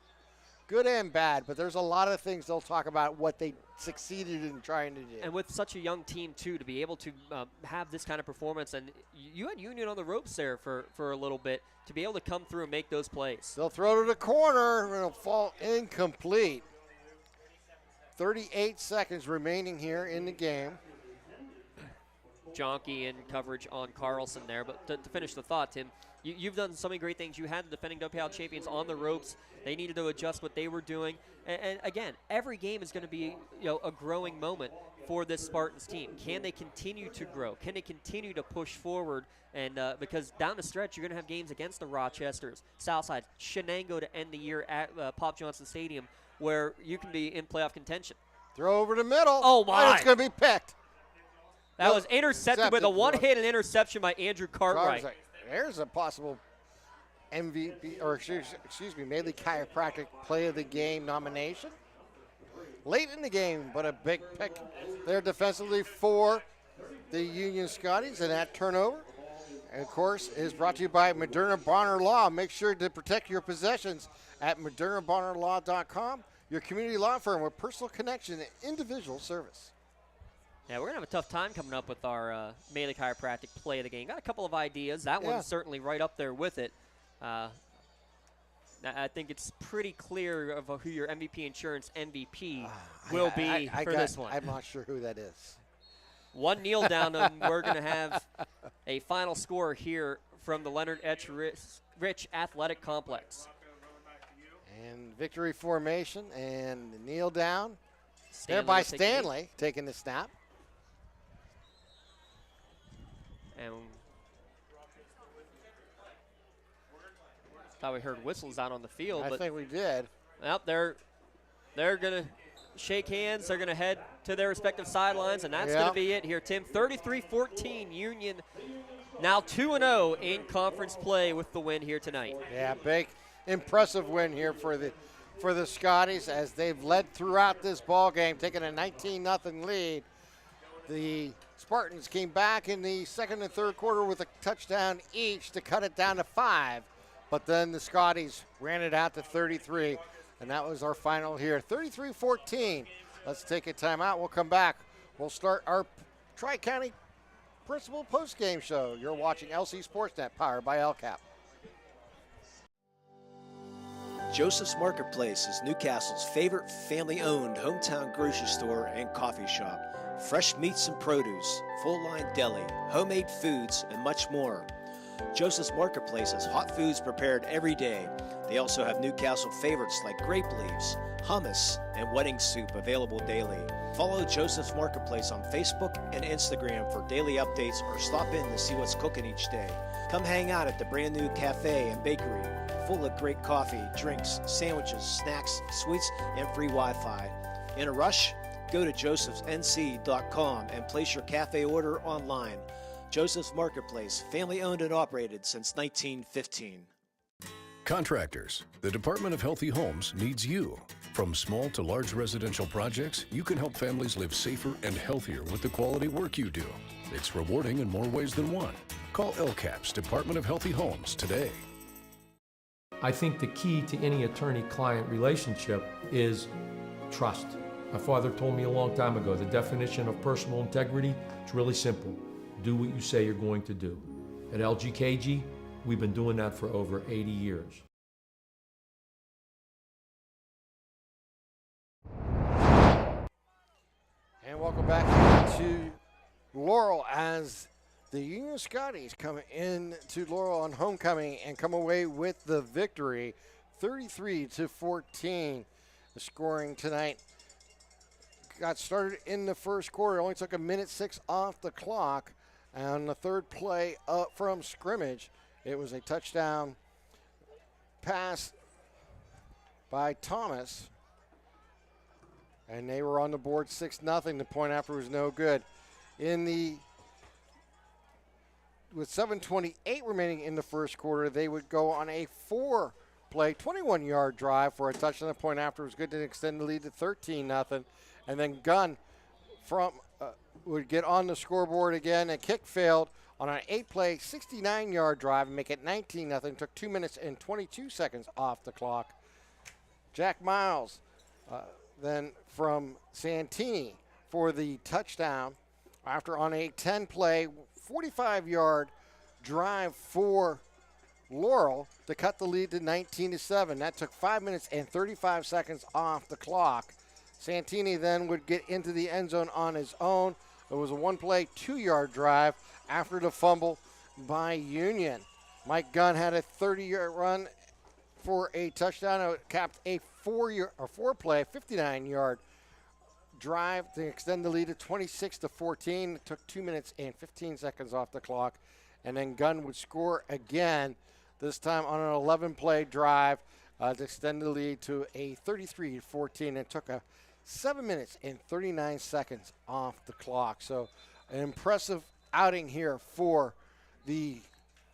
Good and bad, but there's a lot of things they'll talk about what they succeeded in trying to do. And with such a young team, too, to be able to have this kind of performance, and you had Union on the ropes there for a little bit, to be able to come through and make those plays. They'll throw to the corner, and it'll fall incomplete. 38 seconds remaining here in the game. Jonky in coverage on Carlson there. But to finish the thought, Tim, you've done so many great things. You had the defending WPL champions on the ropes. They needed to adjust what they were doing. And again, every game is going to be a growing moment for this Spartans team. Can they continue to grow? Can they continue to push forward? And because down the stretch, you're going to have games against the Rochesters, Southside, Shenango to end the year at Pop Johnson Stadium, where you can be in playoff contention. Throw over the middle. Oh, my. And it's going to be picked. That was intercepted with a one-handed interception by Andrew Cartwright. There's a possible MVP, or excuse me, Mainly Chiropractic Play of the Game nomination. Late in the game, but a big pick there defensively for the Union Scotties, and that turnover, and of course, is brought to you by Moderna Bonner Law. Make sure to protect your possessions at ModernaBonnerLaw.com, your community law firm with personal connection and individual service. Yeah, we're going to have a tough time coming up with our Mainly Chiropractic Play of the Game. Got a couple of ideas. That one's certainly right up there with it. I think it's pretty clear of who your MVP Insurance MVP will be for this one. I'm not sure who that is. One kneel down, and we're going to have a final score here from the Leonard H. Rich Athletic Complex. And victory formation and the kneel down. There by Stanley taking the snap. And thought we heard whistles out on the field. I think we did. Well, they're going to shake hands. They're going to head to their respective sidelines, and that's going to be it here, Tim. 33-14, Union now 2-0 in conference play with the win here tonight. Yeah, big, impressive win here for the Scotties as they've led throughout this ball game, taking a 19-0 lead. The Spartans came back in the second and third quarter with a touchdown each to cut it down to 5. But then the Scotties ran it out to 33, and that was our final here. 33-14. Let's take a timeout. We'll come back. We'll start our Tri-County Principal post-game show. You're watching LC Sportsnet, powered by LCAP. Joseph's Marketplace is Newcastle's favorite family-owned hometown grocery store and coffee shop. Fresh meats and produce, full-line deli, homemade foods, and much more. Joseph's Marketplace has hot foods prepared every day. They also have Newcastle favorites like grape leaves, hummus, and wedding soup available daily. Follow Joseph's Marketplace on Facebook and Instagram for daily updates, or stop in to see what's cooking each day. Come hang out at the brand new cafe and bakery, full of great coffee, drinks, sandwiches, snacks, sweets, and free Wi-Fi. In a rush? Go to josephsnc.com and place your cafe order online. Joseph's Marketplace, family owned and operated since 1915. Contractors, the Department of Healthy Homes needs you. From small to large residential projects, you can help families live safer and healthier with the quality work you do. It's rewarding in more ways than one. Call LCAP's Department of Healthy Homes today. I think the key to any attorney-client relationship is trust. My father told me a long time ago, the definition of personal integrity is really simple. Do what you say you're going to do. At LGKG, we've been doing that for over 80 years. And welcome back to Laurel as the Union Scotties come in to Laurel on homecoming and come away with the victory, 33-14. The scoring tonight got started in the first quarter. Only took 1:06 off the clock. And on the third play up from scrimmage, it was a touchdown pass by Thomas. And they were on the board 6-0. The point after was no good. With 7:28 remaining in the first quarter, they would go on a 4-play, 21-yard drive for a touchdown. The point after was good to extend the lead to 13-0. And then Gunn from would get on the scoreboard again. A kick failed on an 8-play, 69-yard drive and make it 19-0. Took 2 minutes and 22 seconds off the clock. Jack Miles then from Santini for the touchdown after on a 10-play, 45-yard drive for Laurel to cut the lead to 19-7. That took 5 minutes and 35 seconds off the clock. Santini then would get into the end zone on his own. It was a 1-play, 2-yard drive after the fumble by Union. Mike Gunn had a 30-yard run for a touchdown. It capped a 4-play, 59-yard drive to extend the lead to 26-14. It took 2 minutes and 15 seconds off the clock. And then Gunn would score again, this time on an 11-play drive to extend the lead to a 33-14. It took a 7 minutes and 39 seconds off the clock. So an impressive outing here for the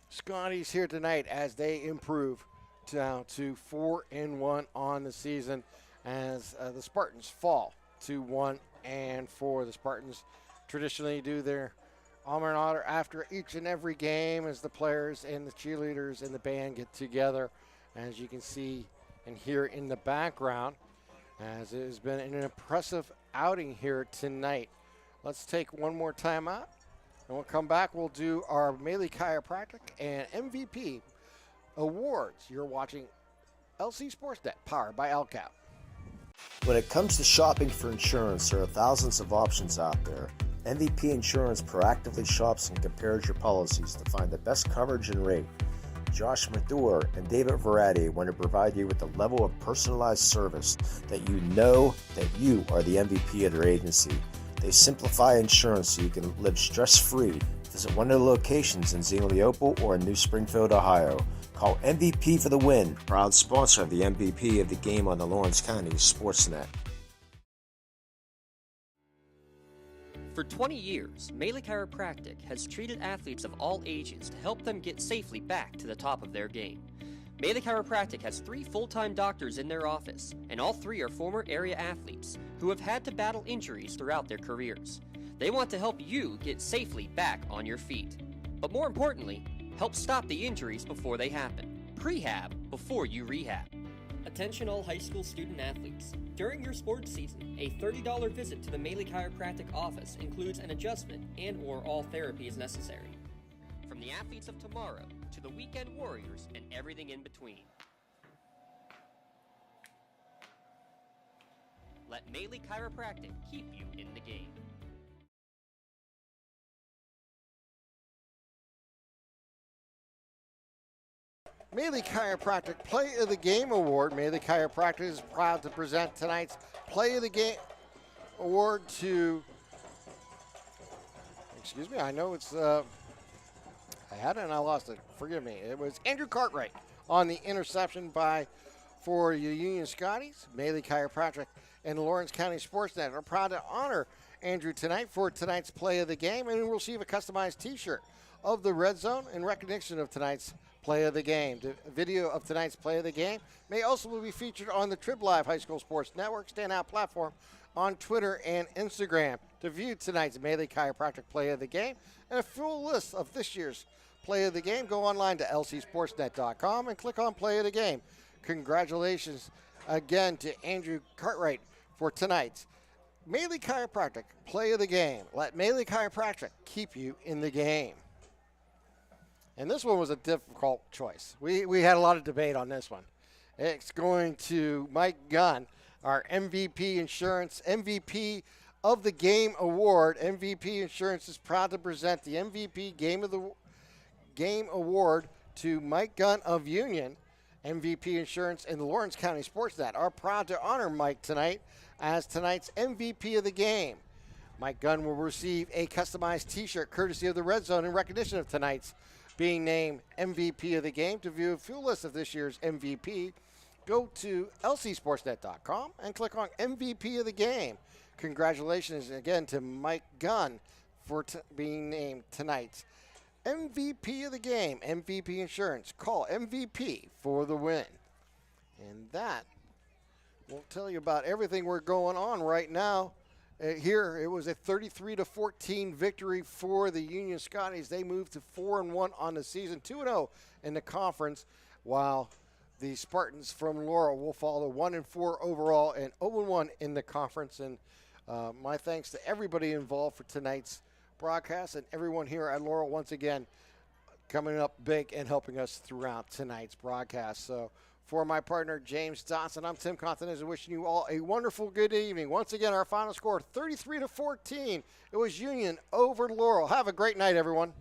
Scotties here tonight as they improve down to 4-1 on the season as the Spartans fall to 1-4. The Spartans traditionally do their alma mater after each and every game as the players and the cheerleaders and the band get together, as you can see and hear in the background, as it has been an impressive outing here tonight. Let's take one more time out, and we'll come back. We'll do our Maley Chiropractic and MVP awards. You're watching LC Sportsnet, powered by LCAP. When it comes to shopping for insurance, there are thousands of options out there. MVP Insurance proactively shops and compares your policies to find the best coverage and rate. Josh Mathur and David Verratti want to provide you with the level of personalized service that you know that you are the MVP of their agency. They simplify insurance so you can live stress-free. Visit one of the locations in Xenia Leopold or in New Springfield, Ohio. Call MVP for the win. Proud sponsor of the MVP of the game on the Lawrence County Sportsnet. For 20 years, Maley Chiropractic has treated athletes of all ages to help them get safely back to the top of their game. Maley Chiropractic has 3 full-time doctors in their office, and all 3 are former area athletes who have had to battle injuries throughout their careers. They want to help you get safely back on your feet. But more importantly, help stop the injuries before they happen. Prehab before you rehab. Attention all high school student athletes. During your sports season, a $30 visit to the Maley Chiropractic office includes an adjustment and/or all therapy is necessary. From the athletes of tomorrow to the weekend warriors and everything in between. Let Maley Chiropractic keep you in the game. Maley Chiropractic Play of the Game Award. Maley Chiropractic is proud to present tonight's Play of the Game Award to, excuse me, I know it's, I had it and I lost it. Forgive me. It was Andrew Cartwright on the interception for the Union Scotties. Maley Chiropractic and Lawrence County Sportsnet are proud to honor Andrew tonight for tonight's Play of the Game, and we'll receive a customized t-shirt of the Red Zone in recognition of tonight's Play of the Game. The video of tonight's Play of the Game may also be featured on the Trib Live High School Sports Network standout platform on Twitter and Instagram. To view tonight's Maley Chiropractic Play of the Game and a full list of this year's Play of the Game, go online to lcsportsnet.com and click on Play of the Game. Congratulations again to Andrew Cartwright for tonight's Maley Chiropractic Play of the Game. Let Maley Chiropractic keep you in the game. And this one was a difficult choice. We had a lot of debate on this one. It's going to Mike Gunn, our MVP Insurance MVP of the Game Award. MVP Insurance is proud to present the MVP Game of the Game Award to Mike Gunn of Union. MVP Insurance and the Lawrence County Sportsnet are proud to honor Mike tonight as tonight's MVP of the game. Mike Gunn will receive a customized t-shirt courtesy of the Red Zone in recognition of tonight's being named MVP of the game. To view a full list of this year's MVP, go to lcsportsnet.com and click on MVP of the game. Congratulations again to Mike Gunn for being named tonight's MVP of the game. MVP Insurance. Call MVP for the win. And that will tell you about everything we're going on right now Here, it was a 33-14 victory for the Union Scotties. They moved to 4-1 on the season, 2-0 in the conference, while the Spartans from Laurel will follow 1-4 overall and 0-1 in the conference. And my thanks to everybody involved for tonight's broadcast and everyone here at Laurel once again coming up big and helping us throughout tonight's broadcast. So for my partner, James Dotson, I'm Tim Continenza, wishing you all a wonderful good evening. Once again, our final score, 33-14. It was Union over Laurel. Have a great night, everyone.